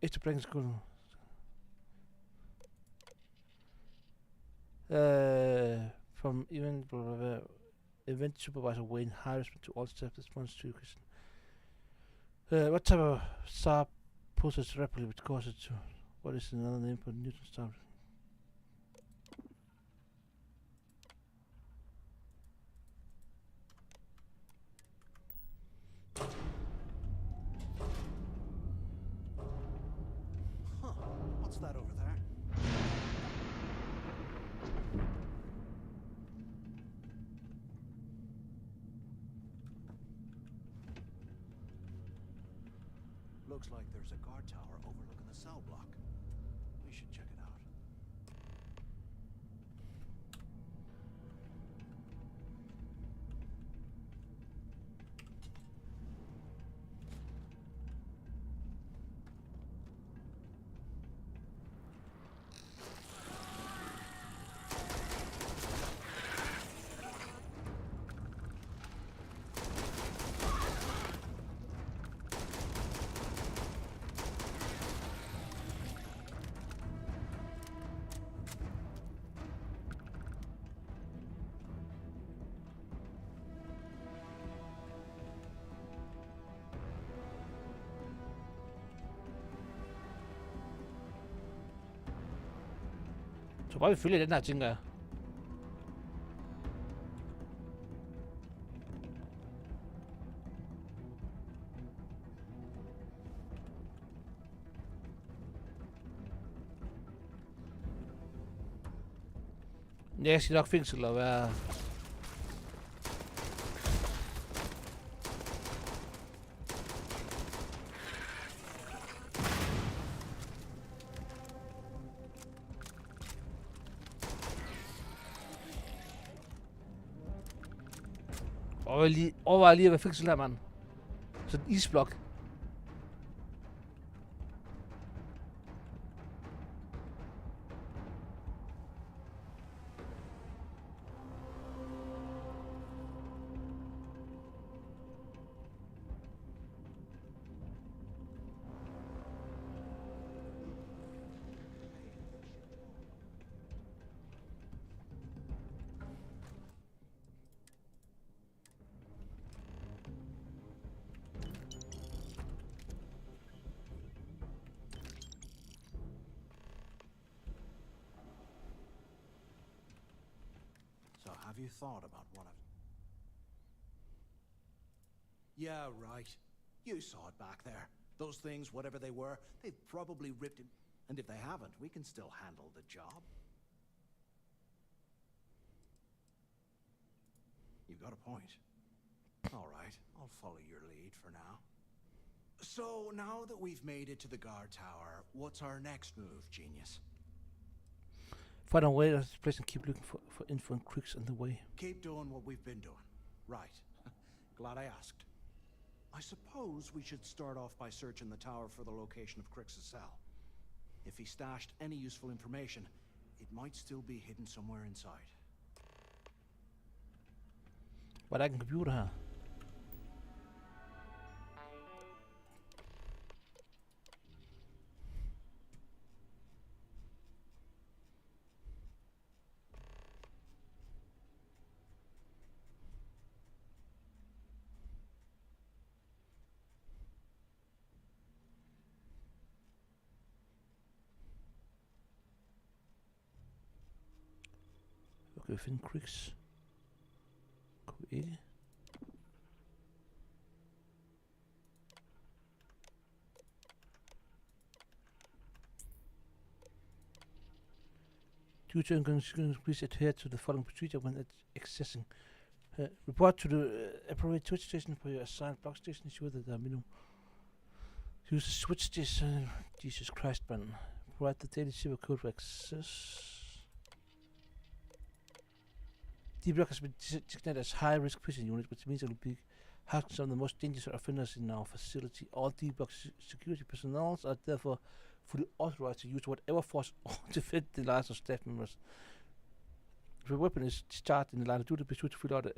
Extra blanket school. From event supervisor Wayne Harris to all staff response to your question. What type of star process rapidly would cause it to? What is another name for Newton star? Huh. What's that over there? Looks like there's a guard tower overlooking the cell block. We should check it out. Så bare vi følger den her, tænker jeg. Jeg skal nok fængsel og være... Overvej lige at være fængsel her, mand. Så en isblok. Have you thought about what I've... Yeah, right. You saw it back there. Those things, whatever they were, they've probably ripped it. And if they haven't, we can still handle the job. You've got a point. All right, I'll follow your lead for now. So, now that we've made it to the guard tower, what's our next move, genius? Find a way to this place and keep looking for info and cricks on the way. Keep doing what we've been doing. Right. Glad I asked. I suppose we should start off by searching the tower for the location of Crix's cell. If he stashed any useful information, it might still be hidden somewhere inside. Var der ikke en computer her? Okay, finde Crix. Kunne vi ikke? Due to inconvenience, please adhere to the following procedure when accessing. Report to the appropriate switch station for your assigned block station. Ensure that there are minimum. Use the switch station. Jesus Christ, man. Provide the daily server code for access. D-Block has been designated as high-risk prison unit, which means it will be housing some of the most dangerous offenders in our facility. All D-Block security personnel are therefore fully authorized to use whatever force or defend the lives of staff members. If a weapon is discharged in the line of duty, be sure to fill out it.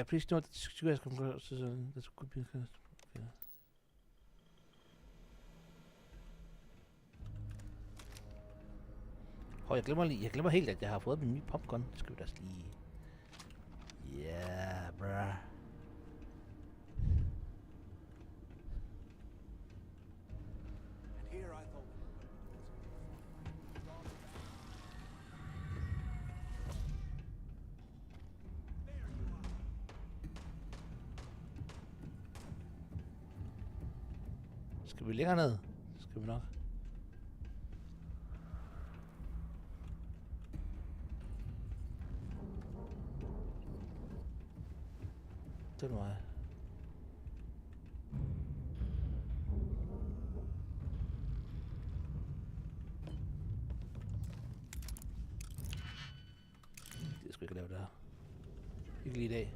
Please note that security that could be okay. Jeg glemmer helt, at jeg har fået min nye popcorn. Det skal vi da lige. Yeah, bruh. Skal vi længere ned? Skal vi nok. Det er mig. Det skal ikke lave det her. Ikke lige i dag.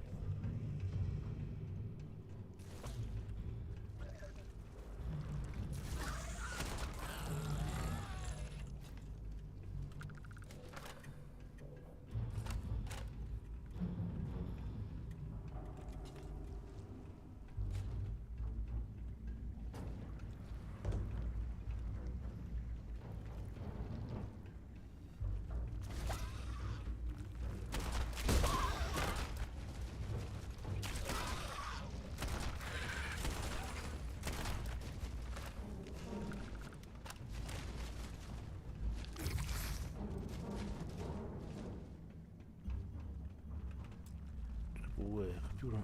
Computer.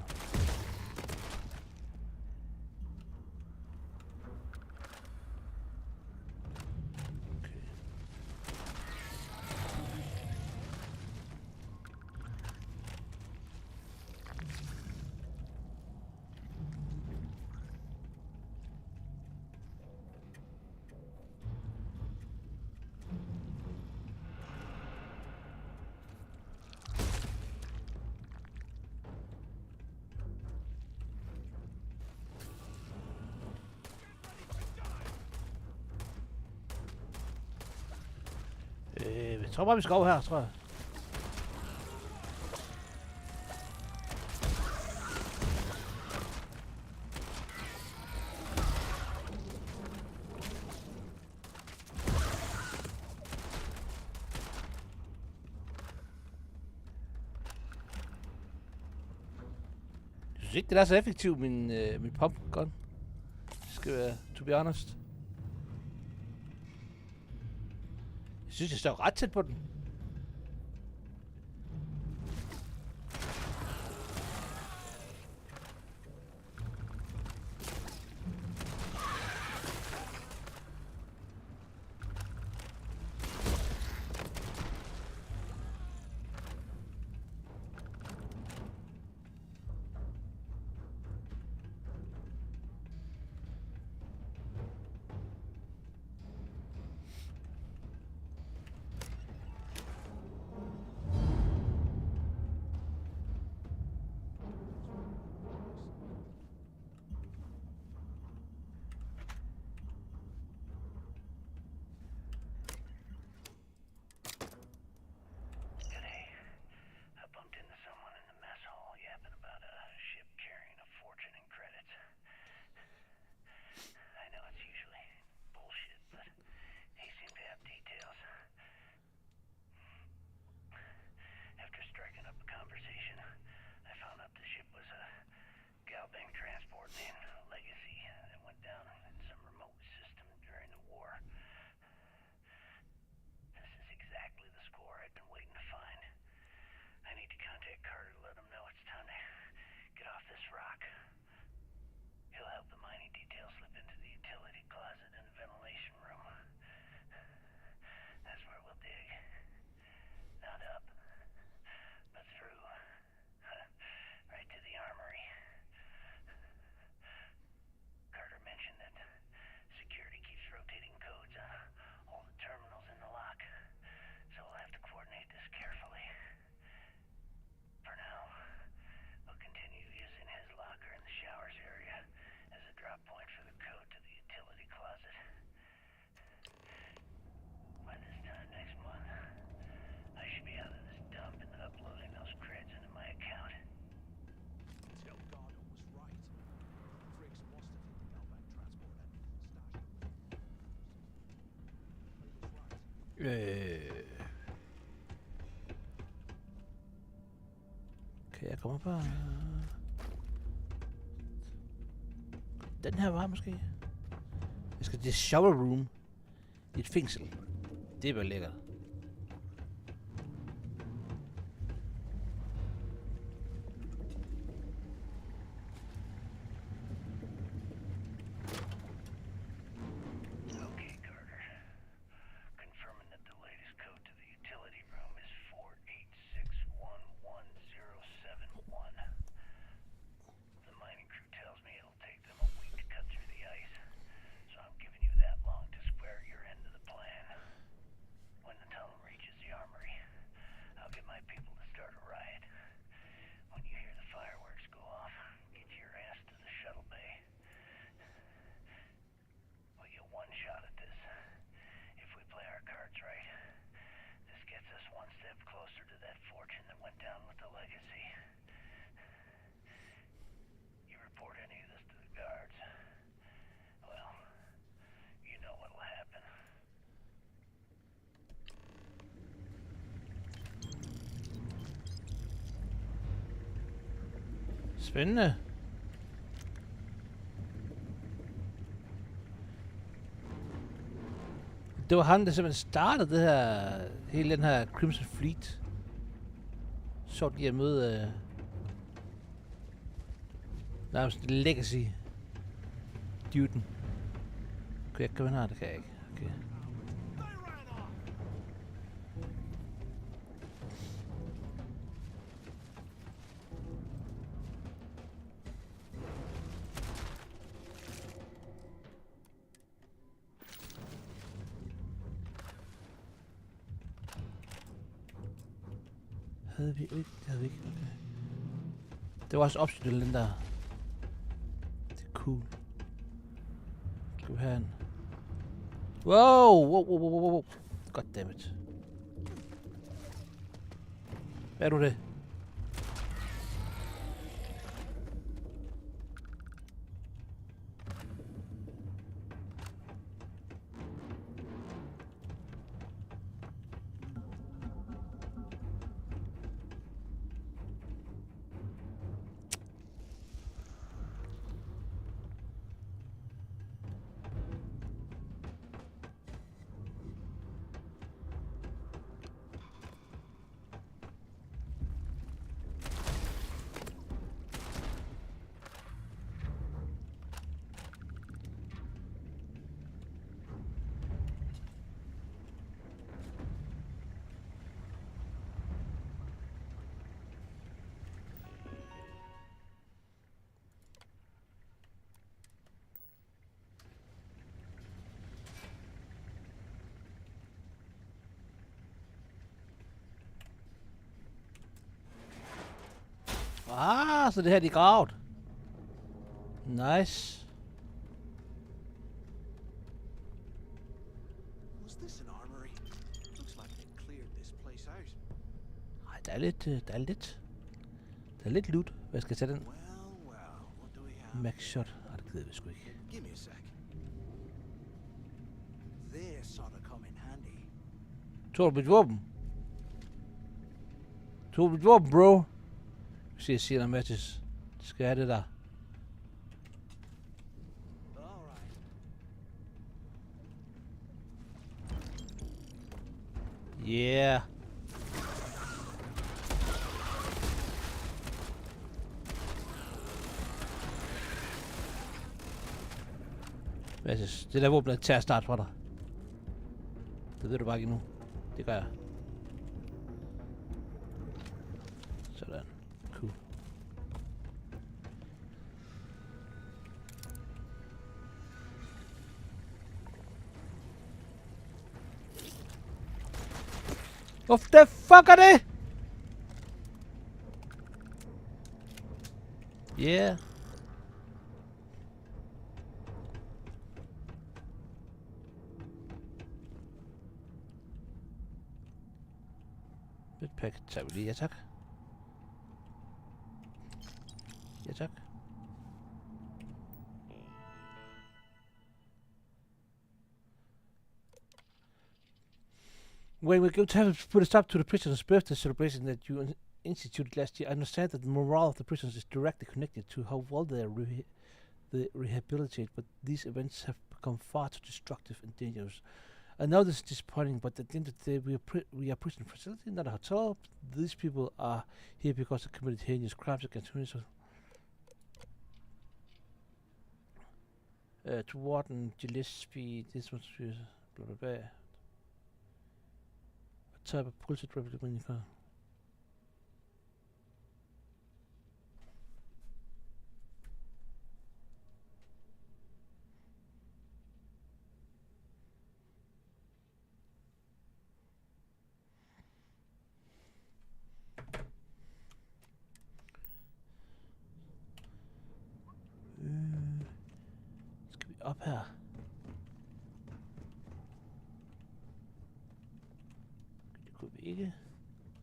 Jeg tror bare, vi skal over her, tror jeg. Jeg synes ikke, det er så effektivt, min popgun. Det skal være, to be honest. Jeg synes, jeg står ret tæt på den. Okay, jeg kommer bare... Den her var måske... Jeg skal til shower room. I et fængsel. Det var lækkert. Spændende. Det var ham, der simpelthen startede det her, hele den her Crimson Fleet. Sjovt lige at møde nærmest legacy duden. Kan jeg komme her? Det kan jeg ikke. Okay. Havde vi ikke? Det havde vi ikke. Okay. Det var også opstået den der. Det er cool. Skal vi have en? Wow! Goddammit. Hvad er du det? Ah, så det her de er gravet. Nice. Was this an armory? Looks like they cleared this place out. Ej, der er lidt loot. Hvad skal jeg tage den? What do we have? Max shot. Ej, det gider vi sgu ikke. Give me a sec. This sort of come in handy. Tog du mit våben? Tog du mit våben, bro? Jeg siger Mattis. Det skal have det der. Yeah. Mattis, det der våben tager snart fra dig. Det ved du bare ikke endnu. Det gør jeg. Sådan. Cool. What the fuck er det? Yeah. Et pakke tager vi lige. Ja tak. Ja tak. When we're going to have to put a stop to the prisoners' birthday celebration that you instituted last year, I understand that the morale of the prisoners is directly connected to how well they are rehabilitated, but these events have become far too destructive and dangerous. I know this is disappointing, but at the end of the day, we are a prison facility, not a hotel. These people are here because they committed heinous crimes against humanity. To Warden, Gillespie, this was blah blah blah. What type of bullshit republican? Skal vi op her? Det kunne vi ikke.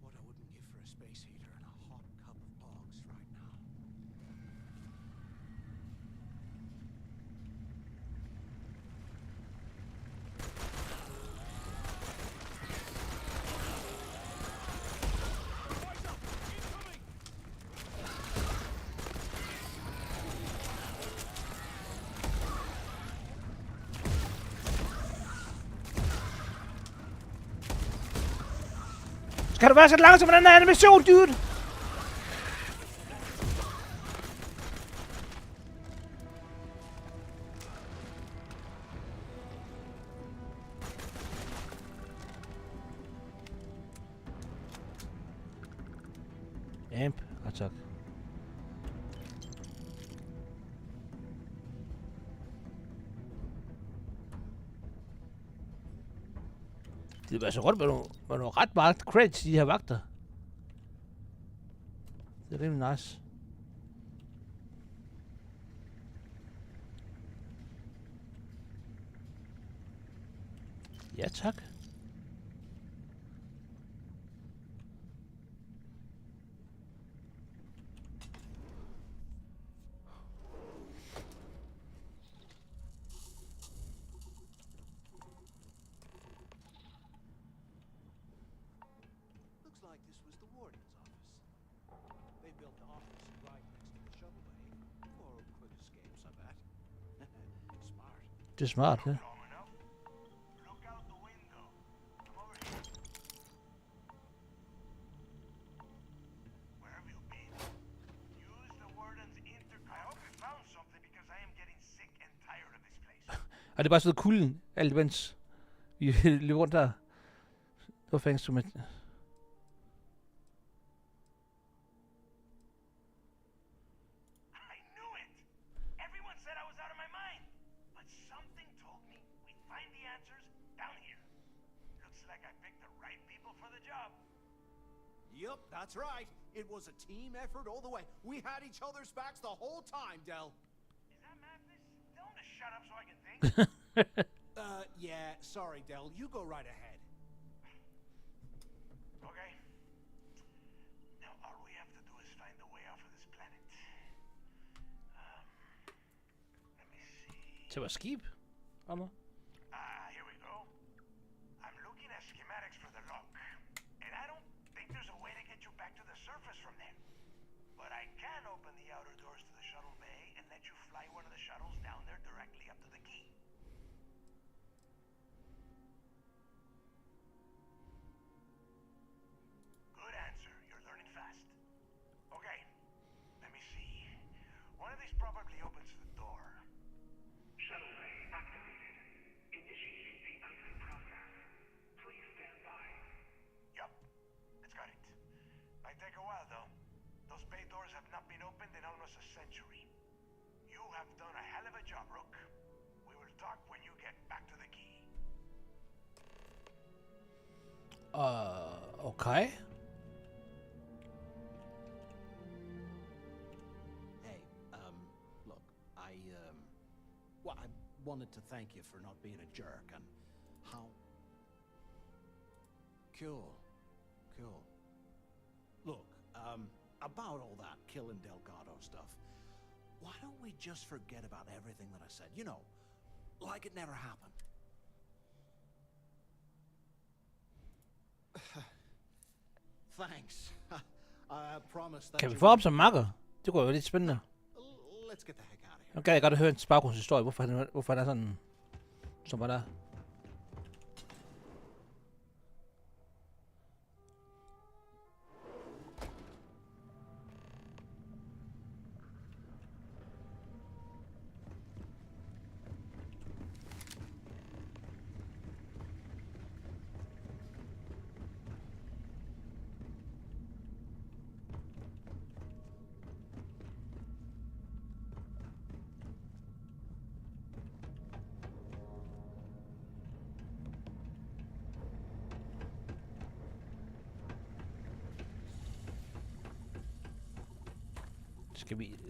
What I wouldn't give for a space heater and a hot cup of bogs right now. Skal du være så langsom med den her animation, dude? Amp, tak. Det var så rundt med nogle ret meget credits, de her vagter. Det er rimelig nice. Ja, tak. Looks like this was the warden's office. They built the office right next to the shuttle bay for quick escapes, I bet. Smart. Det er smart, ja. Look out the window. Come over here. Where have you been? Use the warden's intercom. I hope you found something because I am getting sick and tired of this place. Og det er bare sådan kulden, alt imens vi løber rundt der. Det var fængsel som et... I knew it! Everyone said I was out of my mind. But something told me we'd find the answers down here. Looks like I picked the right people for the job. Yep, that's right. It was a team effort all the way. We had each other's backs the whole time, Del. Is that madness? Tell him to shut up so I can think. Yeah, sorry, Del. You go right ahead. Okay. Now all we have to do is find a way off of this planet. Let me see. Til vores skib, Ammer. Here we go. I'm looking at schematics for the lock. And I don't think there's a way to get you back to the surface from there. But I can open the outer doors to the shuttle bay and let you fly one of the shuttles down there directly up to the key. Good answer. You're learning fast. Okay. Let me see. One of these probably opens the door. Shuttle bay activated. Initiating the icing process. Please stand by. Yup. It's got it. Might take a while though. Those bay doors have not been opened in almost a century. You have done a hell of a job, Rook. We will talk when you get back to the key. Okay. Hey, look, well, I wanted to thank you for not being a jerk and how... Cool. Look, about all that killing Delgado stuff, why don't we just forget about everything that I said? You know, like it never happened. thanks. I promise that. Kan vi få op som makker? Det kunne være lidt spændende. Let's get the heck out of here. Nu kan jeg godt høre en baggrundshistorie, hvorfor han er sådan, som var der.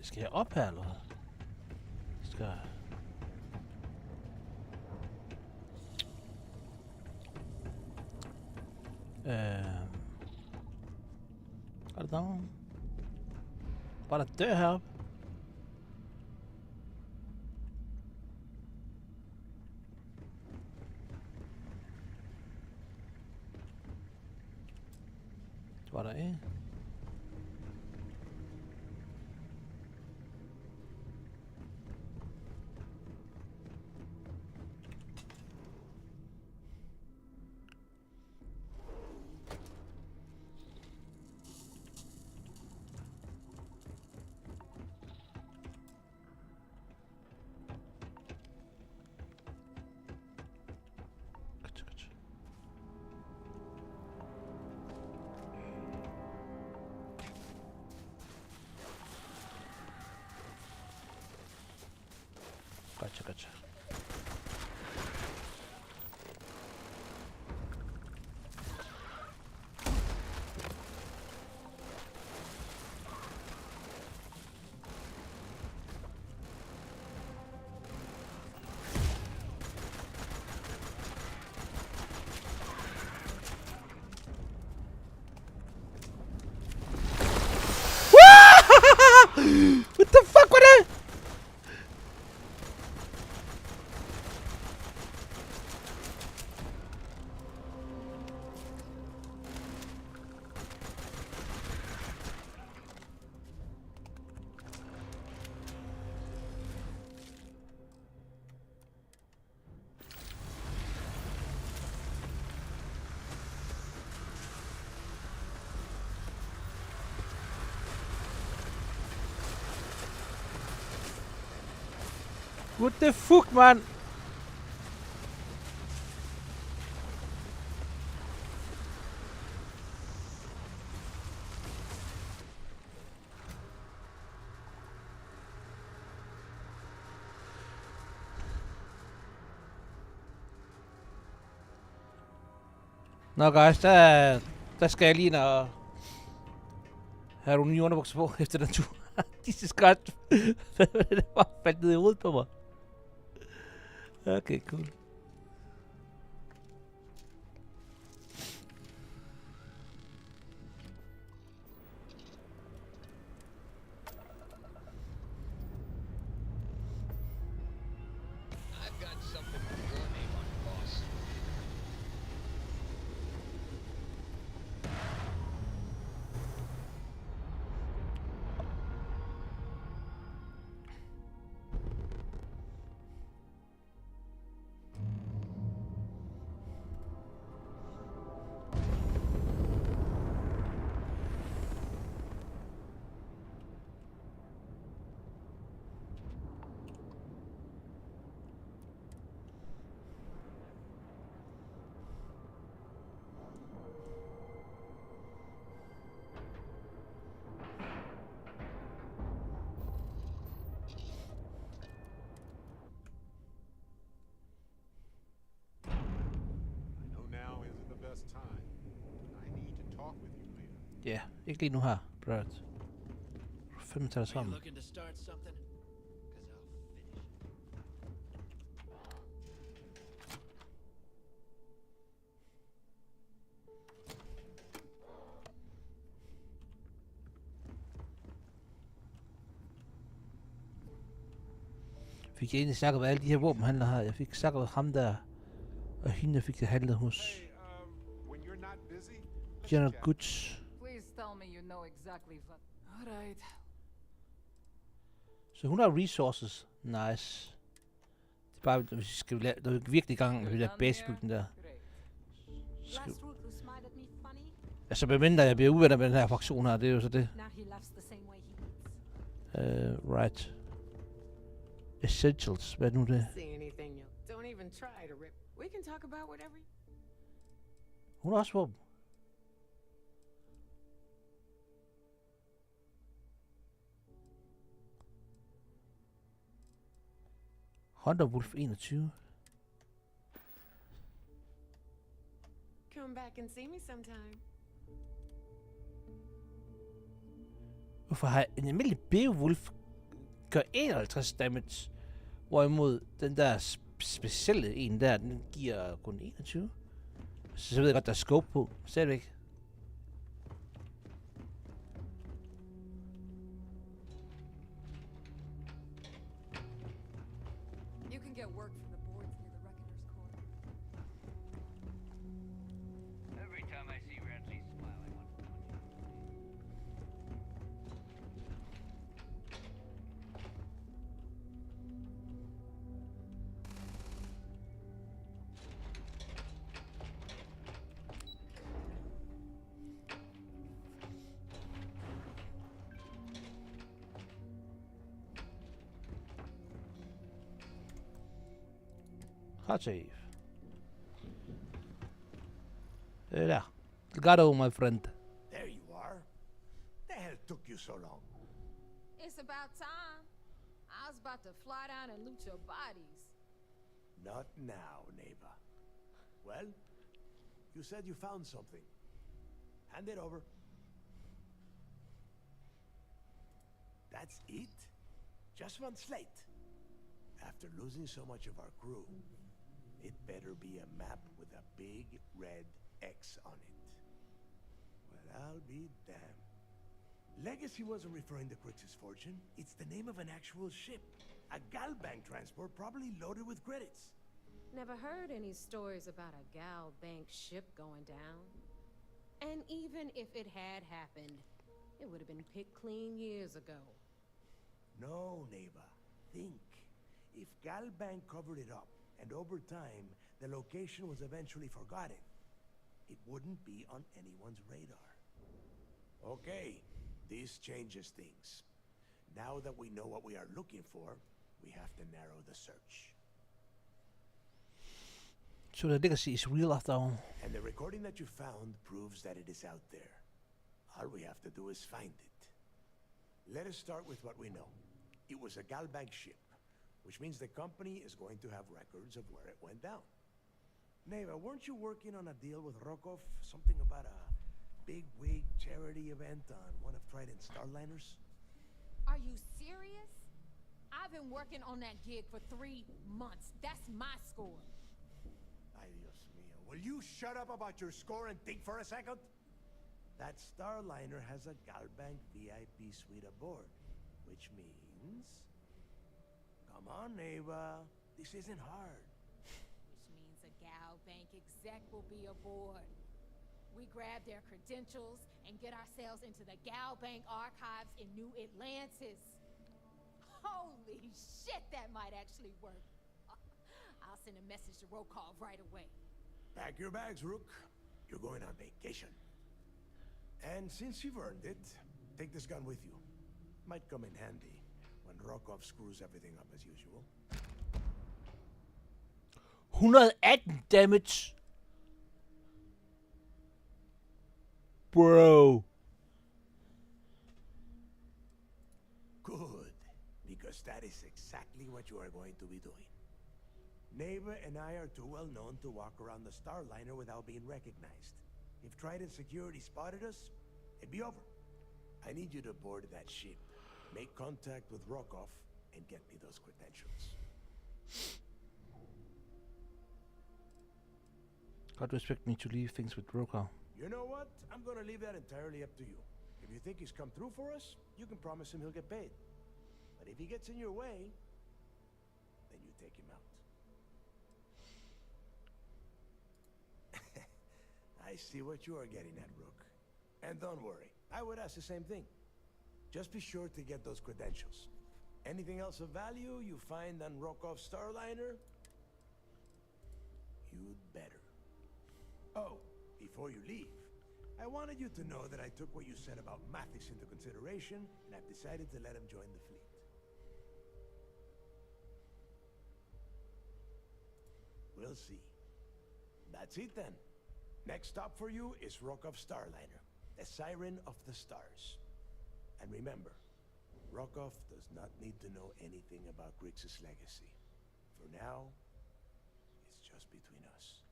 Skal jeg op her, eller hvad? Skal... Er det der? Var der dør heroppe? Det var der ikke. Gotcha. What the fuck var det? What the fuck, man? Nå guys, der skal jeg lige og have nogle nye underbukser på efter den tur. Jesus Christ. Det var faldt ned i hovedet på mig. Okay, cool. Ja, ikke lige nu her, Brad. Fem tager det sammen. Fik jeg egentlig snakket med alle de her våbenhandlere her. Jeg fik snakket med ham der, og hende jeg fik det handlet hos. General Goods. We're know exactly what. All right. Så hun har resources. Nice. Det er bare, hvis vi skal der er virkelig i gang med det der basebygning der. Last recluse smiled at me funny. Altså, medmindre jeg bliver uvenner med den her fraktion her, det er jo så det. Now he laughs the same way he eats. Right. Essentials. Hvad er nu det? See anything you don't even try to rip. We can talk about whatever. Hun har også våben. Hunter Wolf 21. Come back and see me sometime. Hvorfor har en almindelig Beowulf gør 51 damage, hvorimod den der specielle en der, den giver kun 21? Så ved jeg godt, der er scope på. Stadigvæk. You can get work from the boards near the Reckoner's Corner. Every time I see Ramsey smile, I want to punch him. Hot save. Der. Delgado, my friend. There you are. The hell took you so long? It's about time. I was about to fly down and loot your bodies. Not now, neighbor. Well, you said you found something. Hand it over. That's it? Just one slate? After losing so much of our crew, it better be a map with a big red X on it. Well, I'll be damned. Legacy wasn't referring to Crix's fortune. It's the name of an actual ship. A Galbank transport probably loaded with credits. Never heard any stories about a Gal Bank ship going down. And even if it had happened, it would have been picked clean years ago. No, neighbor. Think. If Galbank covered it up, and over time, the location was eventually forgotten, it wouldn't be on anyone's radar. Okay, this changes things. Now that we know what we are looking for, we have to narrow the search. So the legacy is real after all. And the recording that you found proves that it is out there. All we have to do is find it. Let us start with what we know. It was a Galbank ship, which means the company is going to have records of where it went down. Neva, weren't you working on a deal with Rokov? Something about a big-wig charity event on one of Trident's Starliners? Are you serious? I've been working on that gig for 3 months. That's my score. Ay, Dios mío. Will you shut up about your score and think for a second? That Starliner has a Galbank VIP suite aboard, which means... Come on, Neva. This isn't hard. Which means a Gal Bank exec will be aboard. We grab their credentials and get ourselves into the Gal Bank archives in New Atlantis. Holy shit, that might actually work. I'll send a message to Rokov right away. Pack your bags, Rook. You're going on vacation. And since you've earned it, take this gun with you. Might come in handy when Rokov screws everything up as usual. 118 damage. Bro. Good, because that is exactly what you are going to be doing. Neva and I are too well known to walk around the Starliner without being recognized. If Trident Security spotted us, it'd be over. I need you to board that ship, make contact with Rokov, and get me those credentials. God do you expect me to leave things with Rokov? You know what? I'm gonna leave that entirely up to you. If you think he's come through for us, you can promise him he'll get paid. But if he gets in your way, then you take him out. I see what you are getting at, Rook. And don't worry, I would ask the same thing. Just be sure to get those credentials. Anything else of value you find on Rokov's Starliner? You'd better. Oh, before you leave, I wanted you to know that I took what you said about Mathis into consideration, and I've decided to let him join the fleet. We'll see. That's it then. Next stop for you is Rokov's Starliner, the Siren of the Stars. And remember, Rokov does not need to know anything about Grixis' legacy. For now, it's just between us.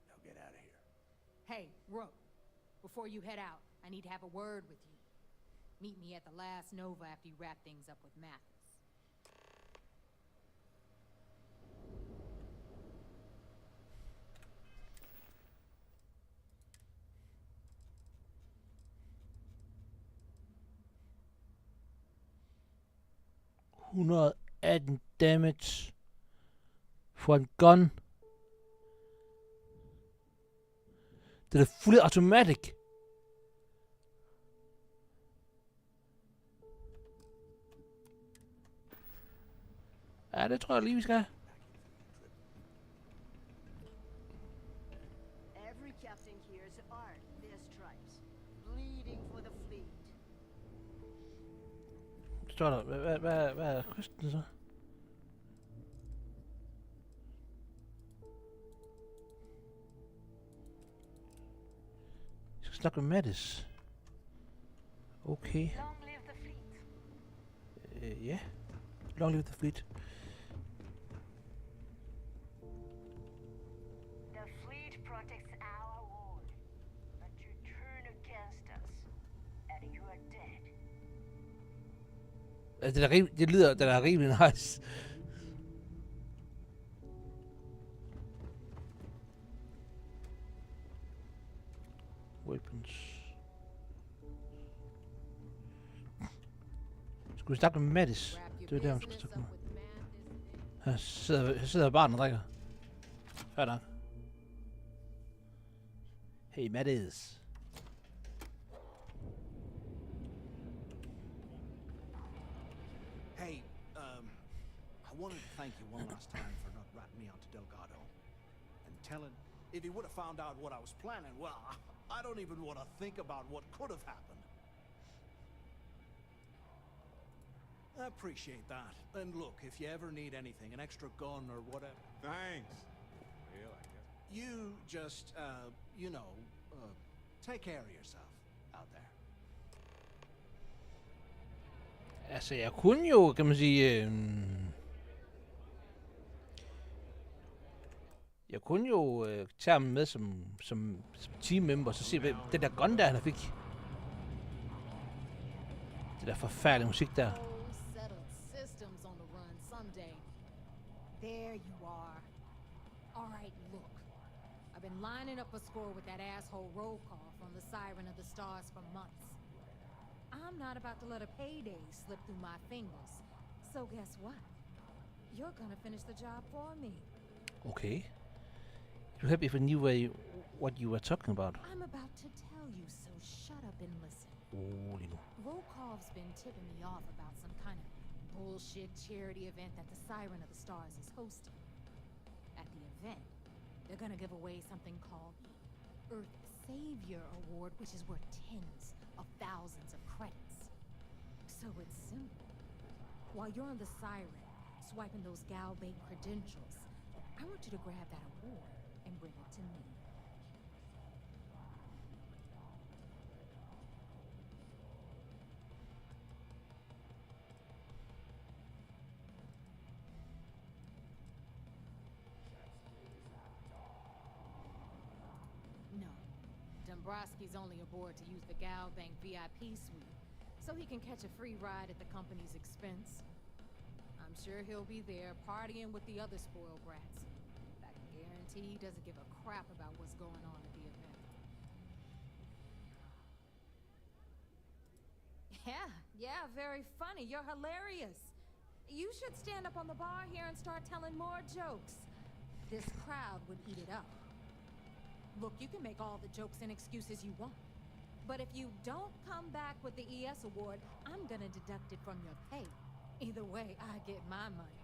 Now get out of here. Hey, Rook, before you head out, I need to have a word with you. Meet me at the last Nova after you wrap things up with Mathis. $118 damage for en gun. Det er fuldt automatic. Ja, det tror jeg lige, vi skal have. Every captain here's art their stripes, bleeding for the fleet. Står der, hvad er kysten så? Jeg skal snakke med Mattis. Okay. Long live the fleet. Ja. Long live the fleet. The fleet protects our world, but you turn against us, and you are dead. Altså, det lyder, den er rimelig nice. Weapons. Skulle vi snakke med Mattis? Det er der, hun skal snakke med. Her sidder barn og drikker. Hør da. Hey Mattis. Hey, I wanted to thank you one last time for not ratting me onto Delgado. And telling, if he would have found out what I was planning, well, I don't even want to think about what could have happened. I appreciate that. And look, if you ever need anything, an extra gun or whatever. Thanks. Well, I guess. You just, you know, take care of yourself out there. Altså, jeg kunne jo, kan man sige... jeg kunne jo tage ham med som teammember, så se den der gun der, han fik. Det der forfærdelige musik der. There you are. All right, look. I've been lining up a score with that asshole roll call from the Siren of the Stars for months. I'm not about to let a payday slip through my fingers. So guess what? You're gonna finish the job for me. Okay. You help if I knew what you were talking about. I'm about to tell you, so shut up and listen. Oh, Lino. Rokov's been tipping me off about some kind of bullshit charity event that the Siren of the Stars is hosting. At the event, they're gonna give away something called the Earth Savior Award, which is worth tens of thousands of credits. So it's simple. While you're on the Siren, swiping those Galbank credentials, I want you to grab that award and bring it to me. Dombrowski's only aboard to use the Galbank VIP suite, so he can catch a free ride at the company's expense. I'm sure he'll be there partying with the other spoiled brats. I can guarantee he doesn't give a crap about what's going on at the event. Yeah, very funny. You're hilarious. You should stand up on the bar here and start telling more jokes. This crowd would eat it up. Look, you can make all the jokes and excuses you want, But if you don't come back with the ES award, I'm gonna deduct it from your pay. Either way, I get my money.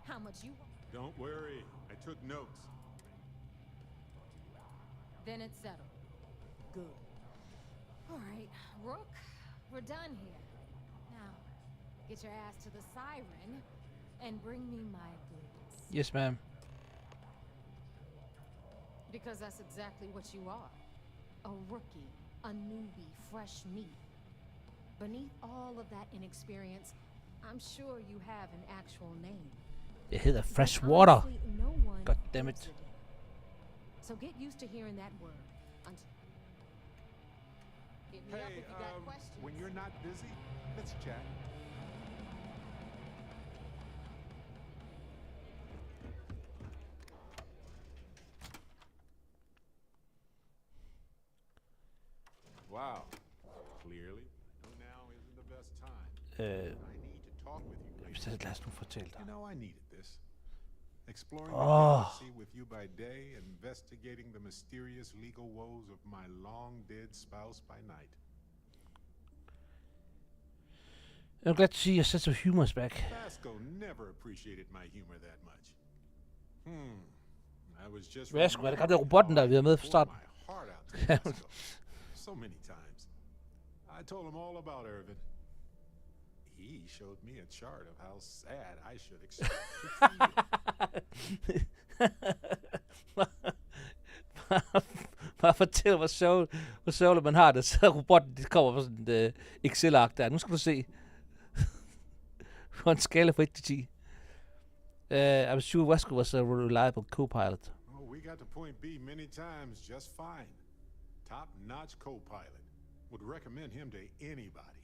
How much you want? Don't worry, I took notes. Then it's settled. Good. All right, Rook, we're done here. Now, get your ass to the siren and bring me my goods. Yes, ma'am. Because that's exactly what you are. A rookie, a newbie, fresh meat. Beneath all of that inexperience, I'm sure you have an actual name. Det hedder fresh But water. honestly, no one God damn it. answered it. So get used to hearing that word. Hit me up if you got questions. When you're not busy, let's chat. Wow. Clearly, I know now isn't the best time. I need to talk with you later. Lad os nu fortælle dig. You know, I needed this. Exploring Oh. the galaxy with you by day, investigating the mysterious legal woes of my long-dead spouse by night. I'm glad to see your sense of humor is back. Vasco never appreciated my humor that much. I was just Vasco, er det godt, det er robotten, der vi har med fra starten? my heart out to Vasco so many times. I told him all about Irvin. He showed me a chart of how sad I should expect Bare fortæl, hvor sjovt man har det, så robotten det kommer på sådan et Excel-ark der. Nu skal du se. På en skala fra 1 til 10. I'm sure Vasco was a reliable co-pilot. Oh, we got to point B many times just fine. Top-notch co-pilot. Would recommend him to anybody.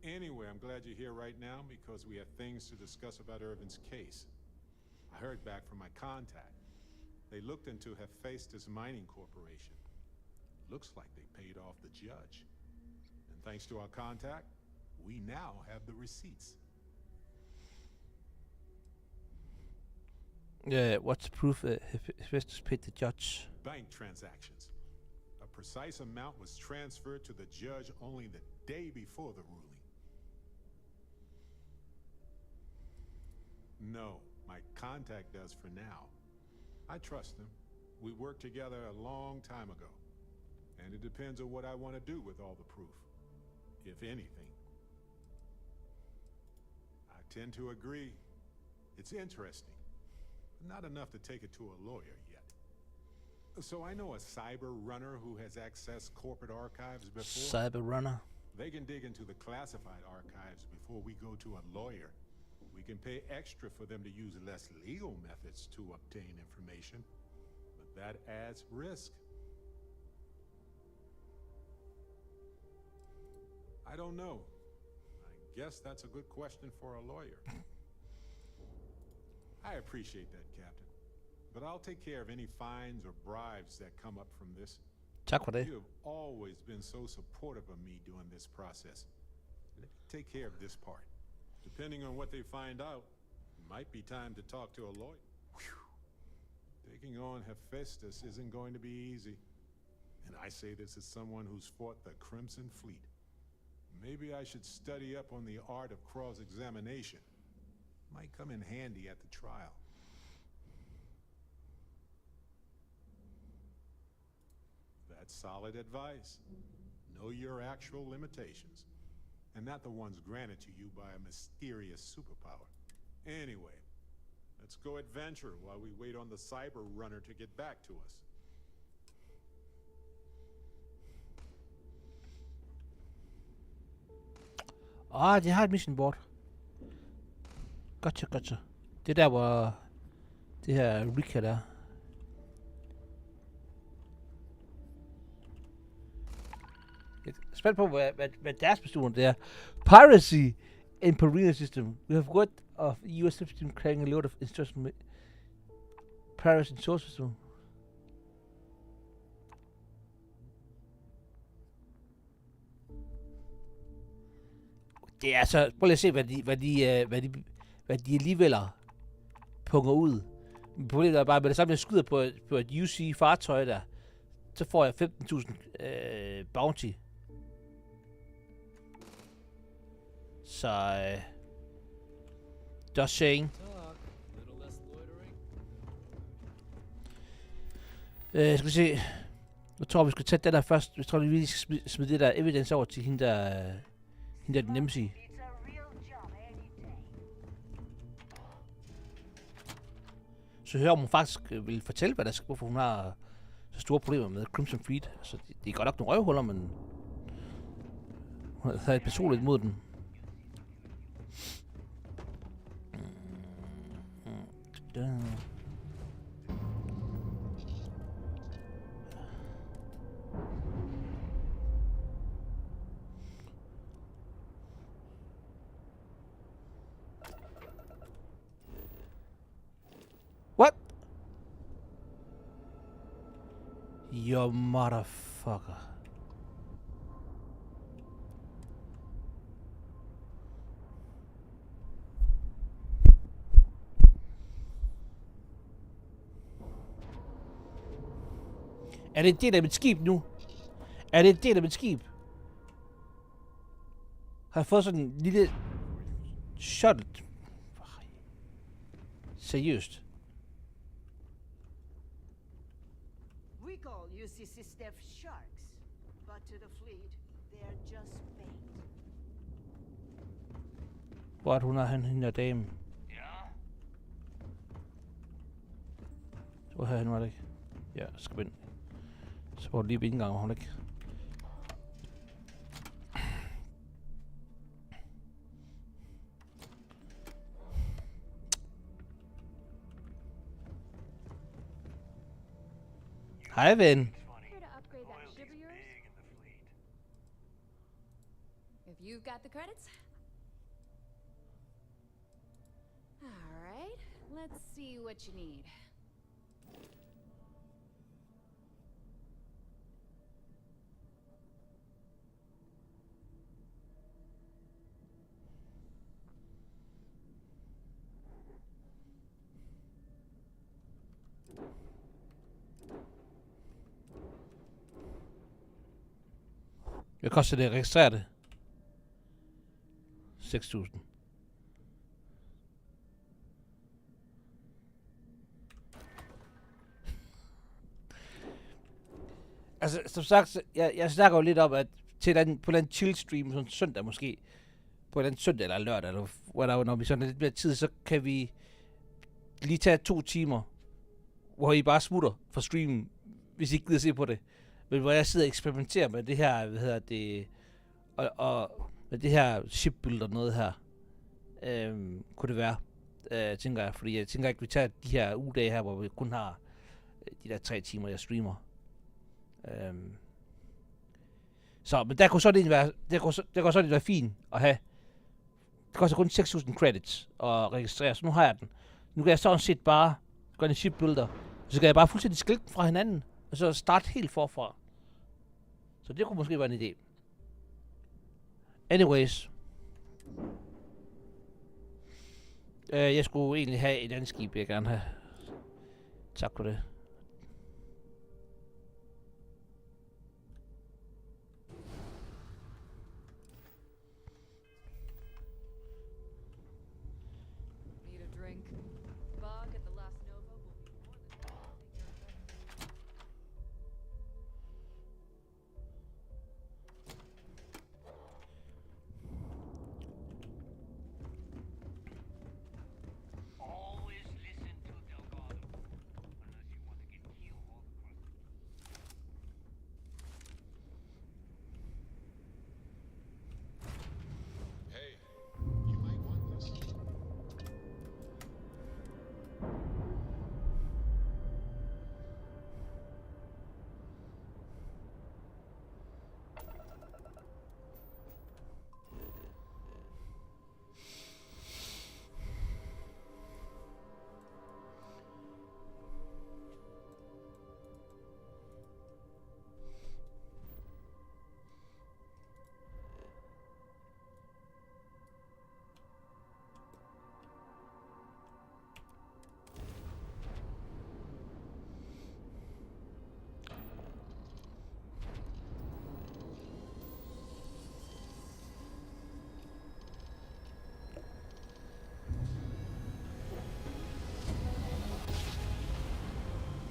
Anyway, I'm glad you're here right now because we have things to discuss about Irvin's case. I heard back from my contact. They looked into Hephaestus Mining Corporation. Looks like they paid off the judge. And thanks to our contact, we now have the receipts. What's the proof Hephaestus paid the judge? Bank transactions. A precise amount was transferred to the judge only the day before the ruling. No, my contact does for now. I trust him. We worked together a long time ago. And it depends on what I want to do with all the proof, if anything. I tend to agree. It's interesting, but not enough to take it to a lawyer yet. So I know a cyber runner who has accessed corporate archives before. Cyber runner. They can dig into the classified archives before we go to a lawyer. We can pay extra for them to use less legal methods to obtain information, but that adds risk. I don't know. I guess that's a good question for a lawyer. I appreciate that, Captain. But I'll take care of any fines or bribes that come up from this. Tak for det. You have always been so supportive of me during this process. Let me take care of this part. Depending on what they find out, it might be time to talk to a lawyer. Whew. Taking on Hephaestus isn't going to be easy. And I say this as someone who's fought the Crimson Fleet. Maybe I should study up on the art of cross-examination. Might come in handy at the trial. That's solid advice. Know your actual limitations, and not the ones granted to you by a mysterious superpower. Anyway, let's go adventure while we wait on the cyber runner to get back to us. De har et mission board. Gotcha. Det er der, hvor det her Rika der. Jeg er spændt på, hvad deres mission det er. Piracy in Perina System. We have got of US system carrying a load of instruction. Piracy in source system. Det er altså, prøv lige at se, hvad de alligevel punger ud. Problemet er bare, at det samme, jeg skyder på et UC-fartøj der, så får jeg 15.000 bounty. Så just saying. Skal vi se. Jeg tror, vi skal tage den der først. Jeg tror, vi skal smide det der evidence over til hende der den Nemesis. Så hører hun faktisk vil fortælle, hvorfor hun har så store problemer med Crimson Fleet. Altså, det er godt nok nogle røvhuller, men hun havde et personligt imod den. What? You motherfucker. Er det en del af mit skib nu? Er det en del af mit skib? Har jeg fået sådan en lille shuttle? Seriøst? We call UCC staff sharks, but to the fleet, they are just bait. Hvor er det, hun har hende der dame? Ja? Hvor her hende var det ikke? Ja, skal vi ind. Så var det lige ved indgang, var hun ikke? Hej, ven. Here to upgrade that ship of yours? If you've got the credits. All right, let's see what you need. Hvad koster det at registrere det? 6.000. Altså, som sagt, jeg snakker jo lidt om, at til på en chill stream, sådan søndag måske, på en søndag eller lørdag, eller whatever, når vi sådan lidt mere tid, så kan vi lige tage 2 timer, hvor I bare smutter fra streamen, hvis I ikke gider se på det. Men hvor jeg sidder og eksperimenterer med det her, og med det her shipbuilder noget her, kunne det være, tænker jeg. Fordi jeg tænker ikke, vi tager de her ugedage her, hvor vi kun har de der 3 timer, jeg streamer. Så, men der kunne så det være fint at have. Det koster kun 6.000 credits at registrere, så nu har jeg den. Nu kan jeg sådan set bare gøre en shipbuilder, så kan jeg bare fuldstændig skille fra hinanden, og så starte helt forfra. Så det kunne måske være en idé. Anyways. Jeg skulle egentlig have et andet skib, jeg gerne have. Tak for det. Need a drink? Bog at the last Nova will be more than happy to take your credit. Always listen to Delgado, unless you want to get killed all across the Hey, you might want this.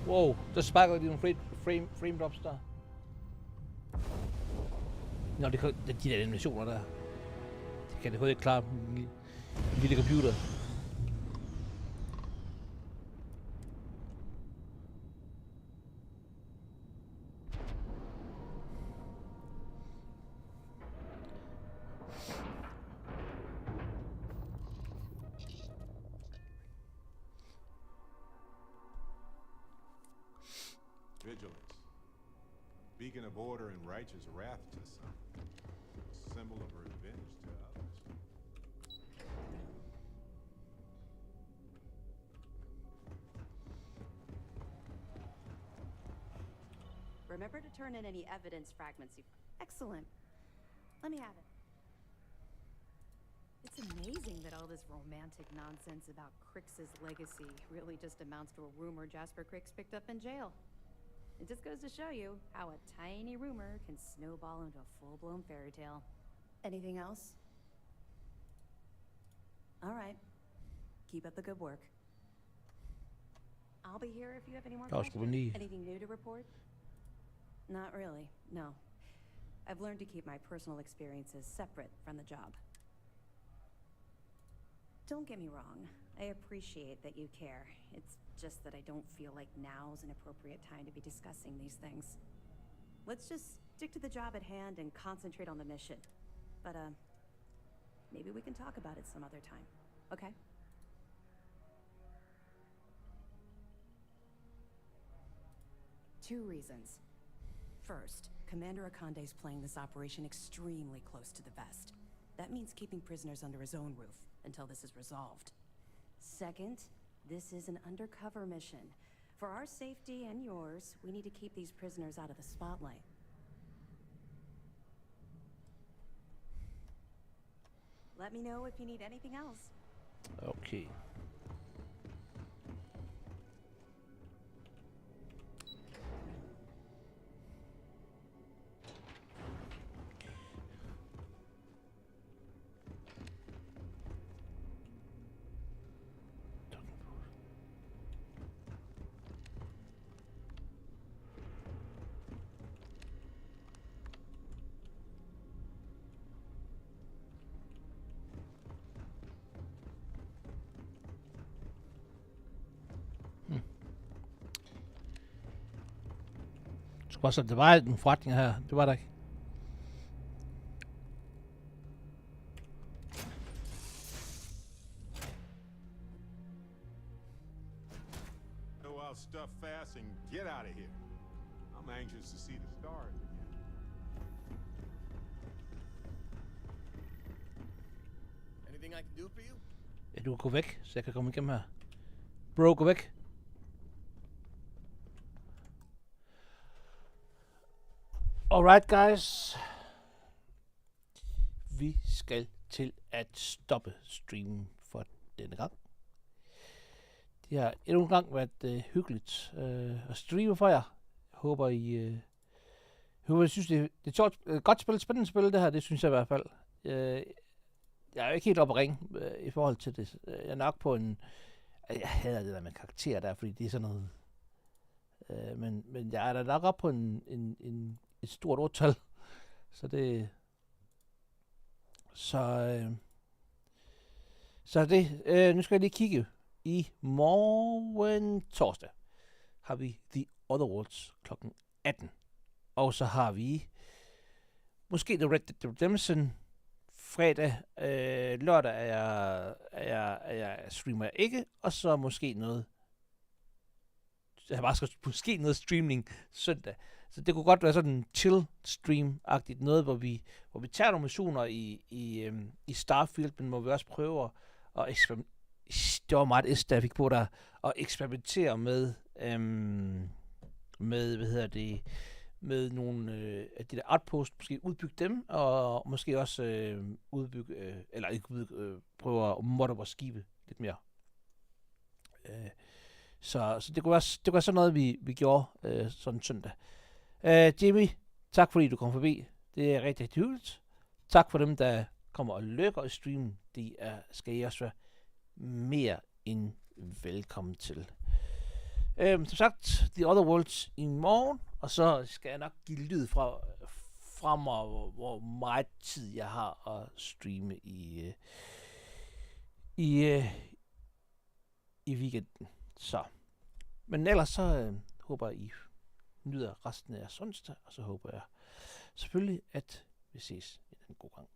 Wow, der sparker de nogle frame drops der. Nå, det kan de der animationer der. Det kan det ikke klare på en lille computer. Vigilance. Beacon of order and righteous wrath to some. Symbol of revenge to others. Remember to turn in any evidence fragments you... Excellent. Let me have it. It's amazing that all this romantic nonsense about Crix's legacy really just amounts to a rumor Jasper Crix picked up in jail. It just goes to show you how a tiny rumor can snowball into a full-blown fairy tale. Anything else? All right. Keep up the good work. I'll be here if you have any more questions. Anything new to report? Not really, no. I've learned to keep my personal experiences separate from the job. Don't get me wrong. I appreciate that you care. It's just that I don't feel like now's an appropriate time to be discussing these things. Let's just stick to the job at hand and concentrate on the mission. But, maybe we can talk about it some other time, okay? Two reasons. First, Commander Akande's playing this operation extremely close to the vest. That means keeping prisoners under his own roof until this is resolved. Second, this is an undercover mission. For our safety and yours, we need to keep these prisoners out of the spotlight. Let me know if you need anything else. Okay. Så det var en forretning her. Det var der ikke. Go out, stuff fast, and get out of here. I'm anxious to see the stars again. Anything I can do for you? Ja, du kan gå væk, så jeg kan komme igennem her. Bro, gå væk. Alright guys, vi skal til at stoppe streamen for denne gang. Det har endnu en gang været hyggeligt at streame for jer. Jeg håber I synes det er et sjovt, godt spil, spændende spil det her, det synes jeg i hvert fald. Jeg er jo ikke helt oppe at ringe i forhold til det. Jeg er nok på en... Jeg hader det der med karakterer der, fordi det er sådan noget... Men jeg er da nok oppe på et stort årtal. Så det... Så det... nu skal jeg lige kigge. I morgen torsdag har vi The Other Worlds klokken 18. Og så har vi måske The Red Dead Redemption fredag. Lørdag er jeg streamer ikke. Og så måske noget... Jeg har bare skrevet måske noget streaming søndag. Så det kunne godt være sådan en chill stream-agtigt noget, hvor vi tager nogle missioner i Starfield, men hvor vi også prøver at eksperimentere. Det var meget S, der jeg fik på der, at eksperimentere med med nogle af de der outposts, måske udbygge dem, og måske også prøve at modde vores skibe lidt mere. Så det kunne være sådan noget, vi gjorde sådan søndag. Jimmy, tak fordi du kom forbi. Det er rigtig, rigtig hyggeligt. Tak for dem, der kommer og lykker i streamen. Skal I også være mere end velkommen til. Som sagt, The Other Worlds i morgen, og så skal jeg nok give lyd frem og hvor meget tid jeg har at streame i weekenden. Så. Men ellers så håber I nyder resten af jeres onsdag, og så håber jeg selvfølgelig, at vi ses en anden god gang.